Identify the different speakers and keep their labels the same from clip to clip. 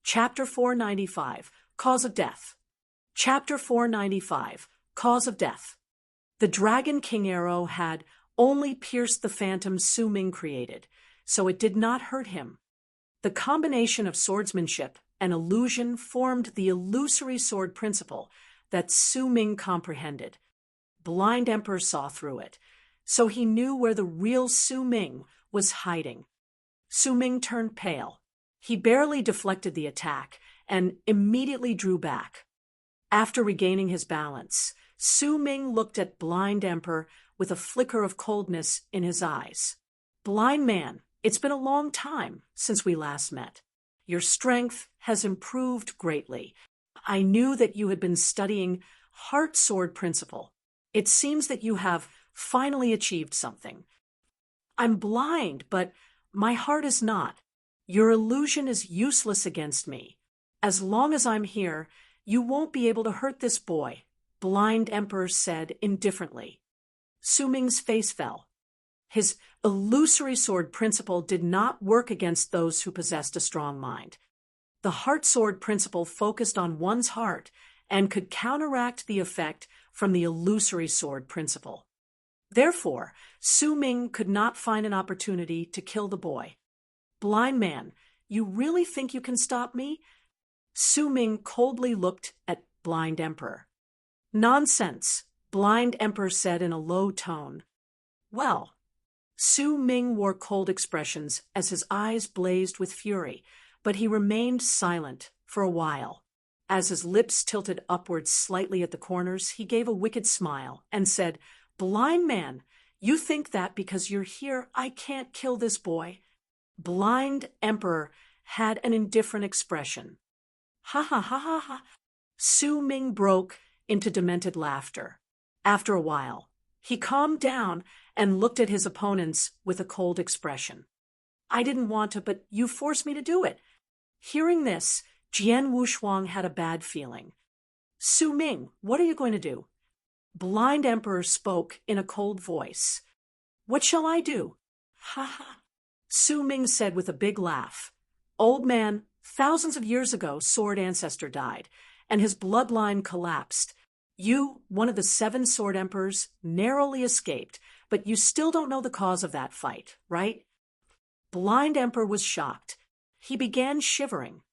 Speaker 1: Chapter 495, Cause of Death. Chapter 495, Cause of Death. The Dragon King arrow had only pierced the phantom Su Ming created, so it did not hurt him. The combination of swordsmanship and illusion formed the illusory sword principle that Su Ming comprehended. Blind Emperor saw through it, so he knew where the real Su Ming was hiding. Su Ming turned pale. He barely deflected the attack and immediately drew back. After regaining his balance, Su Ming looked at Blind Emperor with a flicker of coldness in his eyes. "Blind man, it's been a long time since we last met. Your strength has improved greatly. I knew that you had been studying Heart Sword Principle. It seems that you have finally achieved something. I'm blind, but my heart is not. Your illusion is useless against me. As long as I'm here, you won't be able to hurt this boy," Blind Emperor said indifferently. Su Ming's face fell. His illusory sword principle did not work against those who possessed a strong mind. The heart sword principle focused on one's heart and could counteract the effect from the illusory sword principle. Therefore, Su Ming could not find an opportunity to kill the boy. "Blind man, you really think you can stop me?" Su Ming coldly looked at Blind Emperor. "Nonsense," Blind Emperor said in a low tone. "Well." Su Ming wore cold expressions as his eyes blazed with fury, but he remained silent for a while. As his lips tilted upwards slightly at the corners, he gave a wicked smile and said, "Blind man, you think that because you're here I can't kill this boy?" Blind Emperor had an indifferent expression. "Ha ha ha ha ha." Su Ming broke into demented laughter. After a while, he calmed down and looked at his opponents with a cold expression. "I didn't want to, but you forced me to do it." Hearing this, Jian Wushuang had a bad feeling. "Su Ming, what are you going to do?" Blind Emperor spoke in a cold voice. "What shall I do?" "Ha ha." Su Ming said with a big laugh. "Old man, thousands of years ago, Sword Ancestor died, and his bloodline collapsed. You, one of the 7 Sword Emperors, narrowly escaped, but you still don't know the cause of that fight, right?" Blind Emperor was shocked. He began shivering.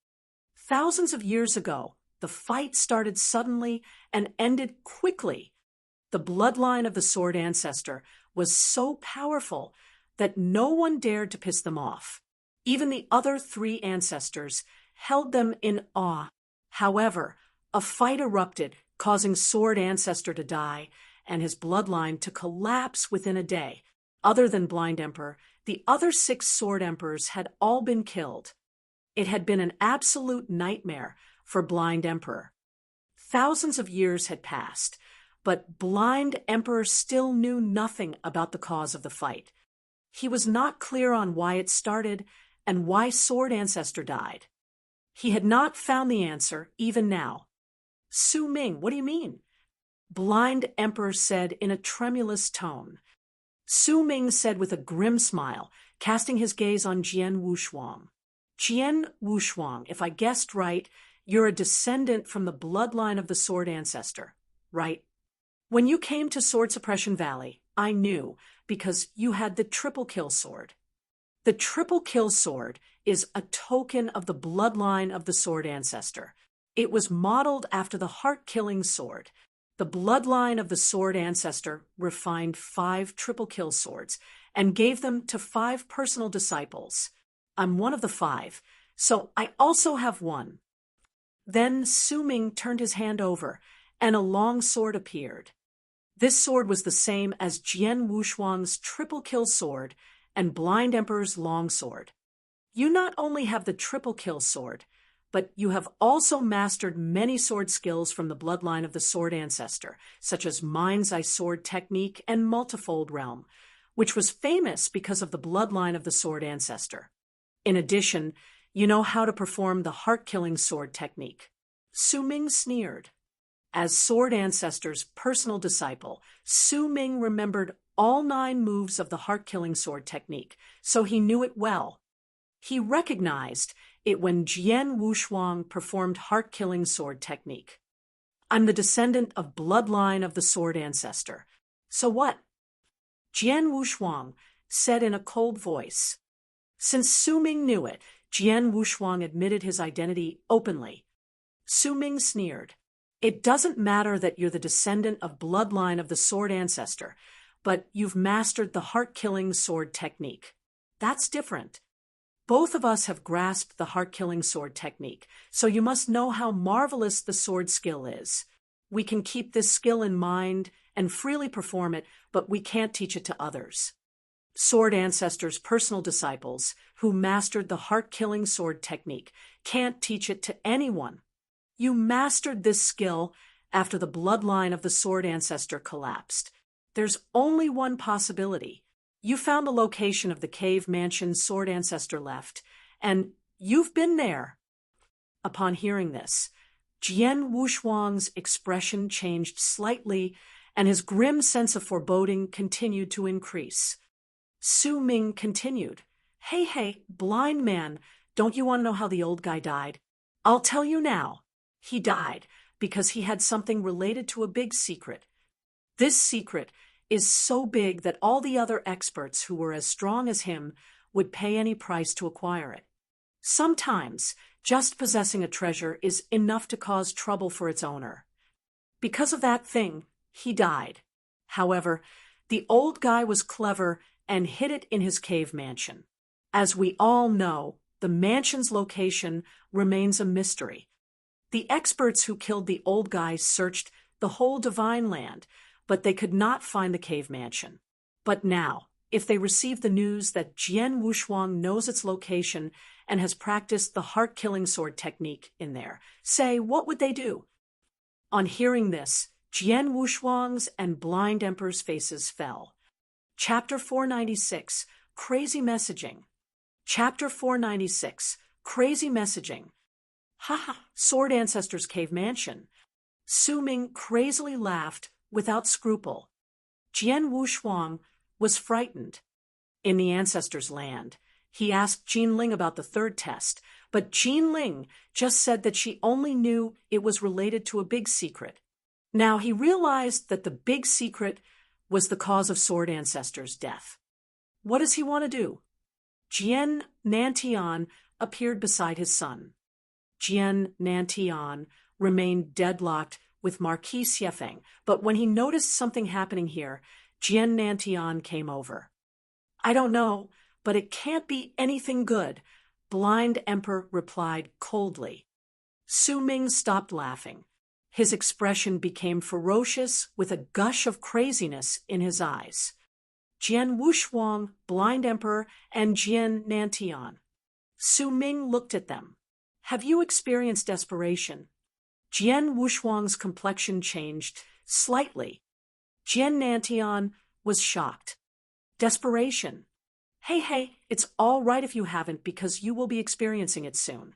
Speaker 1: Thousands of years ago, the fight started suddenly and ended quickly. The bloodline of the Sword Ancestor was so powerful that no one dared to piss them off. Even the other 3 ancestors held them in awe. However, a fight erupted, causing Sword Ancestor to die and his bloodline to collapse within a day. Other than Blind Emperor, the other 6 Sword Emperors had all been killed. It had been an absolute nightmare for Blind Emperor. Thousands of years had passed, but Blind Emperor still knew nothing about the cause of the fight. He was not clear on why it started and why Sword Ancestor died. He had not found the answer even now. "Su Ming, what do you mean?" Blind Emperor said in a tremulous tone. Su Ming said with a grim smile, casting his gaze on Jian Wushuang. "Jian Wushuang, if I guessed right, you're a descendant from the bloodline of the Sword Ancestor, right? When you came to Sword Suppression Valley, I knew, because you had the Triple Kill Sword. The Triple Kill Sword is a token of the bloodline of the Sword Ancestor. It was modeled after the Heart-Killing Sword. The bloodline of the Sword Ancestor refined 5 Triple Kill Swords and gave them to 5 personal disciples. I'm one of the 5, so I also have one." Then Su Ming turned his hand over, and a long sword appeared. This sword was the same as Jian Wushuang's Triple Kill Sword and Blind Emperor's long sword. "You not only have the Triple Kill Sword, but you have also mastered many sword skills from the bloodline of the Sword Ancestor, such as Mind's Eye Sword Technique and Multifold Realm, which was famous because of the bloodline of the Sword Ancestor. In addition, you know how to perform the Heart-Killing Sword Technique." Su Ming sneered. As Sword Ancestor's personal disciple, Su Ming remembered all 9 moves of the Heart-Killing Sword Technique, so he knew it well. He recognized it when Jian Wushuang performed heart-killing sword technique. I'm the descendant of bloodline of the sword ancestor. So what? Jian Wushuang said in a cold voice. Since Su Ming knew it, Jian Wushuang admitted his identity openly. Su Ming sneered. It doesn't matter that you're the descendant of bloodline of the sword ancestor, but you've mastered the heart-killing sword technique. That's different. Both of us have grasped the heart-killing sword technique, so you must know how marvelous the sword skill is. We can keep this skill in mind and freely perform it, but we can't teach it to others. Sword ancestors' personal disciples, who mastered the heart-killing sword technique, can't teach it to anyone. You mastered this skill after the bloodline of the sword ancestor collapsed. There's only one possibility. You found the location of the cave mansion sword ancestor left, and you've been there. Upon hearing this, Jian Wushuang's expression changed slightly, and his grim sense of foreboding continued to increase. Su Ming continued, Hey, blind man, don't you want to know how the old guy died? I'll tell you now. He died because he had something related to a big secret. This secret is so big that all the other experts who were as strong as him would pay any price to acquire it. Sometimes, just possessing a treasure is enough to cause trouble for its owner. Because of that thing, he died. However, the old guy was clever and hid it in his cave mansion. As we all know, the mansion's location remains a mystery. The experts who killed the old guy searched the whole divine land, but they could not find the cave mansion. But now, if they receive the news that Jian Wushuang knows its location and has practiced the heart-killing sword technique in there, say, what would they do? On hearing this, Jian Wushuang's and Blind Emperor's faces fell. Chapter 496, Crazy Messaging. Chapter 496, Crazy Messaging. Sword Ancestor's Cave Mansion. Su Ming crazily laughed without scruple. Jian Wushuang was frightened. In the ancestor's land, he asked Jin Ling about the third test, but Jin Ling just said that she only knew it was related to a big secret. Now he realized that the big secret was the cause of Sword Ancestor's death. What does he want to do? Jian Nantian appeared beside his son. Jian Nantian remained deadlocked with Marquis Xiefeng, but when he noticed something happening here, Jian Nantian came over. I don't know, but it can't be anything good, Blind Emperor replied coldly. Su Ming stopped laughing. His expression became ferocious with a gush of craziness in his eyes. Jian Wushuang, Blind Emperor, and Jian Nantian. Su Ming looked at them. Have you experienced desperation? Jian Wushuang's complexion changed slightly. Jian Nantian was shocked. Desperation. Hey, it's all right if you haven't, because you will be experiencing it soon.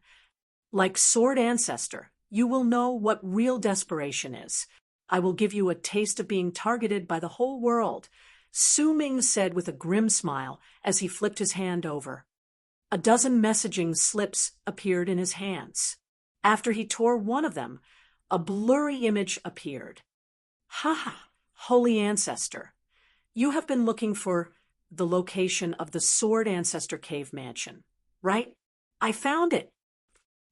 Speaker 1: Like Sword Ancestor, you will know what real desperation is. I will give you a taste of being targeted by the whole world, Su Ming said with a grim smile as he flipped his hand over. A dozen messaging slips appeared in his hands. After he tore one of them, a blurry image appeared. Holy Ancestor, you have been looking for the location of the Sword Ancestor Cave Mansion, right? I found it.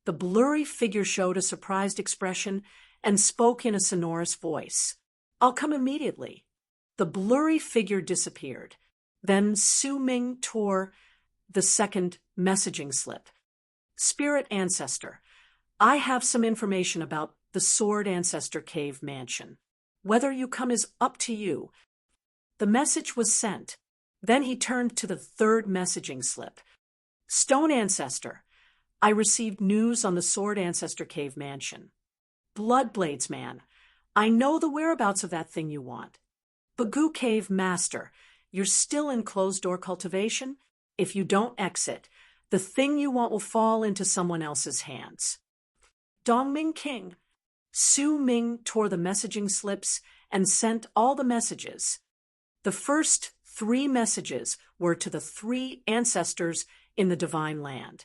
Speaker 1: The blurry figure showed a surprised expression and spoke in a sonorous voice. I'll come immediately. The blurry figure disappeared. Then Su Ming tore the second messaging slip. Spirit Ancestor, I have some information about the Sword Ancestor Cave Mansion. Whether you come is up to you. The message was sent. Then he turned to the third messaging slip. Stone Ancestor, I received news on the Sword Ancestor Cave Mansion. Bloodblades Man, I know the whereabouts of that thing you want. Bagoo Cave Master, you're still in closed-door cultivation? If you don't exit, the thing you want will fall into someone else's hands. Dongming King, Su Ming tore the messaging slips and sent all the messages. The first 3 messages were to the 3 ancestors in the Divine Land.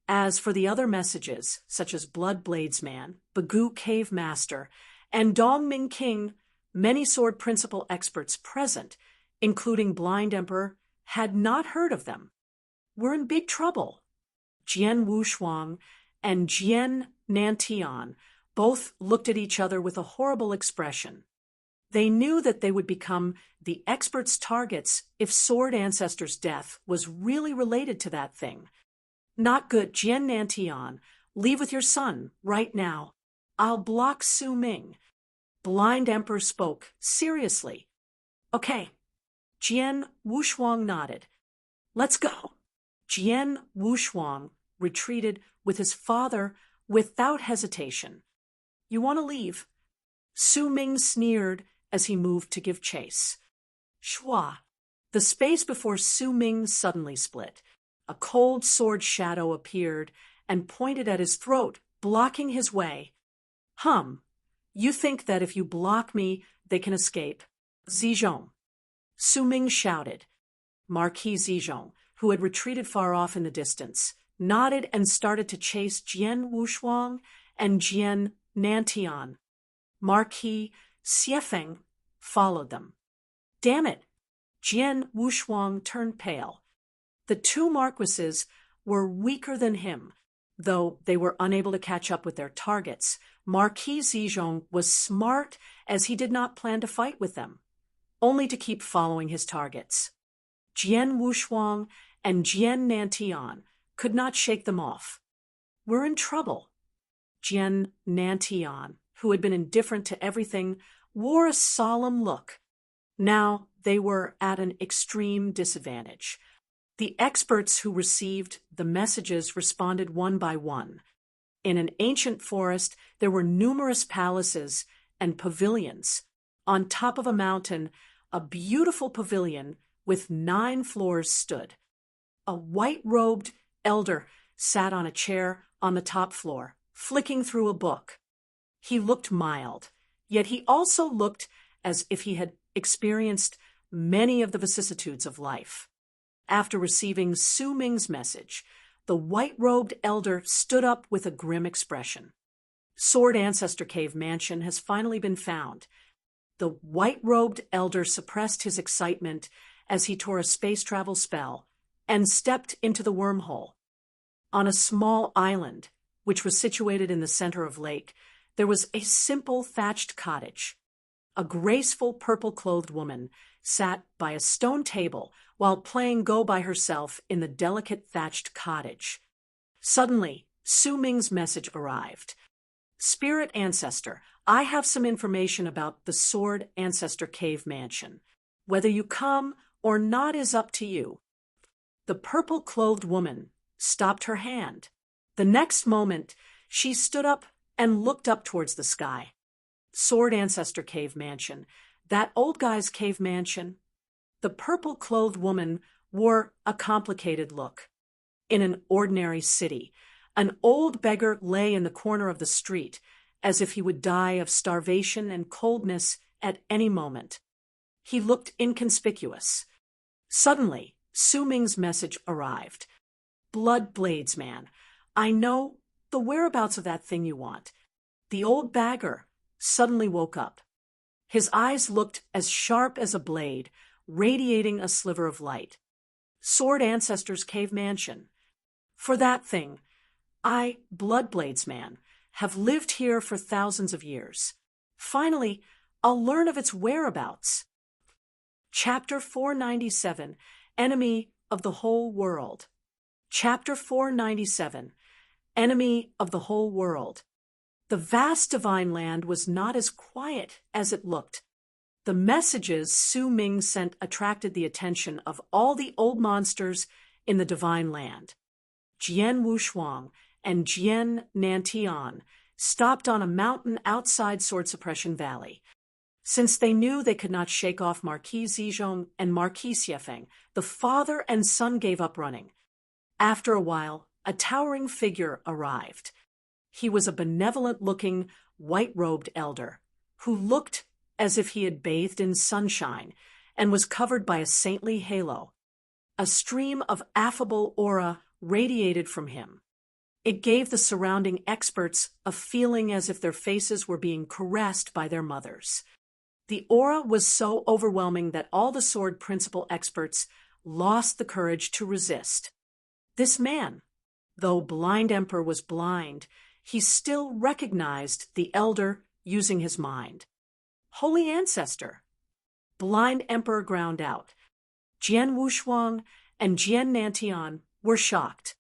Speaker 1: As for the other messages, such as Blood Bladesman, Bagoo Cave Master, and Dongming King, many sword principle experts present, including Blind Emperor, had not heard of them. We're in big trouble. Jian Wushuang and Jian Nantian both looked at each other with a horrible expression. They knew that they would become the experts' targets if Sword Ancestor's death was really related to that thing. Not good, Jian Nantian. Leave with your son, right now. I'll block Su Ming. Blind Emperor spoke, seriously. Okay. Jian Wushuang nodded. Let's go. Jian Wushuang retreated with his father without hesitation. You want to leave? Su Ming sneered as he moved to give chase. Shua. The space before Su Ming suddenly split. A cold sword shadow appeared and pointed at his throat, blocking his way. You think that if you block me, they can escape? Zizhong. Su Ming shouted. Marquis Zizhong, who had retreated far off in the distance, nodded and started to chase Jian Wushuang and Jian Nantian. Marquis Xiefeng followed them. Damn it! Jian Wushuang turned pale. The two marquises were weaker than him. Though they were unable to catch up with their targets, Marquis Zizhong was smart as he did not plan to fight with them, only to keep following his targets. Jian Wushuang and Jian Nantian could not shake them off. We're in trouble. Jian Nantian, who had been indifferent to everything, wore a solemn look. Now they were at an extreme disadvantage. The experts who received the messages responded one by one. In an ancient forest, there were numerous palaces and pavilions. On top of a mountain, a beautiful pavilion with 9 floors stood. A white-robed elder sat on a chair on the top floor, flicking through a book. He looked mild, yet he also looked as if he had experienced many of the vicissitudes of life. After receiving Su Ming's message, the white-robed elder stood up with a grim expression. Sword Ancestor Cave Mansion has finally been found. The white-robed elder suppressed his excitement as he tore a space travel spell and stepped into the wormhole. On a small island, which was situated in the center of lake, there was a simple thatched cottage. A graceful purple-clothed woman sat by a stone table while playing Go by herself in the delicate thatched cottage. Suddenly, Su Ming's message arrived. Spirit Ancestor, I have some information about the Sword Ancestor Cave Mansion. Whether you come or not is up to you. The purple-clothed woman stopped her hand. The next moment, she stood up and looked up towards the sky. Sword Ancestor Cave Mansion, that old guy's cave mansion. The purple-clothed woman wore a complicated look. In an ordinary city, an old beggar lay in the corner of the street, as if he would die of starvation and coldness at any moment. He looked inconspicuous. Suddenly, Su Ming's message arrived. Blood Bladesman, I know the whereabouts of that thing you want. The old beggar suddenly woke up. His eyes looked as sharp as a blade, radiating a sliver of light. Sword Ancestor's Cave Mansion. For that thing, I, Blood Bladesman, have lived here for thousands of years. Finally, I'll learn of its whereabouts. Chapter 497, Enemy of the Whole World. Chapter 497, Enemy of the Whole World. The vast divine land was not as quiet as it looked. The messages Su Ming sent attracted the attention of all the old monsters in the divine land. Jian Wushuang and Jian Nantian stopped on a mountain outside Sword Suppression Valley. Since they knew they could not shake off Marquis Zizhong and Marquis Xiefeng, the father and son gave up running. After a while, a towering figure arrived. He was a benevolent-looking, white-robed elder, who looked as if he had bathed in sunshine and was covered by a saintly halo. A stream of affable aura radiated from him. It gave the surrounding experts a feeling as if their faces were being caressed by their mothers. The aura was so overwhelming that all the sword principle experts lost the courage to resist. This man, though Blind Emperor was blind, he still recognized the elder using his mind. Holy Ancestor! Blind Emperor ground out. Jian Wushuang and Jian Nantian were shocked.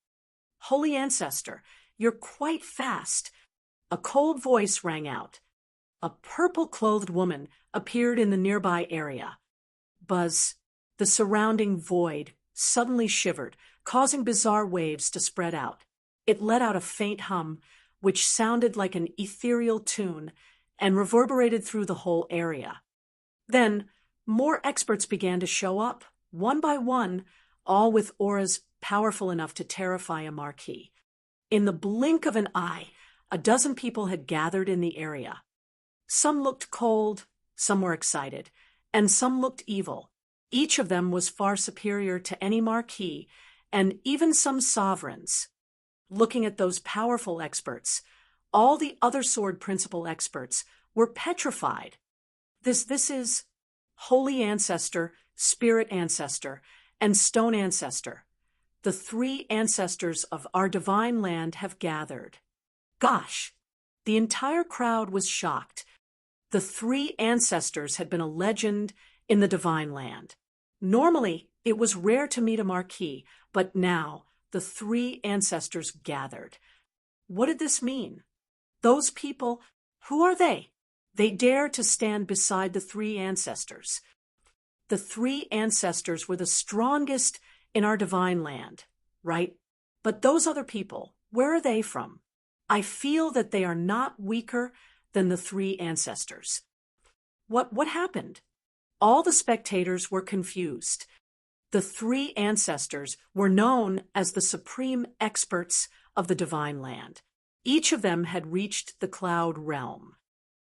Speaker 1: Holy Ancestor, you're quite fast. A cold voice rang out. A purple-clothed woman appeared in the nearby area. Buzz, the surrounding void, suddenly shivered, causing bizarre waves to spread out. It let out a faint hum, which sounded like an ethereal tune, and reverberated through the whole area. Then, more experts began to show up, one by one, all with auras powerful enough to terrify a marquis. In the blink of an eye, a dozen people had gathered in the area. Some looked cold, some were excited, and some looked evil. Each of them was far superior to any marquis, and even some sovereigns. Looking at those powerful experts, all the other sword principle experts were petrified. This is Holy Ancestor, Spirit Ancestor, and Stone Ancestor. The three ancestors of our divine land have gathered. Gosh! The entire crowd was shocked. The three ancestors had been a legend in the divine land. Normally, it was rare to meet a marquis, but now the three ancestors gathered. What did this mean? Those people, who are they? They dare to stand beside the three ancestors. The three ancestors were the strongest in our divine land, right? But those other people, where are they from? I feel that they are not weaker than the three ancestors. What happened? All the spectators were confused. The three ancestors were known as the supreme experts of the divine land. Each of them had reached the cloud realm.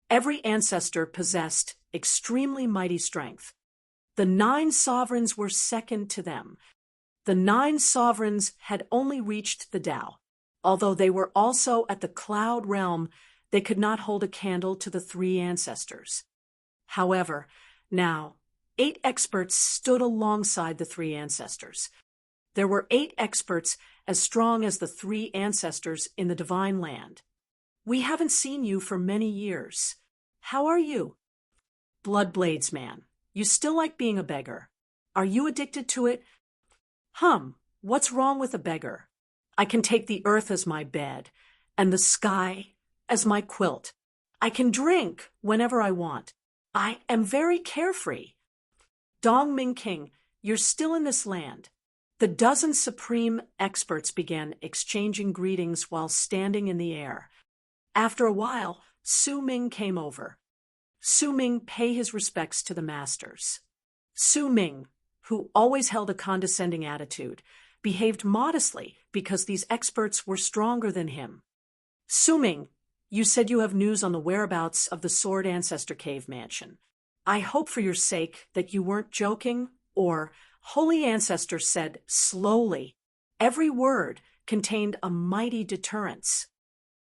Speaker 1: Every ancestor possessed extremely mighty strength. The 9 sovereigns were second to them. The 9 sovereigns had only reached the Tao. Although they were also at the cloud realm, they could not hold a candle to the 3 ancestors. However, now, 8 experts stood alongside the 3 ancestors. There were 8 experts as strong as the 3 ancestors in the divine land. We haven't seen you for many years. How are you? Bloodblades man, you still like being a beggar. Are you addicted to it? What's wrong with a beggar? I can take the earth as my bed, and the sky as my quilt. I can drink whenever I want. I am very carefree. Dongming King, you're still in this land. The dozen supreme experts began exchanging greetings while standing in the air. After a while, Su Ming came over. Su Ming paid his respects to the masters. Su Ming, who always held a condescending attitude, behaved modestly because these experts were stronger than him. Su Ming, you said you have news on the whereabouts of the Sword Ancestor Cave Mansion. I hope for your sake that you weren't joking, or Holy Ancestor said slowly. Every word contained a mighty deterrence.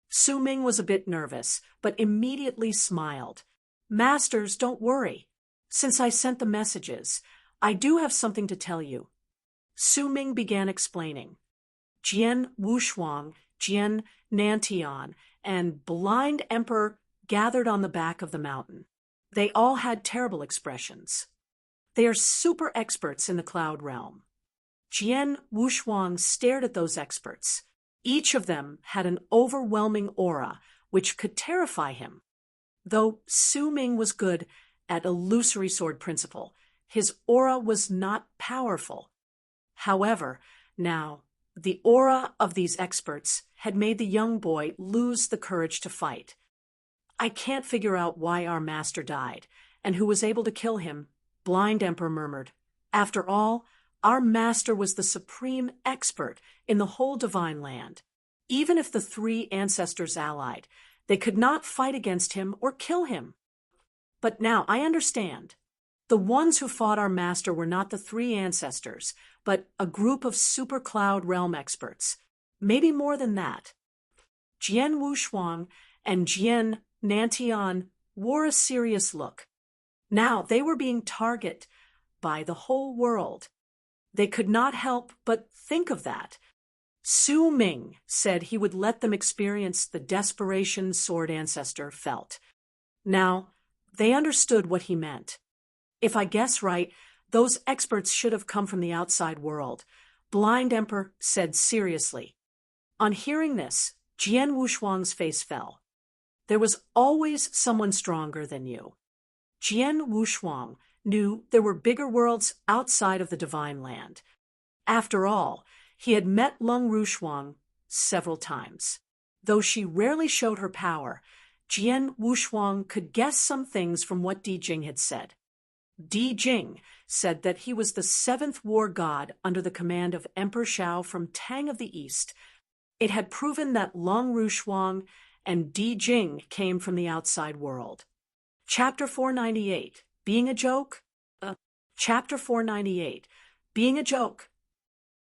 Speaker 1: Su Ming was a bit nervous, but immediately smiled. Masters, don't worry. Since I sent the messages, I do have something to tell you. Su Ming began explaining. Jian Wushuang, Jian Nantian, and Blind Emperor gathered on the back of the mountain. They all had terrible expressions. They are super experts in the cloud realm. Jian Wushuang stared at those experts. Each of them had an overwhelming aura which could terrify him. Though Su Ming was good at illusory sword principle, his aura was not powerful. However, now, the aura of these experts had made the young boy lose the courage to fight. I can't figure out why our master died, and who was able to kill him, Blind Emperor murmured. After all, our master was the supreme expert in the whole divine land. Even if the 3 ancestors allied, they could not fight against him or kill him. But now I understand. The ones who fought our master were not the 3 ancestors, but a group of super cloud realm experts. Maybe more than that. Jian Wushuang and Jian Nantian wore a serious look. Now they were being targeted by the whole world. They could not help but think of that. Su Ming said he would let them experience the desperation Sword Ancestor felt. Now, they understood what he meant. If I guess right, those experts should have come from the outside world, Blind Emperor said seriously. On hearing this, Jian Wushuang's face fell. There was always someone stronger than you. Jian Wushuang knew there were bigger worlds outside of the divine land. After all, he had met Lung Rushuang several times. Though she rarely showed her power, Jian Wushuang could guess some things from what Di Jing had said. Di Jing said that he was the seventh war god under the command of Emperor Xiao from Tang of the East. It had proven that Lung Rushuang and Di Jing came from the outside world. Chapter 498, Being a Joke? Chapter 498, Being a Joke.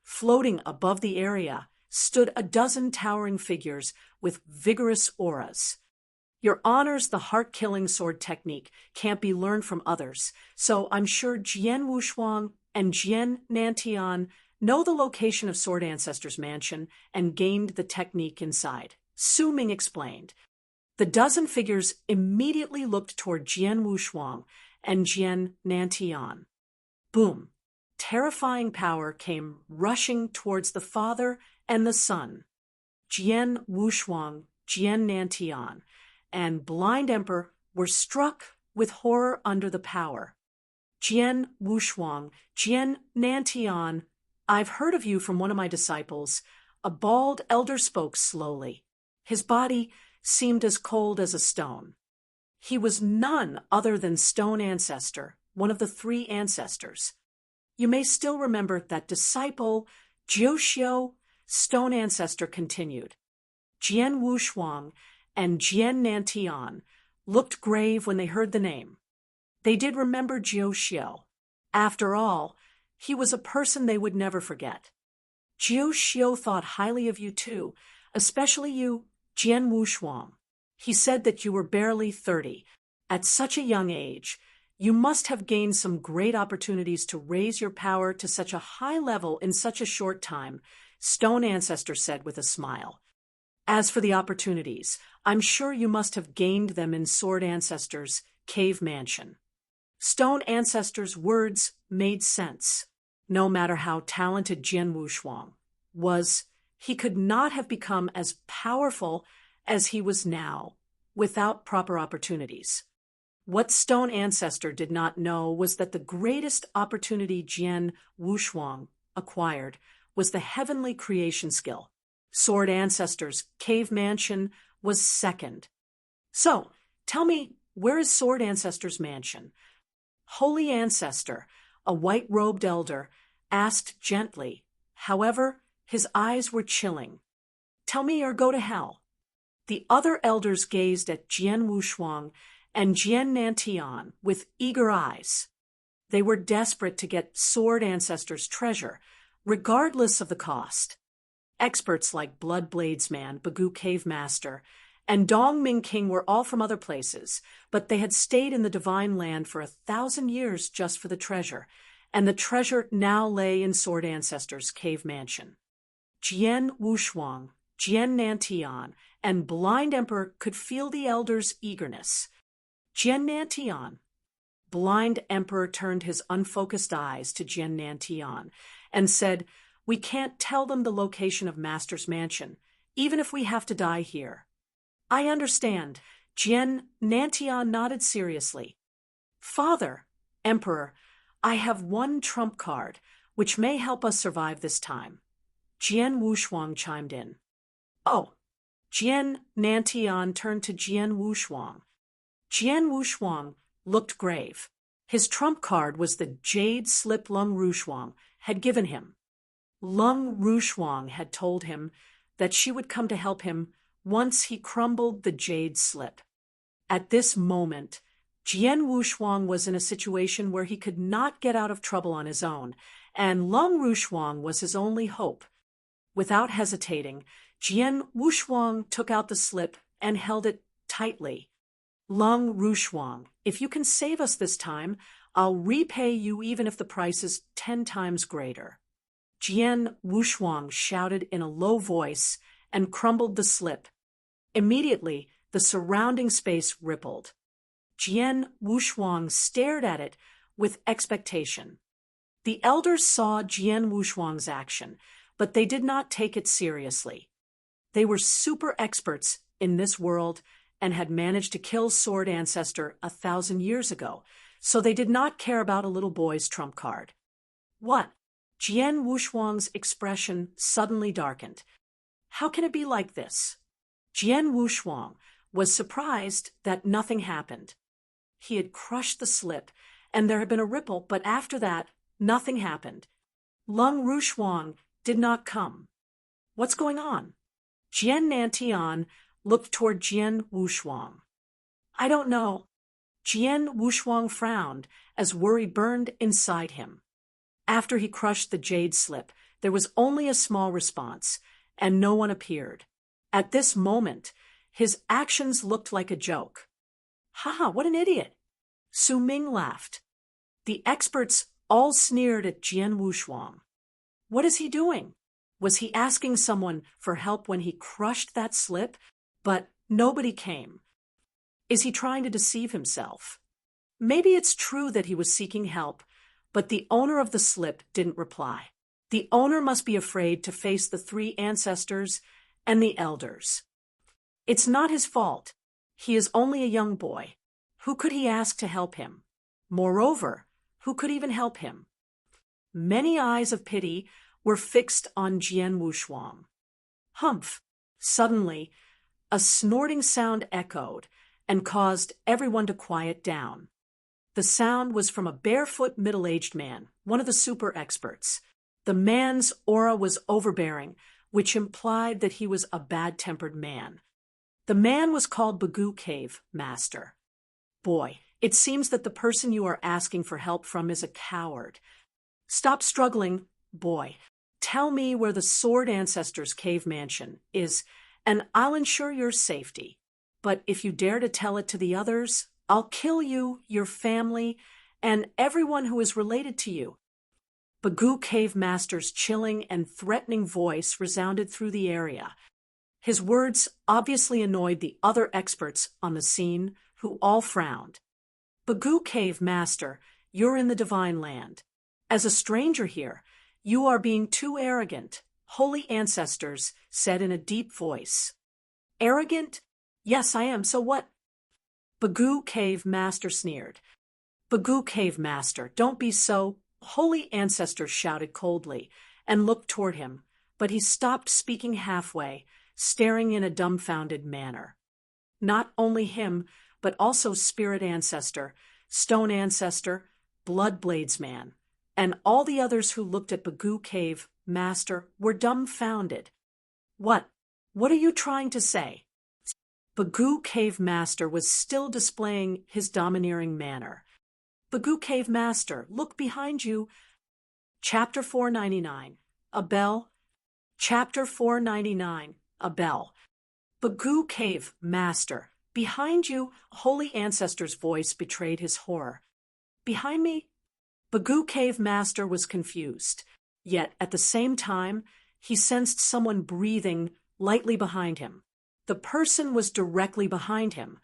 Speaker 1: Floating above the area stood a dozen towering figures with vigorous auras. Your honors, the heart-killing sword technique can't be learned from others, so I'm sure Jian Wushuang and Jian Nantian know the location of Sword Ancestor's mansion and gained the technique inside, Su Ming explained. The dozen figures immediately looked toward Jian Wushuang and Jian Nantian. Boom! Terrifying power came rushing towards the father and the son. Jian Wushuang, Jian Nantian, and Blind Emperor were struck with horror under the power. Jian Wushuang, Jian Nantian, I've heard of you from one of my disciples. A bald elder spoke slowly. His body seemed as cold as a stone. He was none other than Stone Ancestor, one of the three ancestors. You may still remember that disciple, Jiuxiu. Stone Ancestor continued. Jian Wushuang and Jian Nantian looked grave when they heard the name. They did remember Jiuxiu. After all, he was a person they would never forget. Jiuxiu thought highly of you too, especially you, Jian Wushuang. He said that you were barely 30. At such a young age, you must have gained some great opportunities to raise your power to such a high level in such a short time, Stone Ancestor said with a smile. As for the opportunities, I'm sure you must have gained them in Sword Ancestor's cave mansion. Stone Ancestor's words made sense. No matter how talented Jian Wushuang was, he could not have become as powerful as he was now without proper opportunities. What Stone Ancestor did not know was that the greatest opportunity Jian Wushuang acquired was the heavenly creation skill. Sword Ancestor's cave mansion was second. So, tell me, where is Sword Ancestor's mansion? Holy Ancestor, a white-robed elder, asked gently. However, his eyes were chilling. Tell me or go to hell. The other elders gazed at Jian Wushuang and Jian Nantian with eager eyes. They were desperate to get Sword Ancestor's treasure, regardless of the cost. Experts like Blood Bladesman, Bagu Cave Master, and Dong Ming King were all from other places, but they had stayed in the Divine Land for 1,000 years just for the treasure, and the treasure now lay in Sword Ancestor's cave mansion. Jian Wushuang, Jian Nantian, and Blind Emperor could feel the elders' eagerness. Jian Nantian. Blind Emperor turned his unfocused eyes to Jian Nantian and said, "We can't tell them the location of Master's mansion, even if we have to die here." "I understand." Jian Nantian nodded seriously. "Father, Emperor, I have one trump card, which may help us survive this time." Jian Wushuang chimed in. "Oh." Jian Nantian turned to Jian Wushuang. Jian Wushuang looked grave. His trump card was the jade slip Lung Rushuang had given him. Lung Rushuang had told him that she would come to help him once he crumbled the jade slip. At this moment, Jian Wushuang was in a situation where he could not get out of trouble on his own, and Lung Rushuang was his only hope. Without hesitating, Jian Wushuang took out the slip and held it tightly. Lung Rushuang, if you can save us this time, I'll repay you even if the price is 10 times greater. Jian Wushuang shouted in a low voice and crumbled the slip. Immediately, the surrounding space rippled. Jian Wushuang stared at it with expectation. The elders saw Jian Wushuang's action, but they did not take it seriously. They were super experts in this world and had managed to kill Sword Ancestor 1,000 years ago, so they did not care about a little boy's trump card. What? Jian Wushuang's expression suddenly darkened. How can it be like this? Jian Wushuang was surprised that nothing happened. He had crushed the slip, and there had been a ripple, but after that, nothing happened. Lung Rushuang did not come. What's going on? Jian Nantian looked toward Jian Wushuang. I don't know. Jian Wushuang frowned as worry burned inside him. After he crushed the jade slip, there was only a small response, and no one appeared. At this moment, his actions looked like a joke. Ha, what an idiot! Su Ming laughed. The experts all sneered at Jian Wushuang. What is he doing? Was he asking someone for help when he crushed that slip? But nobody came. Is he trying to deceive himself? Maybe it's true that he was seeking help, but the owner of the slip didn't reply. The owner must be afraid to face the 3 ancestors and the elders. It's not his fault. He is only a young boy. Who could he ask to help him? Moreover, who could even help him? Many eyes of pity were fixed on Jian Wushuang. Humph! Suddenly, a snorting sound echoed and caused everyone to quiet down. The sound was from a barefoot middle-aged man, one of the super experts. The man's aura was overbearing, which implied that he was a bad-tempered man. The man was called Bagoo Cave Master. Boy, it seems that the person you are asking for help from is a coward. Stop struggling, boy. Tell me where the Sword Ancestors Cave Mansion is, and I'll ensure your safety. But if you dare to tell it to the others, I'll kill you, your family, and everyone who is related to you. Bagoo Cave Master's chilling and threatening voice resounded through the area. His words obviously annoyed the other experts on the scene, who all frowned. Bagoo Cave Master, you're in the divine land. As a stranger here, you are being too arrogant, holy ancestors said in a deep voice. Arrogant? Yes, I am, so what? Bagoo Cave Master sneered. Bagoo Cave Master, don't be so. Holy ancestors shouted coldly and looked toward him, but he stopped speaking halfway, staring in a dumbfounded manner. Not only him, but also Spirit Ancestor, Stone Ancestor, Blood Bladesman, and all the others who looked at Bagoo Cave Master were dumbfounded. What are you trying to say? Bagoo Cave Master was still displaying his domineering manner. Bagoo Cave Master, look behind you. Chapter 499. A bell. Chapter 499. A bell. Bagoo Cave Master, behind you. Holy Ancestor's voice betrayed his horror. Behind me? Bagoo Cave Master was confused, yet at the same time, he sensed someone breathing lightly behind him. The person was directly behind him,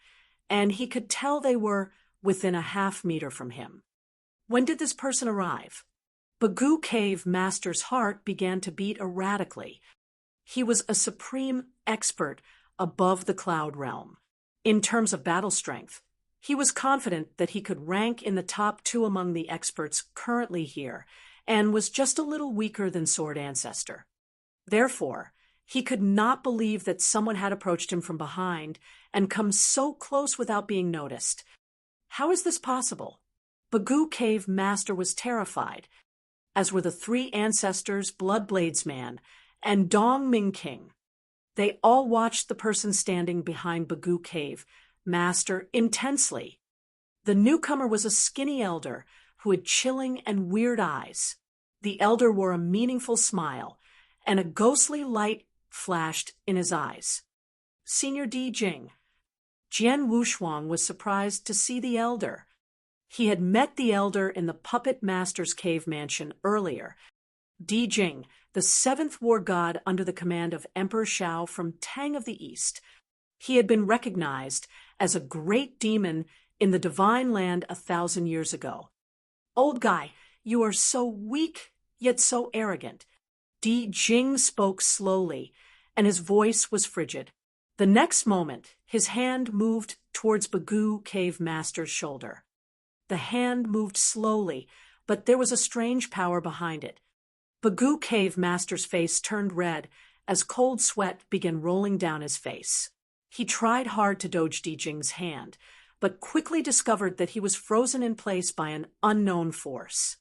Speaker 1: and he could tell they were within a half-meter from him. When did this person arrive? Bagoo Cave Master's heart began to beat erratically. He was a supreme expert above the cloud realm. In terms of battle strength, he was confident that he could rank in the top 2 among the experts currently here, and was just a little weaker than Sword Ancestor. Therefore, he could not believe that someone had approached him from behind and come so close without being noticed. How is this possible? Bagoo Cave Master was terrified, as were the 3 ancestors, Blood Bladesman, and Dong Ming King. They all watched the person standing behind Bagoo Cave Master intensely. The newcomer was a skinny elder who had chilling and weird eyes. The elder wore a meaningful smile, and a ghostly light flashed in his eyes. Senior Di Jing. Jian Wushuang was surprised to see the elder. He had met the elder in the puppet master's cave mansion earlier. Di Jing, the seventh war god under the command of Emperor Xiao from Tang of the East. He had been recognized as a great demon in the divine land 1,000 years ago. Old guy, you are so weak, yet so arrogant. Di Jing spoke slowly, and his voice was frigid. The next moment, his hand moved towards Bagoo Cave Master's shoulder. The hand moved slowly, but there was a strange power behind it. Bagoo Cave Master's face turned red as cold sweat began rolling down his face. He tried hard to dodge Di Jing's hand, but quickly discovered that he was frozen in place by an unknown force.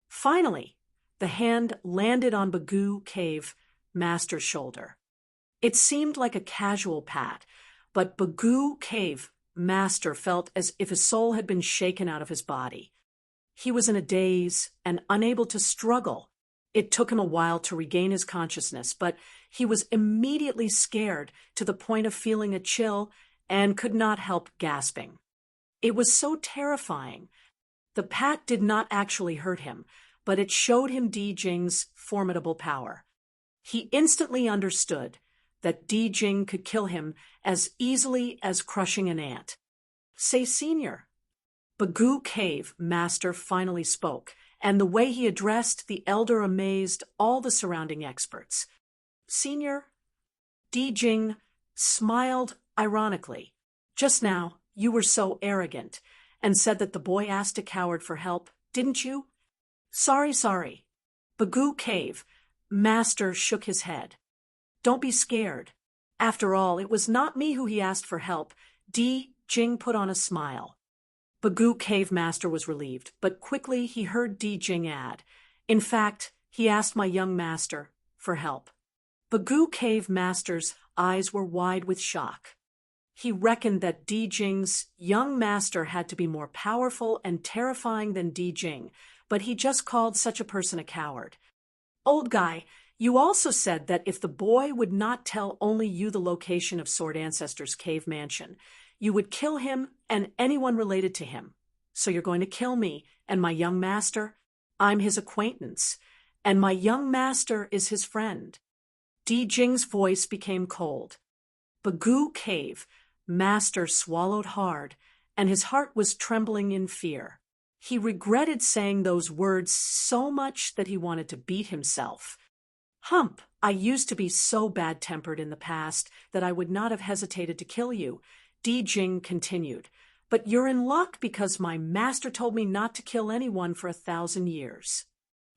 Speaker 1: Finally, the hand landed on Bagoo Cave Master's shoulder. It seemed like a casual pat, but Bagoo Cave Master felt as if his soul had been shaken out of his body. He was in a daze and unable to struggle. It took him a while to regain his consciousness, but he was immediately scared to the point of feeling a chill and could not help gasping. It was so terrifying. The pat did not actually hurt him, but it showed him Di Jing's formidable power. He instantly understood that Di Jing could kill him as easily as crushing an ant. Say, Senior. Bagoo Cave Master finally spoke, and the way he addressed the elder amazed all the surrounding experts. Senior. Di Jing smiled ironically. Just now, you were so arrogant and said that the boy asked a coward for help, didn't you? Sorry. Bagoo Cave Master shook his head. Don't be scared. After all, it was not me who he asked for help. Di Jing put on a smile. Bagoo Cave Master was relieved, but quickly he heard Di Jing add, in fact, he asked my young master for help. Bagoo Cave Master's eyes were wide with shock. He reckoned that Di Jing's young master had to be more powerful and terrifying than Di Jing, but he just called such a person a coward. Old guy, you also said that if the boy would not tell only you the location of Sword Ancestor's cave mansion, you would kill him and anyone related to him. So you're going to kill me and my young master? I'm his acquaintance, and my young master is his friend. Di Jing's voice became cold. Bagoo Cave Master swallowed hard, and his heart was trembling in fear. He regretted saying those words so much that he wanted to beat himself. Hump, I used to be so bad-tempered in the past that I would not have hesitated to kill you, Di Jing continued. But you're in luck because my master told me not to kill anyone for 1,000 years.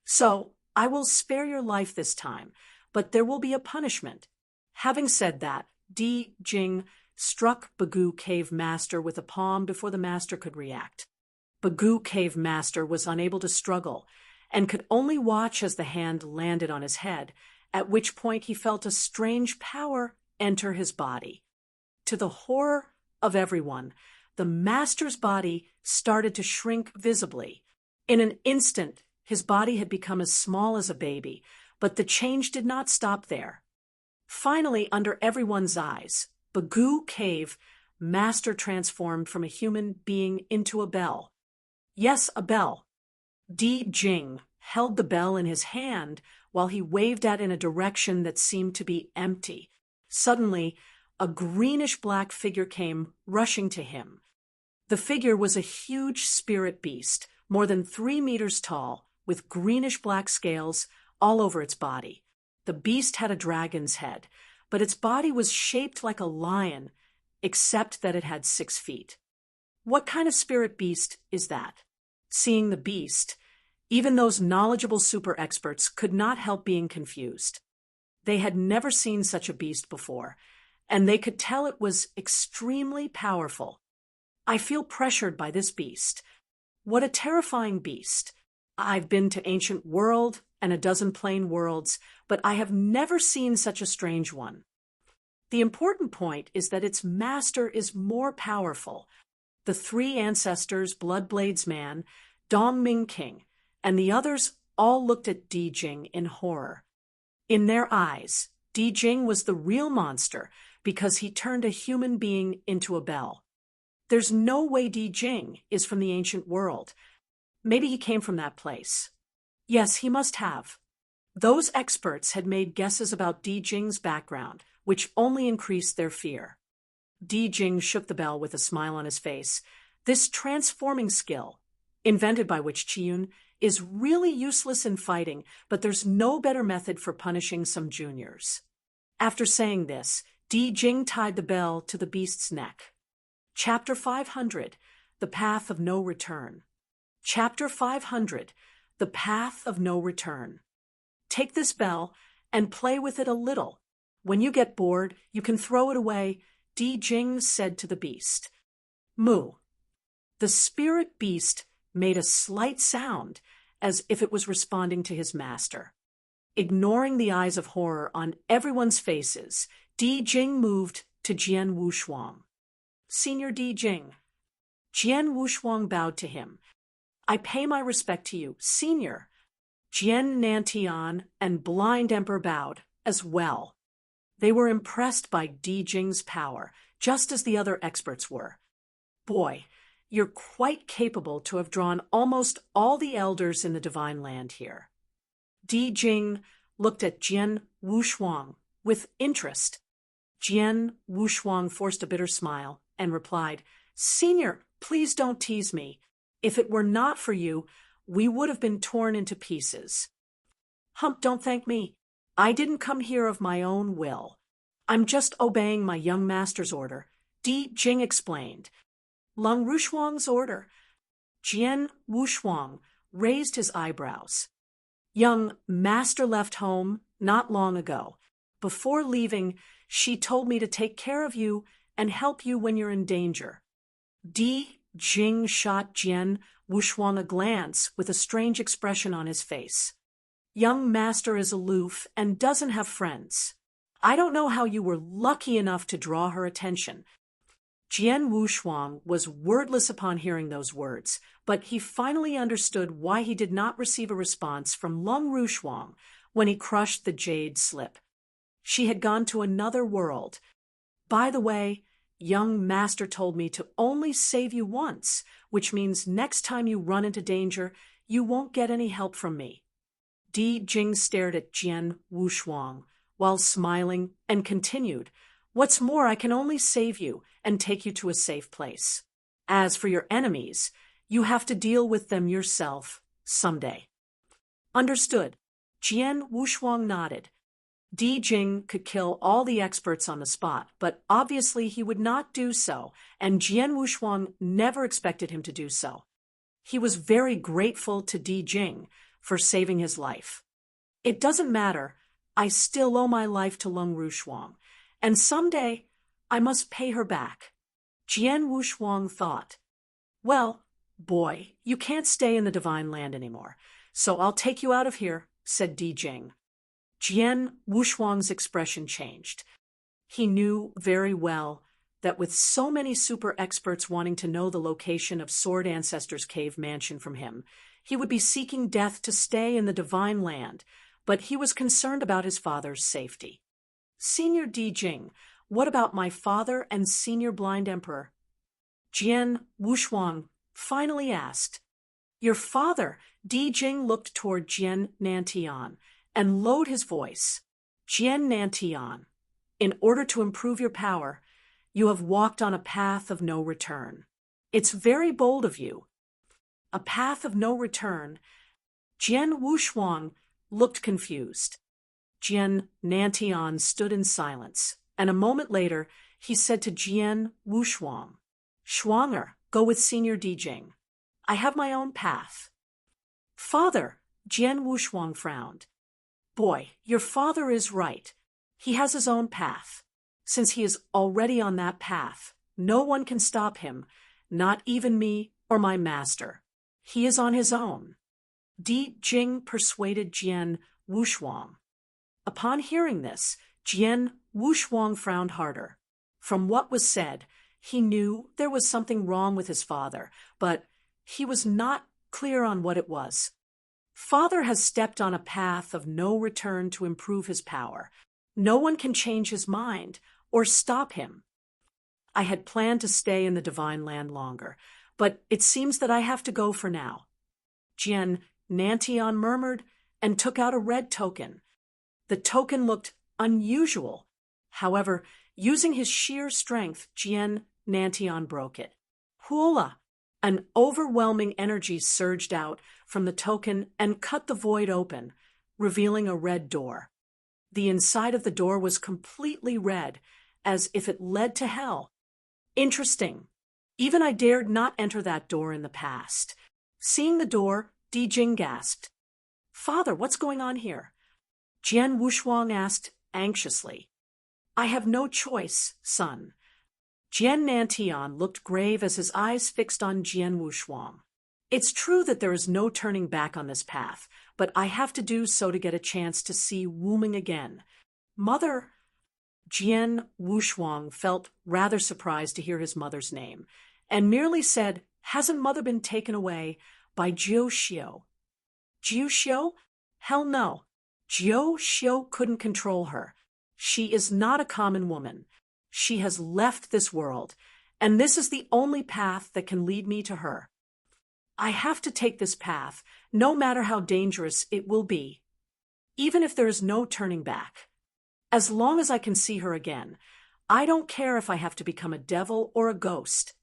Speaker 1: So, I will spare your life this time, but there will be a punishment. Having said that, Di Jing struck Bagoo Cave Master with a palm before the master could react. Bagoo Cave Master was unable to struggle and could only watch as the hand landed on his head, at which point he felt a strange power enter his body. To the horror of everyone, the master's body started to shrink visibly. In an instant, his body had become as small as a baby, but the change did not stop there. Finally, under everyone's eyes, Bagoo Cave Master transformed from a human being into a bell. Yes, a bell. Di Jing held the bell in his hand while he waved it in a direction that seemed to be empty. Suddenly, a greenish-black figure came rushing to him. The figure was a huge spirit beast, more than 3 meters tall, with greenish-black scales all over its body. The beast had a dragon's head, but its body was shaped like a lion, except that it had 6 feet. What kind of spirit beast is that? Seeing the beast, even those knowledgeable super experts could not help being confused. They had never seen such a beast before, and they could tell it was extremely powerful. I feel pressured by this beast. What a terrifying beast. I've been to Ancient World and a dozen Plane Worlds, but I have never seen such a strange one. The important point is that its master is more powerful. The 3 ancestors, Bloodblades Man, Dongming King, and the others all looked at Di Jing in horror. In their eyes, Di Jing was the real monster because he turned a human being into a bell. There's no way Di Jing is from the ancient world. Maybe he came from that place. Yes, he must have. Those experts had made guesses about Di Jing's background, which only increased their fear. Di Jing shook the bell with a smile on his face. This transforming skill, invented by Witch Qiyun, is really useless in fighting, but there's no better method for punishing some juniors. After saying this, Di Jing tied the bell to the beast's neck. Chapter 500, The Path of No Return. Chapter 500, The Path of No Return. Take this bell and play with it a little. When you get bored, you can throw it away, Di Jing said to the beast. Moo. The spirit beast made a slight sound, as if it was responding to his master. Ignoring the eyes of horror on everyone's faces, Di Jing moved to Jian Wushuang. Senior Di Jing. Jian Wushuang bowed to him. I pay my respect to you, Senior. Jian Nantian and Blind Emperor bowed as well. They were impressed by Di Jing's power, just as the other experts were. Boy, you're quite capable to have drawn almost all the elders in the divine land here. Di Jing looked at Jian Wushuang with interest. Jian Wushuang forced a bitter smile and replied, Senior, please don't tease me. If it were not for you, we would have been torn into pieces. Hump, don't thank me. I didn't come here of my own will. I'm just obeying my young master's order, Di Jing explained. Lung Rushuang's order. Jian Wushuang raised his eyebrows. Young master left home not long ago. Before leaving, she told me to take care of you and help you when you're in danger. Di Jing shot Jian Wushuang a glance with a strange expression on his face. Young master is aloof and doesn't have friends. I don't know how you were lucky enough to draw her attention. Jian Wushuang was wordless upon hearing those words, but he finally understood why he did not receive a response from Lung Rushuang when he crushed the jade slip. She had gone to another world. By the way, young master told me to only save you once, which means next time you run into danger, you won't get any help from me. Di Jing stared at Jian Wushuang while smiling and continued, What's more, I can only save you and take you to a safe place. As for your enemies, you have to deal with them yourself someday. Understood. Jian Wushuang nodded. Di Jing could kill all the experts on the spot, but obviously he would not do so, and Jian Wushuang never expected him to do so. He was very grateful to Di Jing for saving his life. It doesn't matter. I still owe my life to Lung Rushuang, and someday I must pay her back. Jian Wushuang thought, Well, boy, you can't stay in the divine land anymore, so I'll take you out of here, said Di Jing. Jian Wushuang's expression changed. He knew very well that with so many super experts wanting to know the location of Sword Ancestor's cave mansion from him, he would be seeking death to stay in the divine land, but he was concerned about his father's safety. Senior Di Jing, what about my father and Senior Blind Emperor? Jian Wushuang finally asked. Your father? Di Jing looked toward Jian Nantian and lowered his voice. Jian Nantian, in order to improve your power, you have walked on a path of no return. It's very bold of you. A path of no return. Jian Wushuang looked confused. Jian Nantian stood in silence, and a moment later he said to Jian Wushuang, Shuanger, go with Senior Di Jing. I have my own path. Father, Jian Wushuang frowned. Boy, your father is right. He has his own path. Since he is already on that path, no one can stop him, not even me or my master. He is on his own. Di Jing persuaded Jian Wushuang. Upon hearing this, Jian Wushuang frowned harder. From what was said, he knew there was something wrong with his father, but he was not clear on what it was. Father has stepped on a path of no return to improve his power. No one can change his mind or stop him. I had planned to stay in the divine land longer, but it seems that I have to go for now. Jian Nantian murmured and took out a red token. The token looked unusual. However, using his sheer strength, Jian Nantian broke it. Hoola! An overwhelming energy surged out from the token and cut the void open, revealing a red door. The inside of the door was completely red, as if it led to hell. Interesting. Even I dared not enter that door in the past. Seeing the door, Di Jing gasped. Father, what's going on here? Jian Wushuang asked anxiously. I have no choice, son. Jian Nantian looked grave as his eyes fixed on Jian Wushuang. It's true that there is no turning back on this path, but I have to do so to get a chance to see Wuming again. Mother... Jian Wushuang felt rather surprised to hear his mother's name, and merely said, Hasn't mother been taken away by Jiu Xiu? Jiu Xiu? Hell no. Jiu Xiu couldn't control her. She is not a common woman. She has left this world, and this is the only path that can lead me to her. I have to take this path, no matter how dangerous it will be, even if there is no turning back. As long as I can see her again, I don't care if I have to become a devil or a ghost.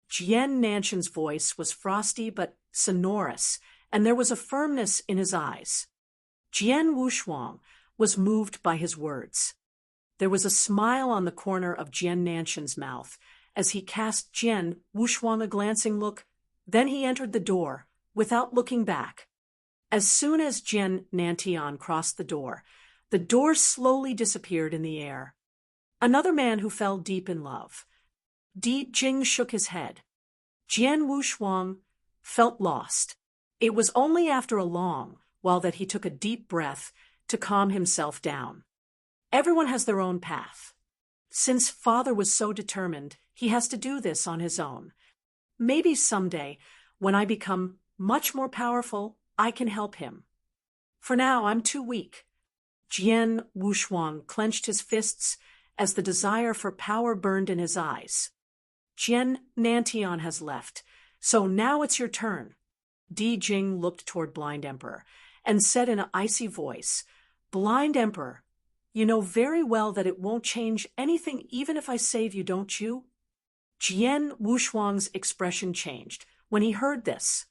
Speaker 1: Jian Nantian's voice was frosty but sonorous, and there was a firmness in his eyes. Jian Wushuang was moved by his words. There was a smile on the corner of Jian Nantian's mouth as he cast Jian Wushuang a glancing look. Then he entered the door, without looking back. As soon as Jian Nantian crossed the door slowly disappeared in the air. Another man who fell deep in love. Di Jing shook his head. Jian Wushuang felt lost. It was only after a long while that he took a deep breath to calm himself down. Everyone has their own path. Since father was so determined, he has to do this on his own. Maybe someday, when I become much more powerful, I can help him. For now, I'm too weak. Jian Wushuang clenched his fists as the desire for power burned in his eyes. Jian Nantian has left, so now it's your turn. Di Jing looked toward Blind Emperor and said in an icy voice, Blind Emperor, you know very well that it won't change anything even if I save you, don't you? Jian Wushuang's expression changed when he heard this.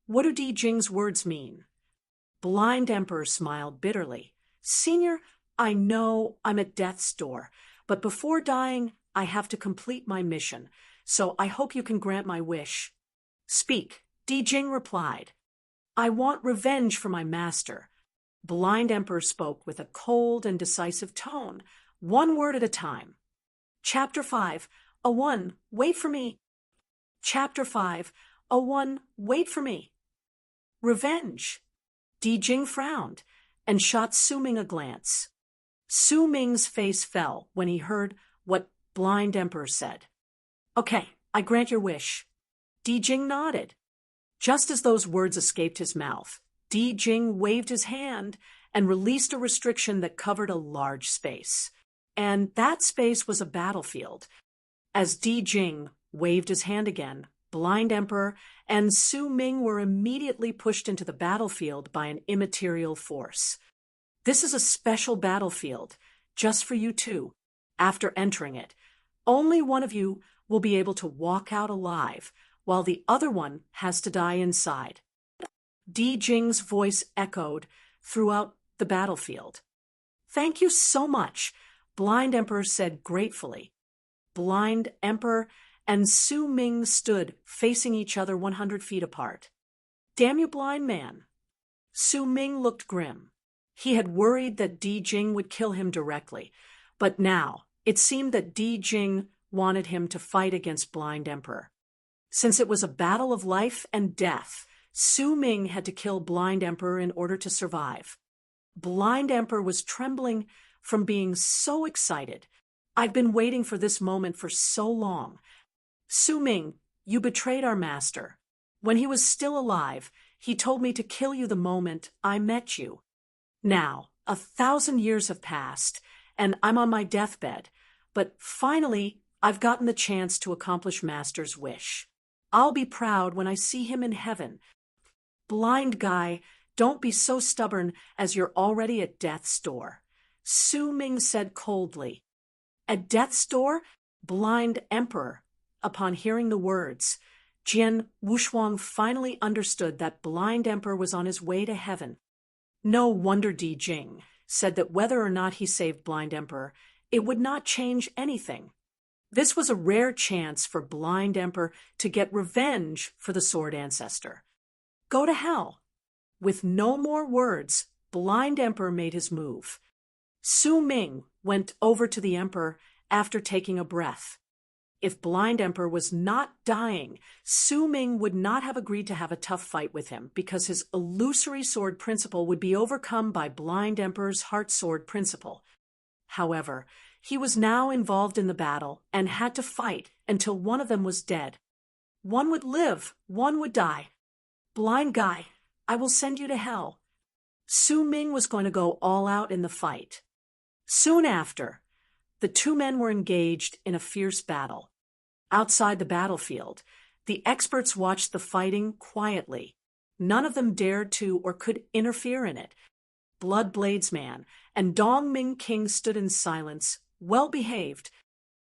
Speaker 1: What do Di Jing's words mean? Blind Emperor smiled bitterly. Senior, I know I'm at death's door, but before dying, I have to complete my mission, so I hope you can grant my wish. Speak, Di Jing replied. I want revenge for my master. Blind Emperor spoke with a cold and decisive tone, one word at a time. Chapter 5. A one, wait for me. Chapter 5. A one, wait for me. Revenge. Di Jing frowned and shot Su Ming a glance. Su Ming's face fell when he heard what Blind Emperor said. Okay, I grant your wish. Di Jing nodded. Just as those words escaped his mouth, Di Jing waved his hand and released a restriction that covered a large space. And that space was a battlefield. As Di Jing waved his hand again, Blind Emperor and Su Ming were immediately pushed into the battlefield by an immaterial force. This is a special battlefield, just for you two. After entering it, only one of you will be able to walk out alive, while the other one has to die inside. Di Jing's voice echoed throughout the battlefield. Thank you so much, Blind Emperor said gratefully. Blind Emperor and Su Ming stood facing each other 100 feet apart. Damn you, blind man. Su Ming looked grim. He had worried that Di Jing would kill him directly, but now it seemed that Di Jing wanted him to fight against Blind Emperor. Since it was a battle of life and death, Su Ming had to kill Blind Emperor in order to survive. Blind Emperor was trembling from being so excited. I've been waiting for this moment for so long. Su Ming, you betrayed our master. When he was still alive, he told me to kill you the moment I met you. Now, 1,000 years have passed, and I'm on my deathbed. But finally, I've gotten the chance to accomplish Master's wish. I'll be proud when I see him in heaven. Blind guy, don't be so stubborn as you're already at death's door. Su Ming said coldly. At death's door? Blind emperor. Upon hearing the words, Jian Wushuang finally understood that blind emperor was on his way to heaven. No wonder Di Jing said that whether or not he saved blind emperor, it would not change anything. This was a rare chance for blind emperor to get revenge for the sword ancestor. Go to hell. With no more words, blind emperor made his move. Su Ming went over to the emperor after taking a breath. If blind emperor was not dying, Su Ming would not have agreed to have a tough fight with him because his illusory sword principle would be overcome by blind emperor's heart sword principle. However, he was now involved in the battle and had to fight until one of them was dead. One would live, one would die. Blind guy, I will send you to hell. Su Ming was going to go all out in the fight. Soon after, the two men were engaged in a fierce battle. Outside the battlefield, the experts watched the fighting quietly. None of them dared to or could interfere in it. Blood Bladesman and Dongming King stood in silence, well behaved.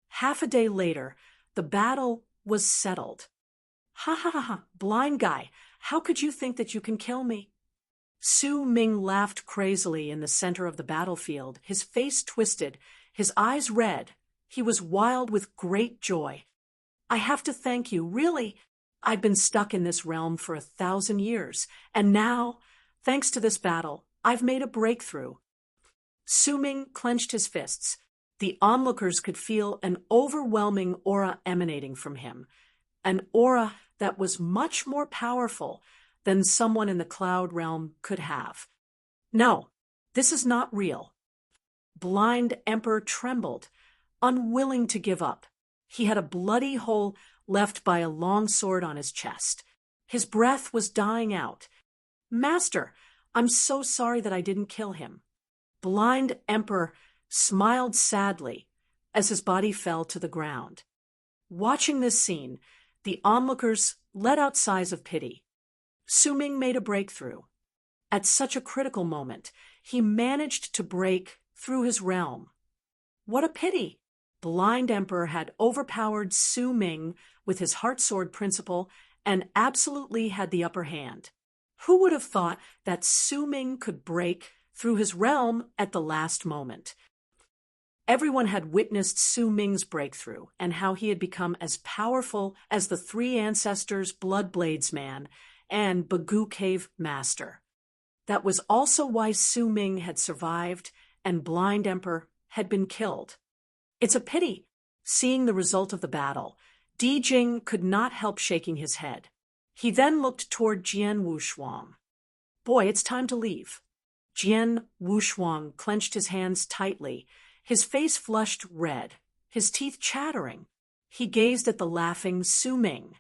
Speaker 1: Half a day later, the battle was settled. Ha ha ha ha, blind guy, how could you think that you can kill me? Su Ming laughed crazily in the center of the battlefield, his face twisted, his eyes red. He was wild with great joy. I have to thank you, really. I've been stuck in this realm for 1,000 years, and now, thanks to this battle, I've made a breakthrough. Su Ming clenched his fists. The onlookers could feel an overwhelming aura emanating from him, an aura that was much more powerful than someone in the cloud realm could have. No, this is not real. Blind Emperor trembled, unwilling to give up. He had a bloody hole left by a long sword on his chest. His breath was dying out. Master, I'm so sorry that I didn't kill him. Blind Emperor smiled sadly as his body fell to the ground. Watching this scene, the onlookers let out sighs of pity. Su Ming made a breakthrough. At such a critical moment, he managed to break through his realm. What a pity! Blind Emperor had overpowered Su Ming with his heart sword principle and absolutely had the upper hand. Who would have thought that Su Ming could break through his realm at the last moment? Everyone had witnessed Su Ming's breakthrough and how he had become as powerful as the three ancestors Blood Bladesman and Bagu Cave Master. That was also why Su Ming had survived and Blind Emperor had been killed. It's a pity. Seeing the result of the battle, Di Jing could not help shaking his head. He then looked toward Jian Wushuang. Boy, it's time to leave. Jian Wushuang clenched his hands tightly, his face flushed red, his teeth chattering. He gazed at the laughing Su Ming.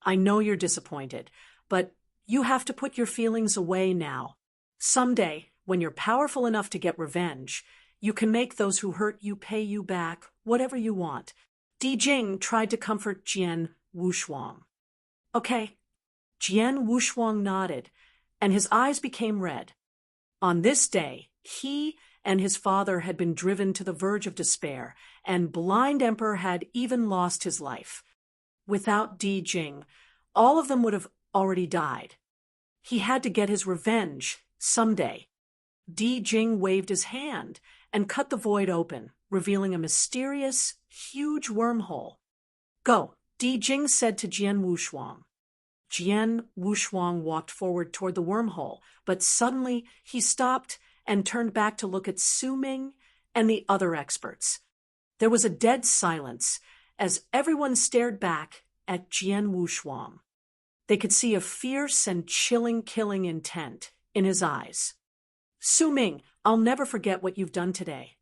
Speaker 1: I know you're disappointed, but you have to put your feelings away now. Someday, when you're powerful enough to get revenge, you can make those who hurt you pay you back whatever you want. Di Jing tried to comfort Jian Wushuang. Okay. Jian Wushuang nodded, and his eyes became red. On this day, he and his father had been driven to the verge of despair, and Blind Emperor had even lost his life. Without Di Jing, all of them would have already died. He had to get his revenge someday. Di Jing waved his hand and cut the void open, revealing a mysterious, huge wormhole. Go, Di Jing said to Jian Wushuang. Jian Wushuang walked forward toward the wormhole, but suddenly he stopped and turned back to look at Su Ming and the other experts. There was a dead silence as everyone stared back at Jian Wushuang. They could see a fierce and chilling killing intent in his eyes. Su Ming, I'll never forget what you've done today.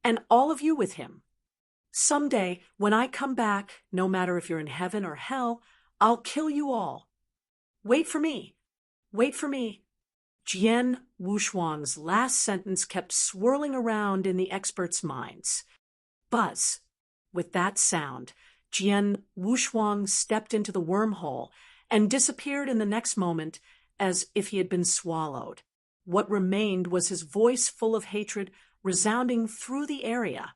Speaker 1: And all of you with him. Someday, when I come back, no matter if you're in heaven or hell, I'll kill you all. Wait for me. Wait for me. Jian Wushuang's last sentence kept swirling around in the experts' minds. Buzz. With that sound, Jian Wushuang stepped into the wormhole and disappeared in the next moment as if he had been swallowed. What remained was his voice full of hatred resounding through the area.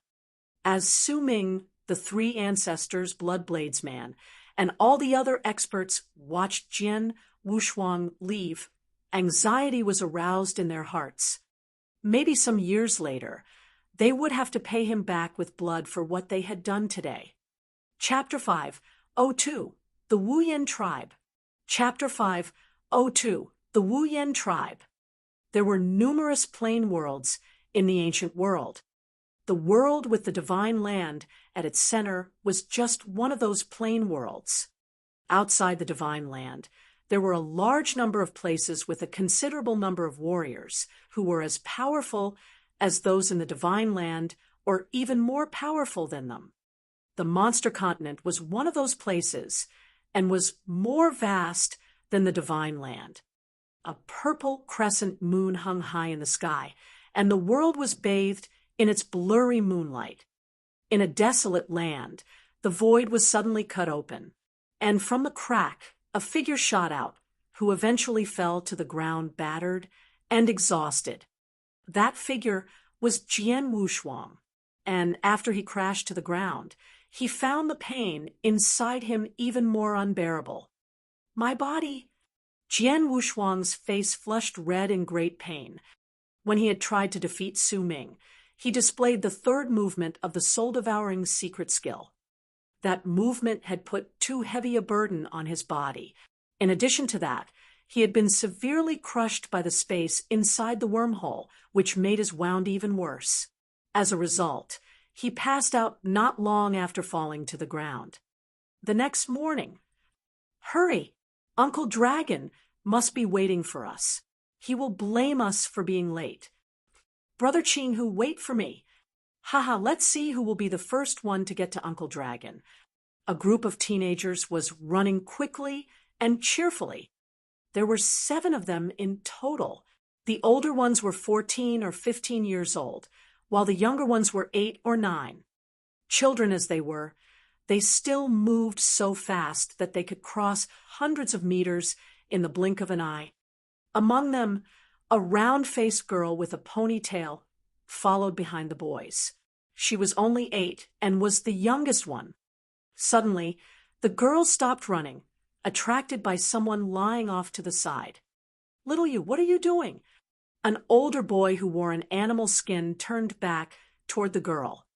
Speaker 1: As Su Ming, the three ancestors, Bloodblades man, and all the other experts watched Jian Wushuang leave, anxiety was aroused in their hearts. Maybe some years later, they would have to pay him back with blood for what they had done today. Chapter 5:02 The Wu Yen Tribe. Chapter 5:02 The Wu Yen Tribe. There were numerous plane worlds in the ancient world. The world with the divine land at its center was just one of those plane worlds. Outside the divine land, there were a large number of places with a considerable number of warriors who were as powerful as those in the divine land or even more powerful than them. The monster continent was one of those places and was more vast than the divine land. A purple crescent moon hung high in the sky, and the world was bathed in its blurry moonlight. In a desolate land, the void was suddenly cut open, and from the crack, a figure shot out, who eventually fell to the ground battered and exhausted. That figure was Jian Wushuang, and after he crashed to the ground, he found the pain inside him even more unbearable. My body. Jian Wushuang's face flushed red in great pain. When he had tried to defeat Su Ming, he displayed the third movement of the soul-devouring secret skill. That movement had put too heavy a burden on his body. In addition to that, he had been severely crushed by the space inside the wormhole, which made his wound even worse. As a result, he passed out not long after falling to the ground. The next morning, "Hurry! Uncle Dragon must be waiting for us. He will blame us for being late. Brother Qing Huo, wait for me. Haha, let's see who will be the first one to get to Uncle Dragon." A group of teenagers was running quickly and cheerfully. There were 7 of them in total. The older ones were 14 or 15 years old, while the younger ones were 8 or 9. Children as they were, they still moved so fast that they could cross hundreds of meters in the blink of an eye. Among them, a round-faced girl with a ponytail followed behind the boys. She was only 8 and was the youngest one. Suddenly, the girl stopped running, attracted by someone lying off to the side. "Little you, what are you doing?" An older boy who wore an animal skin turned back toward the girl.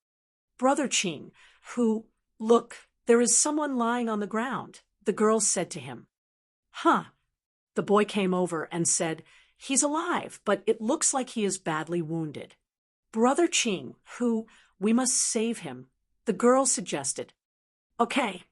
Speaker 1: "Brother Qing, look, there is someone lying on the ground," the girl said to him. "Huh." The boy came over and said, "He's alive, but it looks like he is badly wounded." "Brother Qing, we must save him," the girl suggested. "Okay."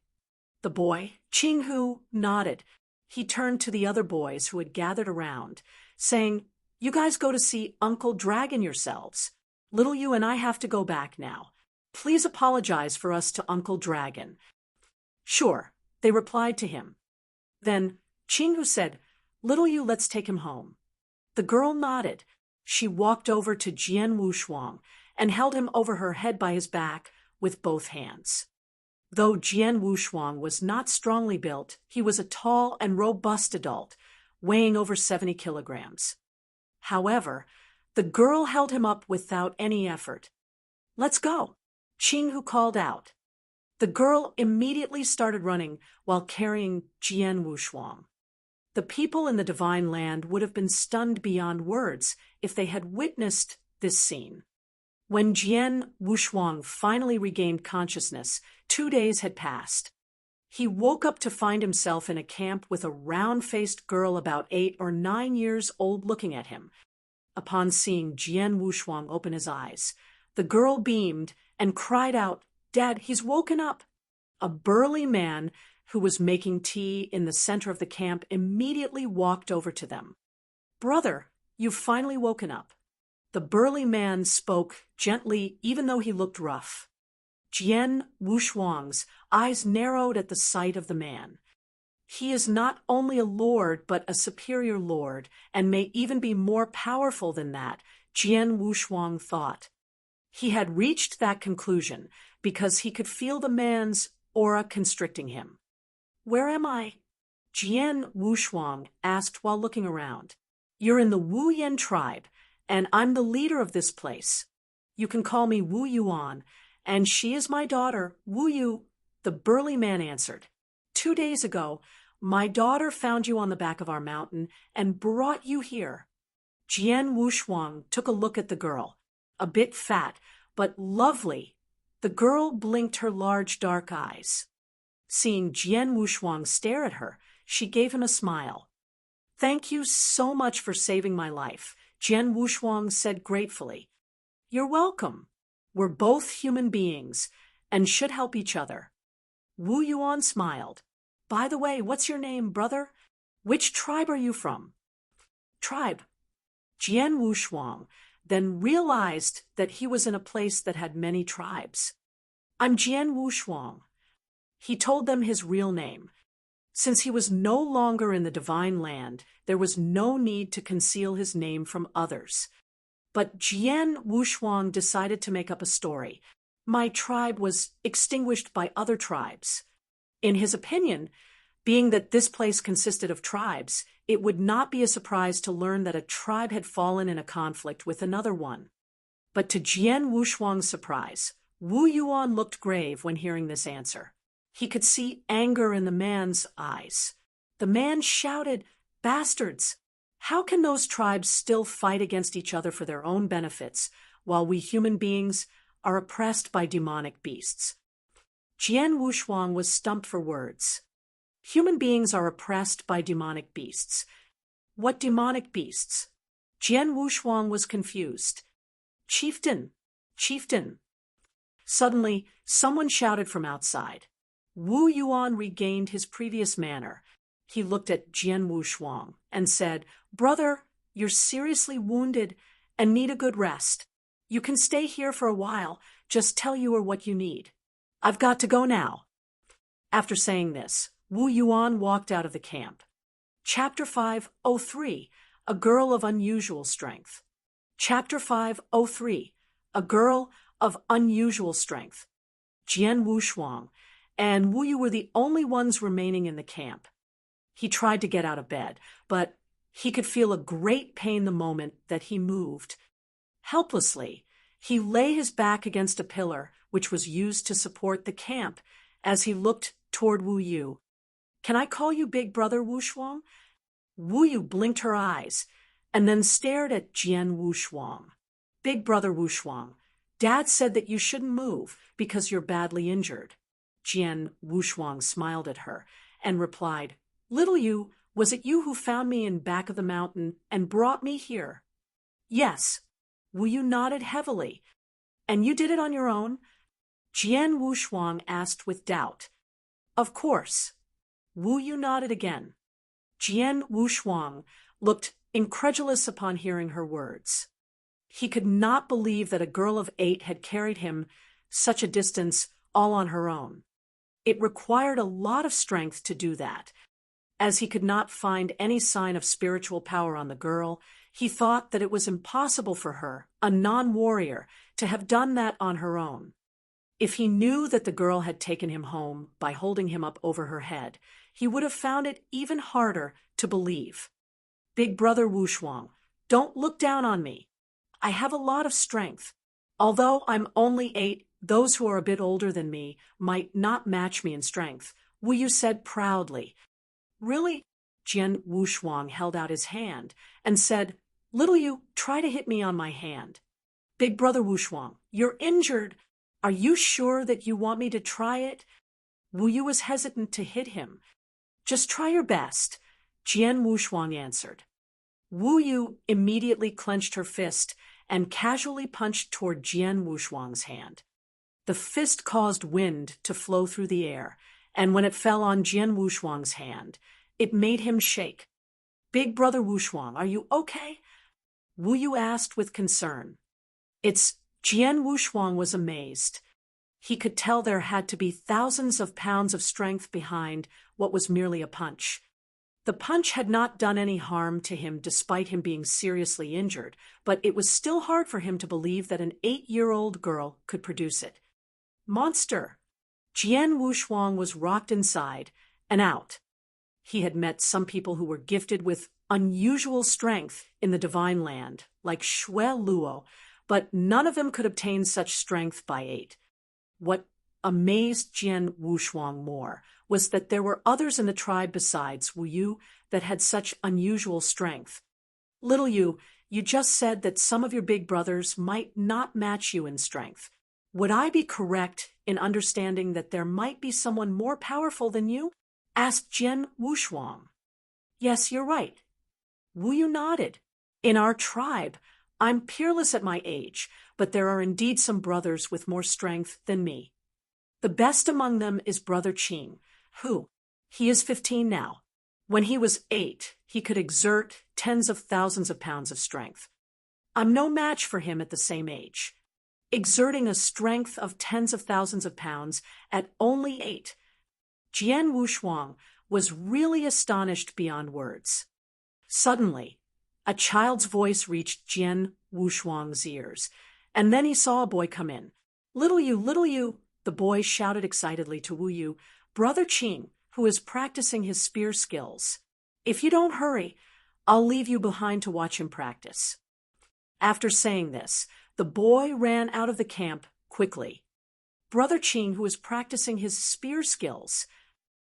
Speaker 1: The boy, Qing Huo, nodded. He turned to the other boys who had gathered around, saying, "You guys go to see Uncle Dragon yourselves. Little you and I have to go back now. Please apologize for us to Uncle Dragon." "Sure," they replied to him. Then Qing Huo said, "Little you, let's take him home." The girl nodded. She walked over to Jian Wushuang and held him over her head by his back with both hands. Though Jian Wushuang was not strongly built, he was a tall and robust adult, weighing over 70 kilograms. However, the girl held him up without any effort. "Let's go," Qing Huo called out. The girl immediately started running while carrying Jian Wushuang. The people in the divine land would have been stunned beyond words if they had witnessed this scene. When Jian Wushuang finally regained consciousness, 2 days had passed. He woke up to find himself in a camp with a round-faced girl about 8 or 9 years old looking at him. Upon seeing Jian Wushuang open his eyes, the girl beamed and cried out, "Dad, he's woken up!" A burly man who was making tea in the center of the camp immediately walked over to them. "Brother, you've finally woken up." The burly man spoke gently, even though he looked rough. Jian Wushuang's eyes narrowed at the sight of the man. He is not only a lord but a superior lord, and may even be more powerful than that, Jian Wushuang thought. He had reached that conclusion because he could feel the man's aura constricting him. Where am I? Jian Wushuang asked while looking around. You're in the Wu Yan tribe, and I'm the leader of this place. You can call me Wu Yuan, and she is my daughter, Wu Yu, the burly man answered. 2 days ago, my daughter found you on the back of our mountain and brought you here. Jian Wushuang took a look at the girl, a bit fat, but lovely. The girl blinked her large dark eyes. Seeing Jian Wushuang stare at her, she gave him a smile. Thank you so much for saving my life, Jian Wushuang said gratefully. You're welcome. We're both human beings and should help each other. Wu Yuan smiled. By the way, what's your name, brother? Which tribe are you from? Tribe. Jian Wushuang then realized that he was in a place that had many tribes. I'm Jian Wushuang. He told them his real name. Since he was no longer in the divine land, there was no need to conceal his name from others. But Jian Wushuang decided to make up a story. My tribe was extinguished by other tribes. In his opinion, being that this place consisted of tribes, it would not be a surprise to learn that a tribe had fallen in a conflict with another one. But to Jian Wushuang's surprise, Wu Yuan looked grave when hearing this answer. He could see anger in the man's eyes. The man shouted, "Bastards! How can those tribes still fight against each other for their own benefits, while we human beings are oppressed by demonic beasts?" Jian Wushuang was stumped for words. Human beings are oppressed by demonic beasts. What demonic beasts? Jian Wushuang was confused. Chieftain! Chieftain! Suddenly, someone shouted from outside. Wu Yuan regained his previous manner. He looked at Jian Wushuang and said, "Brother, you're seriously wounded and need a good rest. You can stay here for a while. Just tell you what you need. I've got to go now." After saying this, Wu Yuan walked out of the camp. Chapter 503, A Girl of Unusual Strength. Chapter 503, A Girl of Unusual Strength. Jian Wushuang and Wu Yu were the only ones remaining in the camp. He tried to get out of bed, but he could feel a great pain the moment that he moved. Helplessly, he lay his back against a pillar which was used to support the camp as he looked toward Wu Yu. "Can I call you Big Brother Wushuang?" Wu Yu blinked her eyes and then stared at Jian Wushuang. "Big Brother Wushuang, Dad said that you shouldn't move because you're badly injured." Jian Wushuang smiled at her and replied, "Little Yu, was it you who found me in back of the mountain and brought me here?" "Yes." Wu Yu nodded heavily. "And you did it on your own?" Jian Wushuang asked with doubt. "Of course." Wu Yu nodded again. Jian Wushuang looked incredulous upon hearing her words. He could not believe that a girl of 8 had carried him such a distance all on her own. It required a lot of strength to do that. As he could not find any sign of spiritual power on the girl, he thought that it was impossible for her, a non-warrior, to have done that on her own. If he knew that the girl had taken him home by holding him up over her head, he would have found it even harder to believe. "Big Brother Wushuang, don't look down on me. I have a lot of strength. Although I'm only 8, those who are a bit older than me might not match me in strength," Wu Yu said proudly. "Really?" Jian Wushuang held out his hand and said, "Little Yu, try to hit me on my hand." "Big Brother Wushuang, you're injured. Are you sure that you want me to try it?" Wu Yu was hesitant to hit him. "Just try your best," Jian Wushuang answered. Wu Yu immediately clenched her fist and casually punched toward Jian Wushuang's hand. The fist caused wind to flow through the air, and when it fell on Jian Wushuang's hand, it made him shake. "Big Brother Wushuang, are you okay?" Wu Yu asked with concern. Jian Wushuang was amazed. He could tell there had to be thousands of pounds of strength behind what was merely a punch. The punch had not done any harm to him despite him being seriously injured, but it was still hard for him to believe that an 8-year-old girl could produce it. Monster! Jian Wushuang was rocked inside and out. He had met some people who were gifted with unusual strength in the divine land, like Xue Luo, but none of them could obtain such strength by 8. What amazed Jian Wushuang more was that there were others in the tribe besides Wu Yu that had such unusual strength. Little Yu, you just said that some of your big brothers might not match you in strength. Would I be correct in understanding that there might be someone more powerful than you? Asked Jian Wushuang. Yes, you're right. Wu Yu nodded. In our tribe, I'm peerless at my age, but there are indeed some brothers with more strength than me. The best among them is Brother Qing, who, he is 15 now. When he was 8, he could exert tens of thousands of pounds of strength. I'm no match for him at the same age. Exerting a strength of tens of thousands of pounds at only 8, Jian Wushuang was really astonished beyond words. Suddenly, a child's voice reached Jian Wushuang's ears, and then he saw a boy come in. Little you, the boy shouted excitedly to Wu Yu, Brother Qing, who is practicing his spear skills. If you don't hurry, I'll leave you behind to watch him practice. After saying this, the boy ran out of the camp quickly. Brother Qing, who is practicing his spear skills.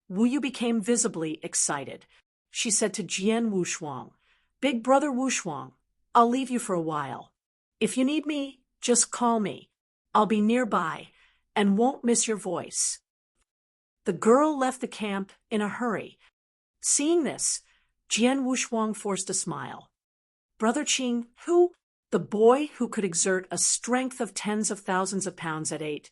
Speaker 1: Wu Yu became visibly excited. She said to Jian Wushuang, Big Brother Wushuang, I'll leave you for a while. If you need me, just call me. I'll be nearby and won't miss your voice. The girl left the camp in a hurry. Seeing this, Jian Wushuang forced a smile. Brother Qing, who? The boy who could exert a strength of tens of thousands of pounds at 8.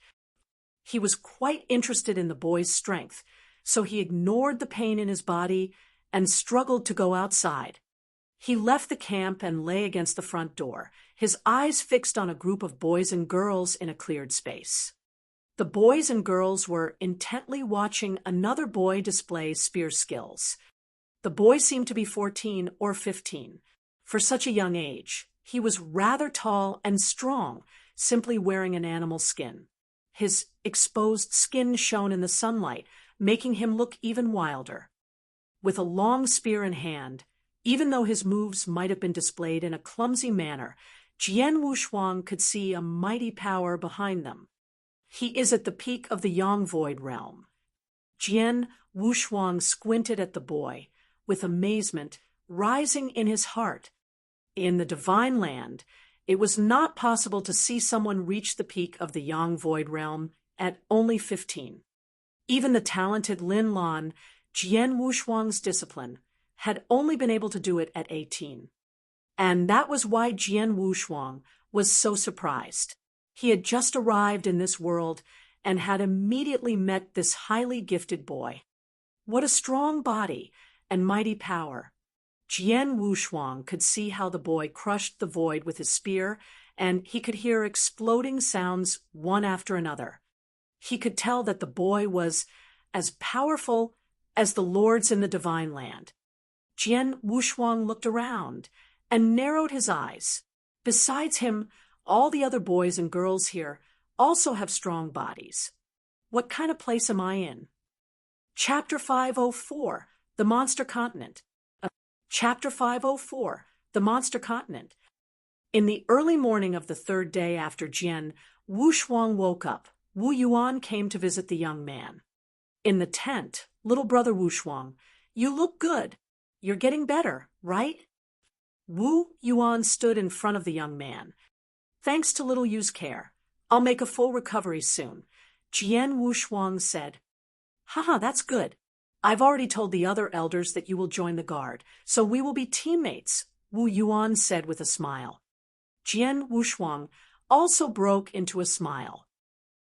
Speaker 1: He was quite interested in the boy's strength, so he ignored the pain in his body and struggled to go outside. He left the camp and lay against the front door, his eyes fixed on a group of boys and girls in a cleared space. The boys and girls were intently watching another boy display spear skills. The boy seemed to be 14 or 15. For such a young age, he was rather tall and strong, simply wearing an animal skin. His exposed skin shone in the sunlight, making him look even wilder. With a long spear in hand, even though his moves might have been displayed in a clumsy manner, Jian Wushuang could see a mighty power behind them. He is at the peak of the Yang Void realm. Jian Wushuang squinted at the boy, with amazement rising in his heart. In the divine land, it was not possible to see someone reach the peak of the Yang Void realm at only 15. Even the talented Lin Lan, Jian Wushuang's discipline, had only been able to do it at 18. And that was why Jian Wushuang was so surprised. He had just arrived in this world and had immediately met this highly gifted boy. What a strong body and mighty power. Jian Wushuang could see how the boy crushed the void with his spear, and he could hear exploding sounds one after another. He could tell that the boy was as powerful as the lords in the divine land. Jian Wushuang looked around and narrowed his eyes. Besides him, all the other boys and girls here also have strong bodies. What kind of place am I in? Chapter 504, The Monster Continent. Chapter 504, The Monster Continent. In the early morning of the third day after Jian Wushuang woke up, Wu Yuan came to visit the young man. In the tent, little brother Wushuang, you look good. You're getting better, right? Wu Yuan stood in front of the young man. Thanks to little Yu's care, I'll make a full recovery soon. Jian Wushuang said, Haha, that's good. I've already told the other elders that you will join the guard, so we will be teammates, Wu Yuan said with a smile. Jian Wushuang also broke into a smile.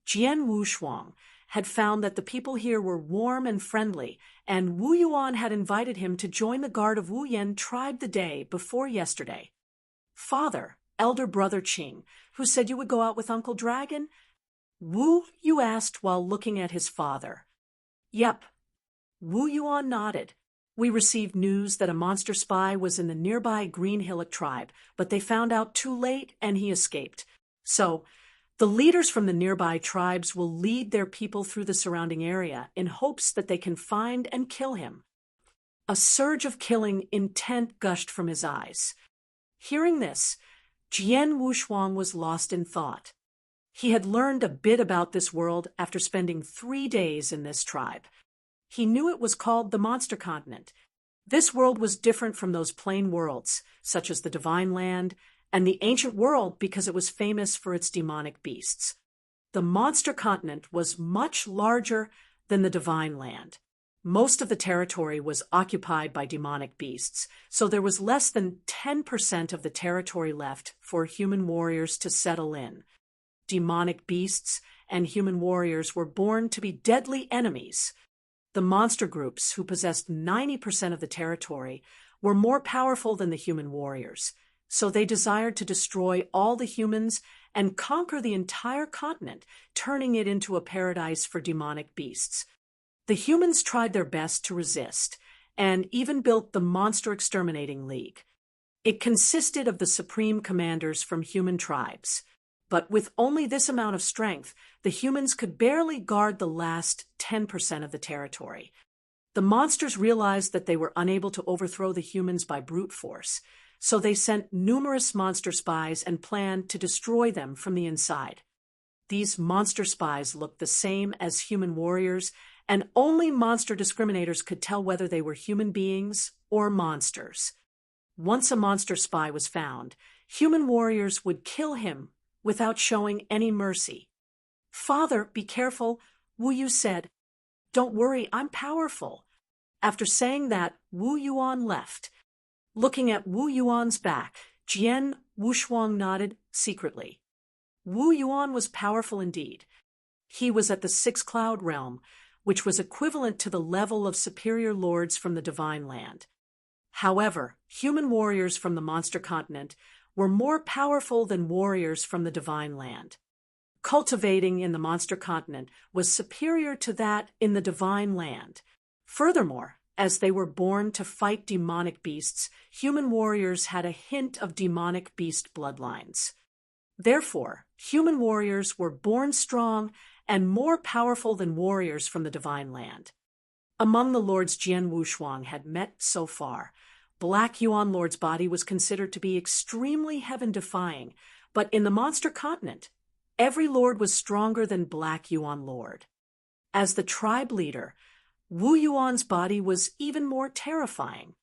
Speaker 1: Jian Wushuang had found that the people here were warm and friendly, and Wu Yuan had invited him to join the guard of Wu Yan tribe the day before yesterday. Father, elder brother Qing, who said you would go out with Uncle Dragon? Wu Yu asked while looking at his father. Yep. Wu Yuan nodded. We received news that a monster spy was in the nearby Green Hillock tribe, but they found out too late and he escaped. So, the leaders from the nearby tribes will lead their people through the surrounding area in hopes that they can find and kill him. A surge of killing intent gushed from his eyes. Hearing this, Jian Wushuang was lost in thought. He had learned a bit about this world after spending 3 days in this tribe. He knew it was called the Monster Continent. This world was different from those plain worlds, such as the Divine Land and the Ancient World, because it was famous for its demonic beasts. The Monster Continent was much larger than the Divine Land. Most of the territory was occupied by demonic beasts, so there was less than 10% of the territory left for human warriors to settle in. Demonic beasts and human warriors were born to be deadly enemies. The monster groups, who possessed 90% of the territory, were more powerful than the human warriors, so they desired to destroy all the humans and conquer the entire continent, turning it into a paradise for demonic beasts. The humans tried their best to resist, and even built the Monster Exterminating League. It consisted of the supreme commanders from human tribes. But with only this amount of strength, the humans could barely guard the last 10% of the territory. The monsters realized that they were unable to overthrow the humans by brute force, so they sent numerous monster spies and planned to destroy them from the inside. These monster spies looked the same as human warriors, and only monster discriminators could tell whether they were human beings or monsters. Once a monster spy was found, human warriors would kill him without showing any mercy. "Father, be careful," Wu Yu said. "Don't worry, I'm powerful." After saying that, Wu Yuan left. Looking at Wu Yuan's back, Jian Wushuang nodded secretly. Wu Yuan was powerful indeed. He was at the Six Cloud Realm, which was equivalent to the level of superior lords from the Divine Land. However, human warriors from the Monster Continent were more powerful than warriors from the Divine Land. Cultivating in the Monster Continent was superior to that in the Divine Land. Furthermore, as they were born to fight demonic beasts, human warriors had a hint of demonic beast bloodlines. Therefore, human warriors were born strong and more powerful than warriors from the Divine Land. Among the lords Jian Wushuang had met so far, Black Yuan Lord's body was considered to be extremely heaven-defying, but in the Monster Continent, every lord was stronger than Black Yuan Lord. As the tribe leader, Wu Yuan's body was even more terrifying.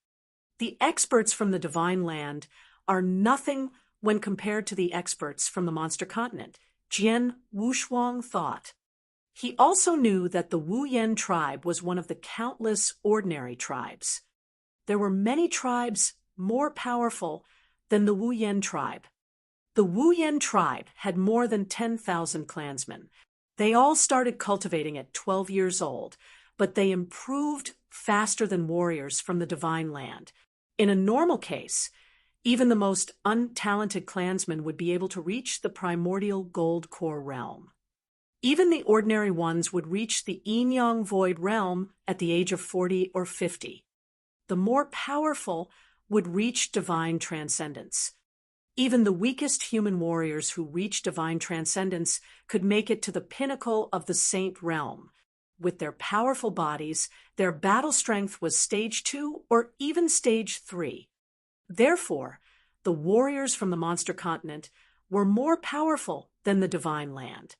Speaker 1: The experts from the Divine Land are nothing when compared to the experts from the Monster Continent, Jian Wushuang thought. He also knew that the Wu Yen tribe was one of the countless ordinary tribes. There were many tribes more powerful than the Wu Yen tribe. The Wu Yen tribe had more than 10,000 clansmen. They all started cultivating at 12 years old, but they improved faster than warriors from the Divine Land. In a normal case, even the most untalented clansmen would be able to reach the primordial gold core realm. Even the ordinary ones would reach the yin-yang void realm at the age of 40 or 50. The more powerful would reach divine transcendence. Even the weakest human warriors who reached divine transcendence could make it to the pinnacle of the saint realm. With their powerful bodies, their battle strength was stage 2 or even stage 3. Therefore, the warriors from the Monster Continent were more powerful than the Divine Land.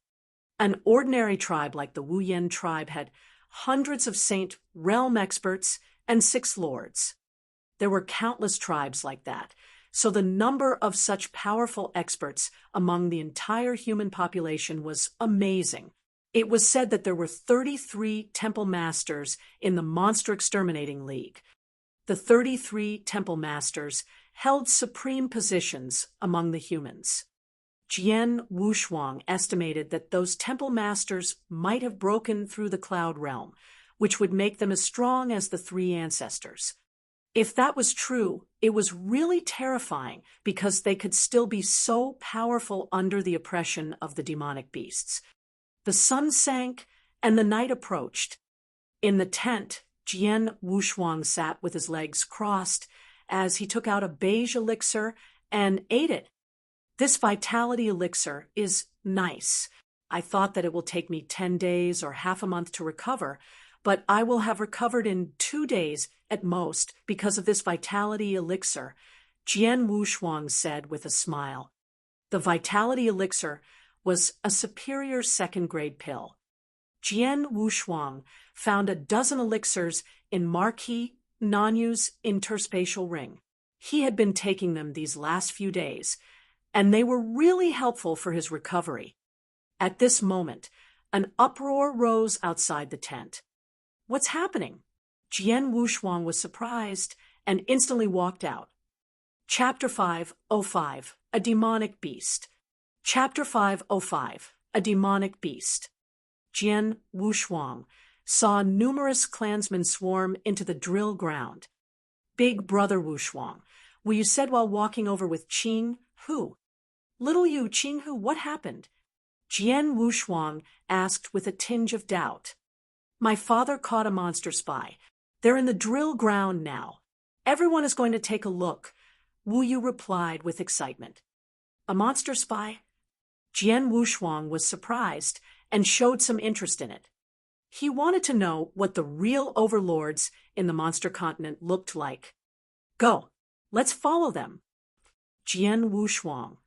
Speaker 1: An ordinary tribe like the Wu Yen tribe had hundreds of saint realm experts and 6 lords. There were countless tribes like that, so the number of such powerful experts among the entire human population was amazing. It was said that there were 33 temple masters in the Monster Exterminating League. The 33 temple masters held supreme positions among the humans. Jian Wushuang estimated that those temple masters might have broken through the cloud realm, which would make them as strong as the 3 ancestors. If that was true, it was really terrifying because they could still be so powerful under the oppression of the demonic beasts. The sun sank, and the night approached. In the tent, Jian Wushuang sat with his legs crossed as he took out a beige elixir and ate it. This vitality elixir is nice. I thought that it will take me 10 days or half a month to recover, but I will have recovered in 2 days at most because of this vitality elixir, Jian Wushuang said with a smile. The vitality elixir was a superior second-grade pill. Jian Wushuang found a dozen elixirs in Marquis Nanyu's interspatial ring. He had been taking them these last few days, and they were really helpful for his recovery. At this moment, an uproar rose outside the tent. What's happening? Jian Wushuang was surprised and instantly walked out. Chapter 505, A Demonic Beast. Chapter 505, A Demonic Beast. Jian Wushuang saw numerous clansmen swarm into the drill ground. Big brother Wushuang, were you said while walking over with Qing Huo? Little you, Qing Huo, what happened? Jian Wushuang asked with a tinge of doubt. My father caught a monster spy. They're in the drill ground now. Everyone is going to take a look, Wu Yu replied with excitement. A monster spy? Jian Wushuang was surprised and showed some interest in it. He wanted to know what the real overlords in the monster continent looked like. Go, let's follow them. Jian Wushuang,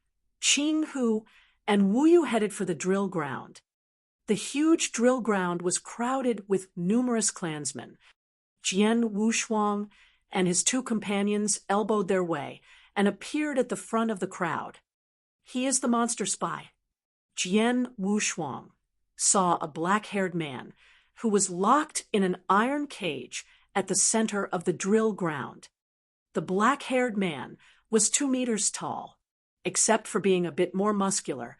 Speaker 1: Qing Huo, and Wu Yu headed for the drill ground. The huge drill ground was crowded with numerous clansmen. Jian Wushuang and his 2 companions elbowed their way and appeared at the front of the crowd. He is the monster spy. Jian Wushuang saw a black-haired man who was locked in an iron cage at the center of the drill ground. The black-haired man was 2 meters tall. Except for being a bit more muscular,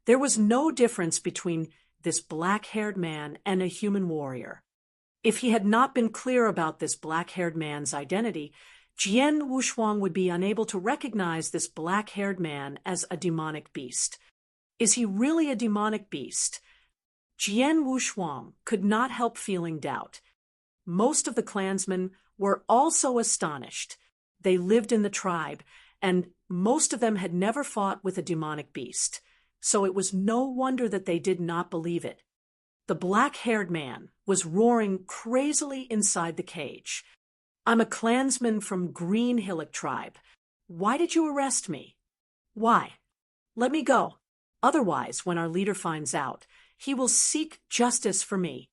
Speaker 1: there was no difference between this black-haired man and a human warrior. If he had not been clear about this black-haired man's identity, Jian Wushuang would be unable to recognize this black-haired man as a demonic beast. Is he really a demonic beast? Jian Wushuang could not help feeling doubt. Most of the clansmen were also astonished. They lived in the tribe, and most of them had never fought with a demonic beast, so it was no wonder that they did not believe it. The black-haired man was roaring crazily inside the cage. I'm a clansman from Green Hillock tribe. Why did you arrest me? Why? Let me go. Otherwise, when our leader finds out, he will seek justice for me.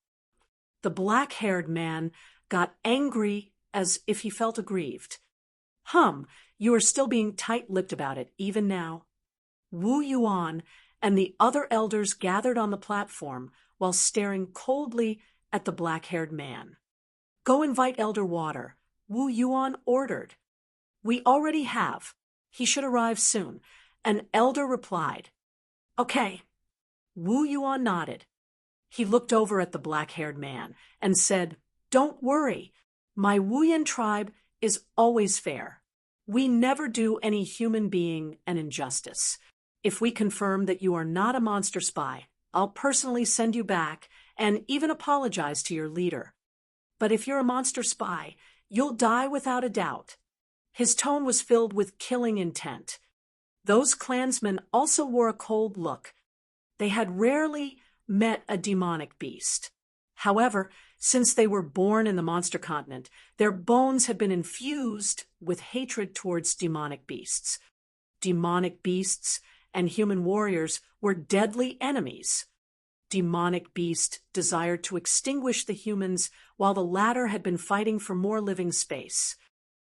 Speaker 1: The black-haired man got angry as if he felt aggrieved. You are still being tight-lipped about it, even now. Wu Yuan and the other elders gathered on the platform while staring coldly at the black-haired man. Go invite Elder Water, Wu Yuan ordered. We already have. He should arrive soon. An elder replied. Okay. Wu Yuan nodded. He looked over at the black-haired man and said, Don't worry. My Wuyan tribe is always fair. We never do any human being an injustice. If we confirm that you are not a monster spy, I'll personally send you back and even apologize to your leader. But if you're a monster spy, you'll die without a doubt. His tone was filled with killing intent. Those clansmen also wore a cold look. They had rarely met a demonic beast. However, since they were born in the monster continent, their bones had been infused with hatred towards demonic beasts. Demonic beasts and human warriors were deadly enemies. Demonic beast desired to extinguish the humans while the latter had been fighting for more living space.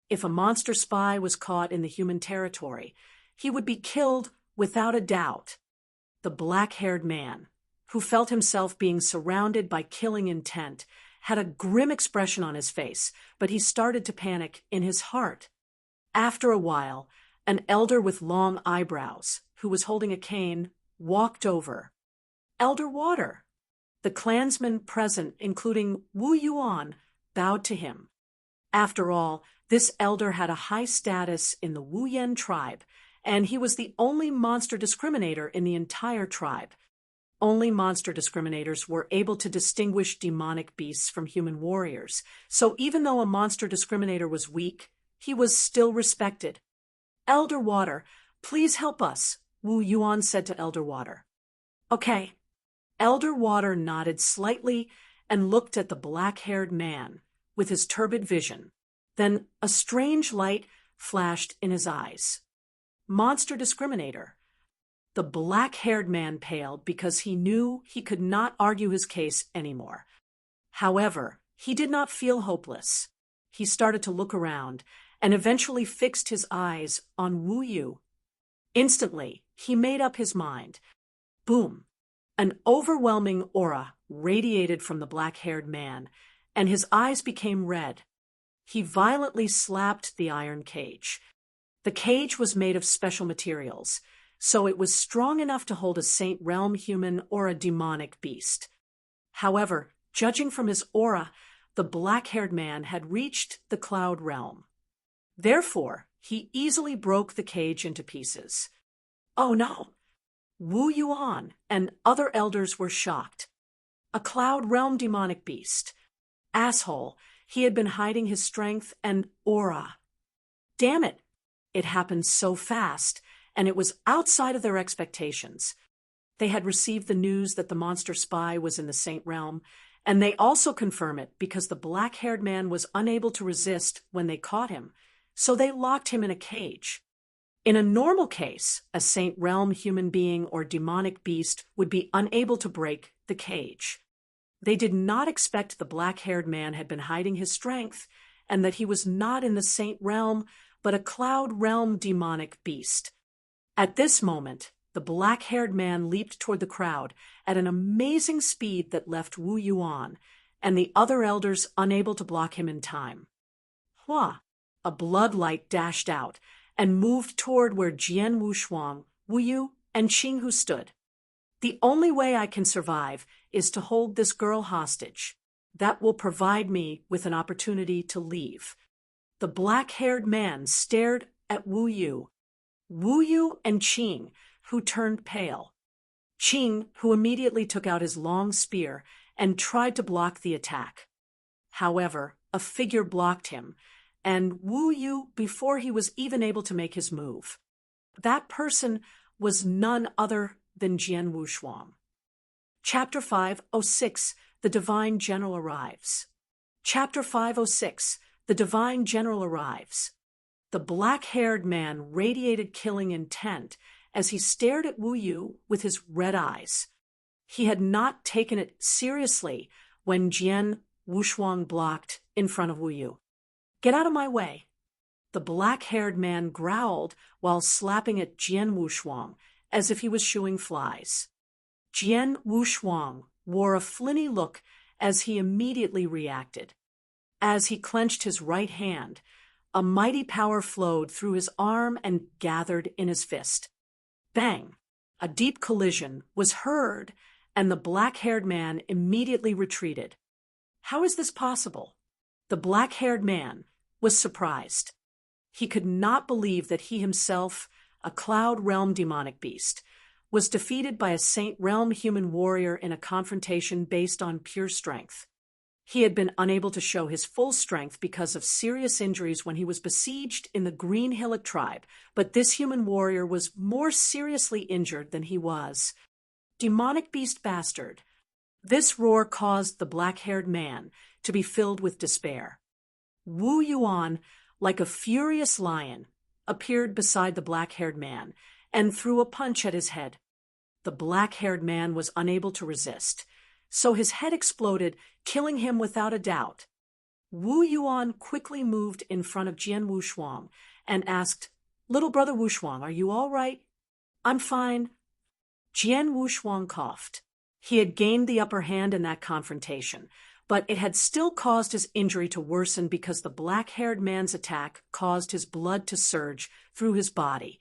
Speaker 1: If a monster spy was caught in the human territory, he would be killed without a doubt. The black-haired man, who felt himself being surrounded by killing intent, had a grim expression on his face, but he started to panic in his heart. After a while, an elder with long eyebrows, who was holding a cane, walked over. Elder Water. The clansmen present, including Wu Yuan, bowed to him. After all, this elder had a high status in the Wu Yan tribe, and he was the only monster discriminator in the entire tribe. Only monster discriminators were able to distinguish demonic beasts from human warriors, so even though a monster discriminator was weak, he was still respected. Elder Water, please help us, Wu Yuan said to Elder Water. Okay. Elder Water nodded slightly and looked at the black-haired man with his turbid vision. Then a strange light flashed in his eyes. Monster discriminator. The black-haired man paled because he knew he could not argue his case anymore. However, he did not feel hopeless. He started to look around and eventually fixed his eyes on Wu Yu. Instantly, he made up his mind. Boom! An overwhelming aura radiated from the black-haired man, and his eyes became red. He violently slapped the iron cage. The cage was made of special materials, so it was strong enough to hold a Saint Realm human or a demonic beast. However, judging from his aura, the black-haired man had reached the Cloud Realm. Therefore, he easily broke the cage into pieces. Oh no! Wu Yuan and other elders were shocked. A Cloud Realm demonic beast. Asshole, he had been hiding his strength and aura. Damn it! It happened so fast, and it was outside of their expectations. They had received the news that the monster spy was in the Saint Realm, and they also confirm it because the black-haired man was unable to resist when they caught him, so they locked him in a cage. In a normal case, a Saint Realm human being or demonic beast would be unable to break the cage. They did not expect the black-haired man had been hiding his strength, and that he was not in the Saint Realm, but a Cloud Realm demonic beast. At this moment, the black-haired man leaped toward the crowd at an amazing speed that left Wu Yuan and the other elders unable to block him in time. Hua! A blood light dashed out and moved toward where Jian Wushuang, Wu Yu, and Qing Huo stood. The only way I can survive is to hold this girl hostage. That will provide me with an opportunity to leave. The black-haired man stared at Wu Yu and Qing, who turned pale. Qing, who immediately took out his long spear and tried to block the attack. However, a figure blocked him, and Wu Yu before he was even able to make his move. That person was none other than Jian Wushuang. Chapter 506, The Divine General Arrives. Chapter 506, The Divine General Arrives. The black-haired man radiated killing intent as he stared at Wu Yu with his red eyes. He had not taken it seriously when Jian Wushuang blocked in front of Wu Yu. Get out of my way! The black-haired man growled while slapping at Jian Wushuang as if he was shooing flies. Jian Wushuang wore a flinty look as he immediately reacted. As he clenched his right hand, a mighty power flowed through his arm and gathered in his fist. Bang! A deep collision was heard, and the black-haired man immediately retreated. How is this possible? The black-haired man was surprised. He could not believe that he himself, a Cloud Realm demonic beast, was defeated by a Saint Realm human warrior in a confrontation based on pure strength. He had been unable to show his full strength because of serious injuries when he was besieged in the Green Hillock tribe, but this human warrior was more seriously injured than he was. Demonic beast bastard! This roar caused the black-haired man to be filled with despair. Wu Yuan, like a furious lion, appeared beside the black-haired man and threw a punch at his head. The black-haired man was unable to resist, so his head exploded, killing him without a doubt. Wu Yuan quickly moved in front of Jian Wushuang and asked, "Little brother Wushuang, are you all right?" "I'm fine." Jian Wushuang coughed. He had gained the upper hand in that confrontation, but it had still caused his injury to worsen because the black-haired man's attack caused his blood to surge through his body.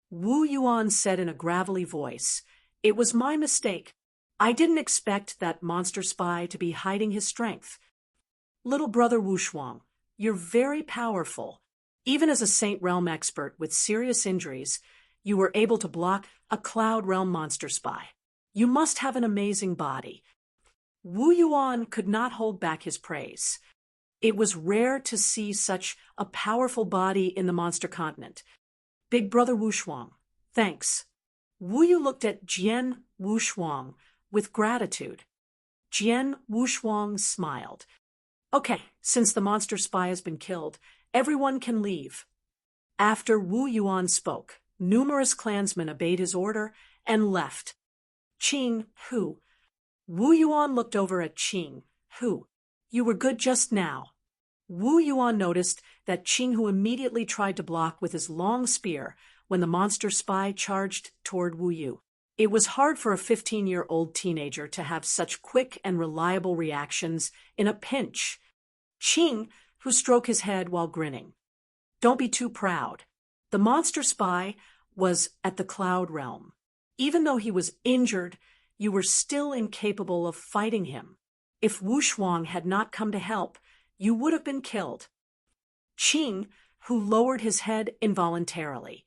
Speaker 1: Wu Yuan said in a gravelly voice, "It was my mistake. I didn't expect that monster spy to be hiding his strength. Little brother Wushuang, you're very powerful. Even as a Saint Realm expert with serious injuries, you were able to block a Cloud Realm monster spy. You must have an amazing body. Wu Yuan could not hold back his praise. It was rare to see such a powerful body in the monster continent. Big brother Wu Shuang, thanks. Wu Yu looked at Jian Wu Shuang with gratitude. Jian Wu Shuang smiled. Okay, since the monster spy has been killed, everyone can leave. After Wu Yuan spoke, numerous clansmen obeyed his order and left. Qing Huo. Wu Yuan looked over at Qing Huo. You were good just now. Wu Yuan noticed that Qing Huo immediately tried to block with his long spear when the monster spy charged toward Wu Yu. It was hard for a 15-year-old teenager to have such quick and reliable reactions in a pinch. Qing Huo stroked his head while grinning. Don't be too proud. The monster spy was at the cloud realm. Even though he was injured, you were still incapable of fighting him. If Wu Shuang had not come to help, you would have been killed. Qing Huo lowered his head involuntarily.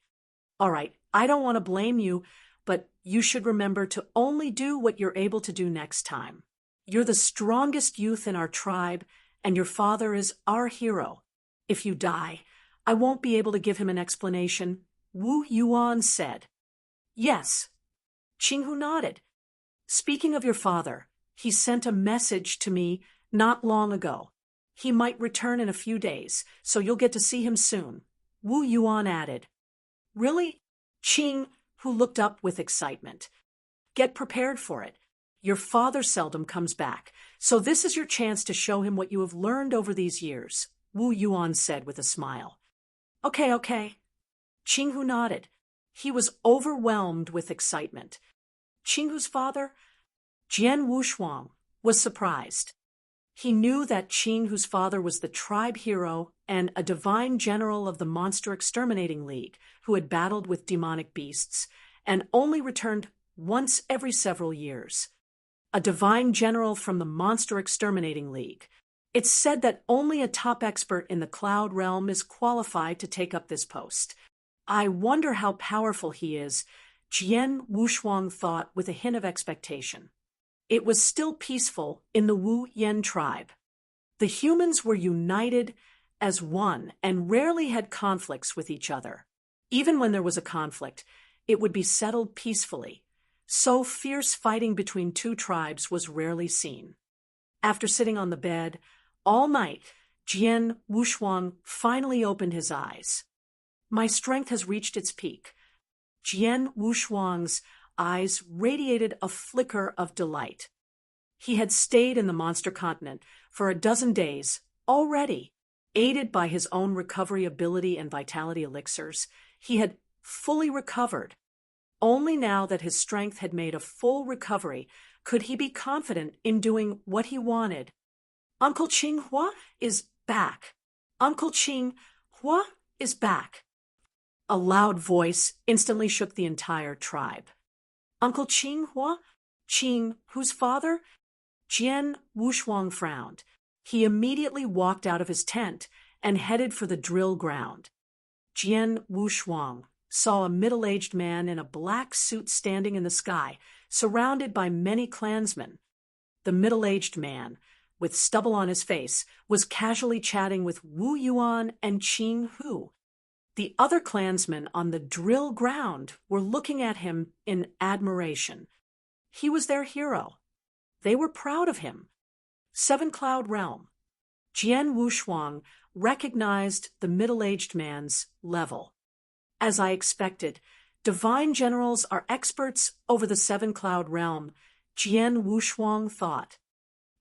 Speaker 1: All right, I don't want to blame you, but you should remember to only do what you're able to do next time. You're the strongest youth in our tribe, and your father is our hero. If you die, I won't be able to give him an explanation, Wu Yuan said. Yes. Qing Huo nodded. Speaking of your father, he sent a message to me not long ago. He might return in a few days, so you'll get to see him soon, Wu Yuan added. Really? Qing Huo looked up with excitement. Get prepared for it. Your father seldom comes back, so this is your chance to show him what you have learned over these years, Wu Yuan said with a smile. Okay. Qing Huo nodded. He was overwhelmed with excitement. Qing Huo's father, Jian Wu Shuang, was surprised. He knew that Qing Huo's father was the tribe hero and a divine general of the Monster Exterminating League who had battled with demonic beasts and only returned once every several years. A divine general from the Monster Exterminating League. It's said that only a top expert in the Cloud Realm is qualified to take up this post. I wonder how powerful he is, Jian Wu Shuang thought with a hint of expectation. It was still peaceful in the Wu Yen tribe. The humans were united as one and rarely had conflicts with each other. Even when there was a conflict, it would be settled peacefully. So fierce fighting between two tribes was rarely seen. After sitting on the bed all night, Jian Wu Shuang finally opened his eyes. My strength has reached its peak. Jian Wu Shuang's eyes radiated a flicker of delight. He had stayed in the monster continent for a dozen days already. Aided by his own recovery ability and vitality elixirs, he had fully recovered. Only now that his strength had made a full recovery could he be confident in doing what he wanted. Uncle Qing Huo is back. Uncle Qing Huo is back. A loud voice instantly shook the entire tribe. Uncle Qing Huo? Qing Huo's father? Jian Wu Shuang frowned. He immediately walked out of his tent and headed for the drill ground. Jian Wu Shuang saw a middle-aged man in a black suit standing in the sky, surrounded by many clansmen. The middle-aged man, with stubble on his face, was casually chatting with Wu Yuan and Qing Huo. The other clansmen on the drill ground were looking at him in admiration. He was their hero. They were proud of him. Seven Cloud Realm. Jian Wu Shuang recognized the middle-aged man's level. As I expected, divine generals are experts over the Seven Cloud Realm, Jian Wu Shuang thought.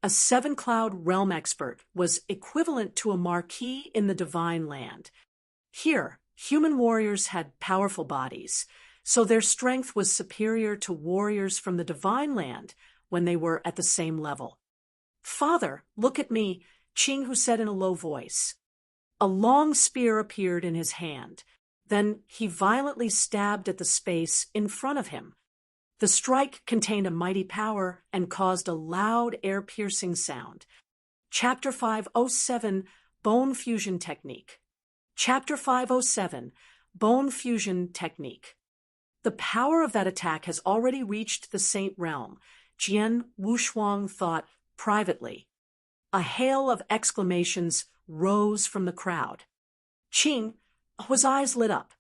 Speaker 1: A Seven Cloud Realm expert was equivalent to a marquis in the divine land. Here, human warriors had powerful bodies, so their strength was superior to warriors from the divine land when they were at the same level. Father, look at me, Qing Huo said in a low voice. A long spear appeared in his hand. Then he violently stabbed at the space in front of him. The strike contained a mighty power and caused a loud, air-piercing sound. Chapter 507, Bone Fusion Technique. Chapter 507, Bone Fusion Technique. The power of that attack has already reached the saint realm, Jian Wushuang thought privately. A hail of exclamations rose from the crowd. Qing, his eyes lit up.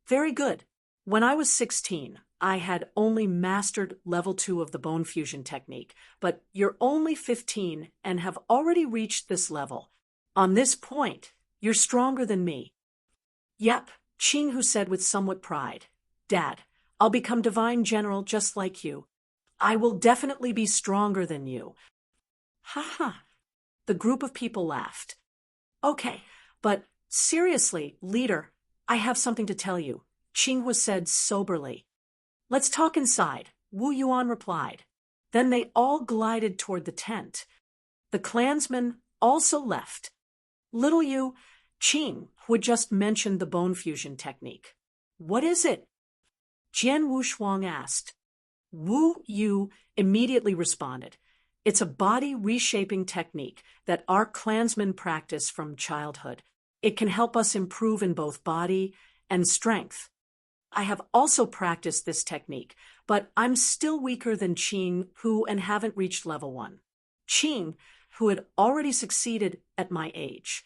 Speaker 1: Very good. When I was 16, I had only mastered level 2 of the bone fusion technique, but you're only 15 and have already reached this level. On this point, you're stronger than me. Yep, Qing Huo said with somewhat pride. Dad, I'll become divine general just like you. I will definitely be stronger than you. Ha ha. The group of people laughed. Okay, but seriously, leader, I have something to tell you, Qing Huo said soberly. Let's talk inside, Wu Yuan replied. Then they all glided toward the tent. The clansmen also left. Little Yu, Qing, who had just mentioned the bone fusion technique. What is it? Jian Wushuang asked. Wu Yu immediately responded. It's a body reshaping technique that our clansmen practice from childhood. It can help us improve in both body and strength. I have also practiced this technique, but I'm still weaker than Qing Huo and haven't reached level 1. Qing, who had already succeeded at my age.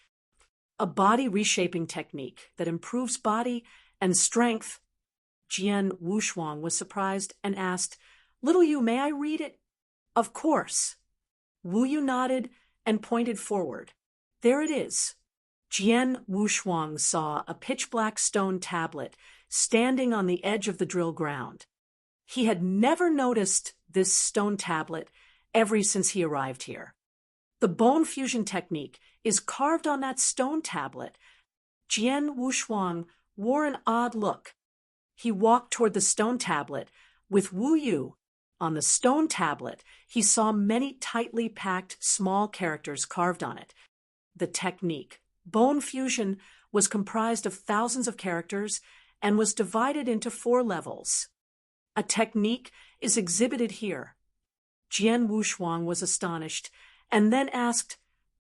Speaker 1: A body reshaping technique that improves body and strength. Jian Wushuang was surprised and asked, Little Yu, may I read it? Of course. Wu Yu nodded and pointed forward. There it is. Jian Wushuang saw a pitch-black stone tablet standing on the edge of the drill ground. He had never noticed this stone tablet ever since he arrived here. The bone fusion technique is carved on that stone tablet. Jian Wushuang wore an odd look. He walked toward the stone tablet with Wu Yu. On the stone tablet, he saw many tightly packed small characters carved on it. The technique, bone fusion, was comprised of thousands of characters and was divided into 4 levels. A technique is exhibited here. Jian Wushuang was astonished and then asked,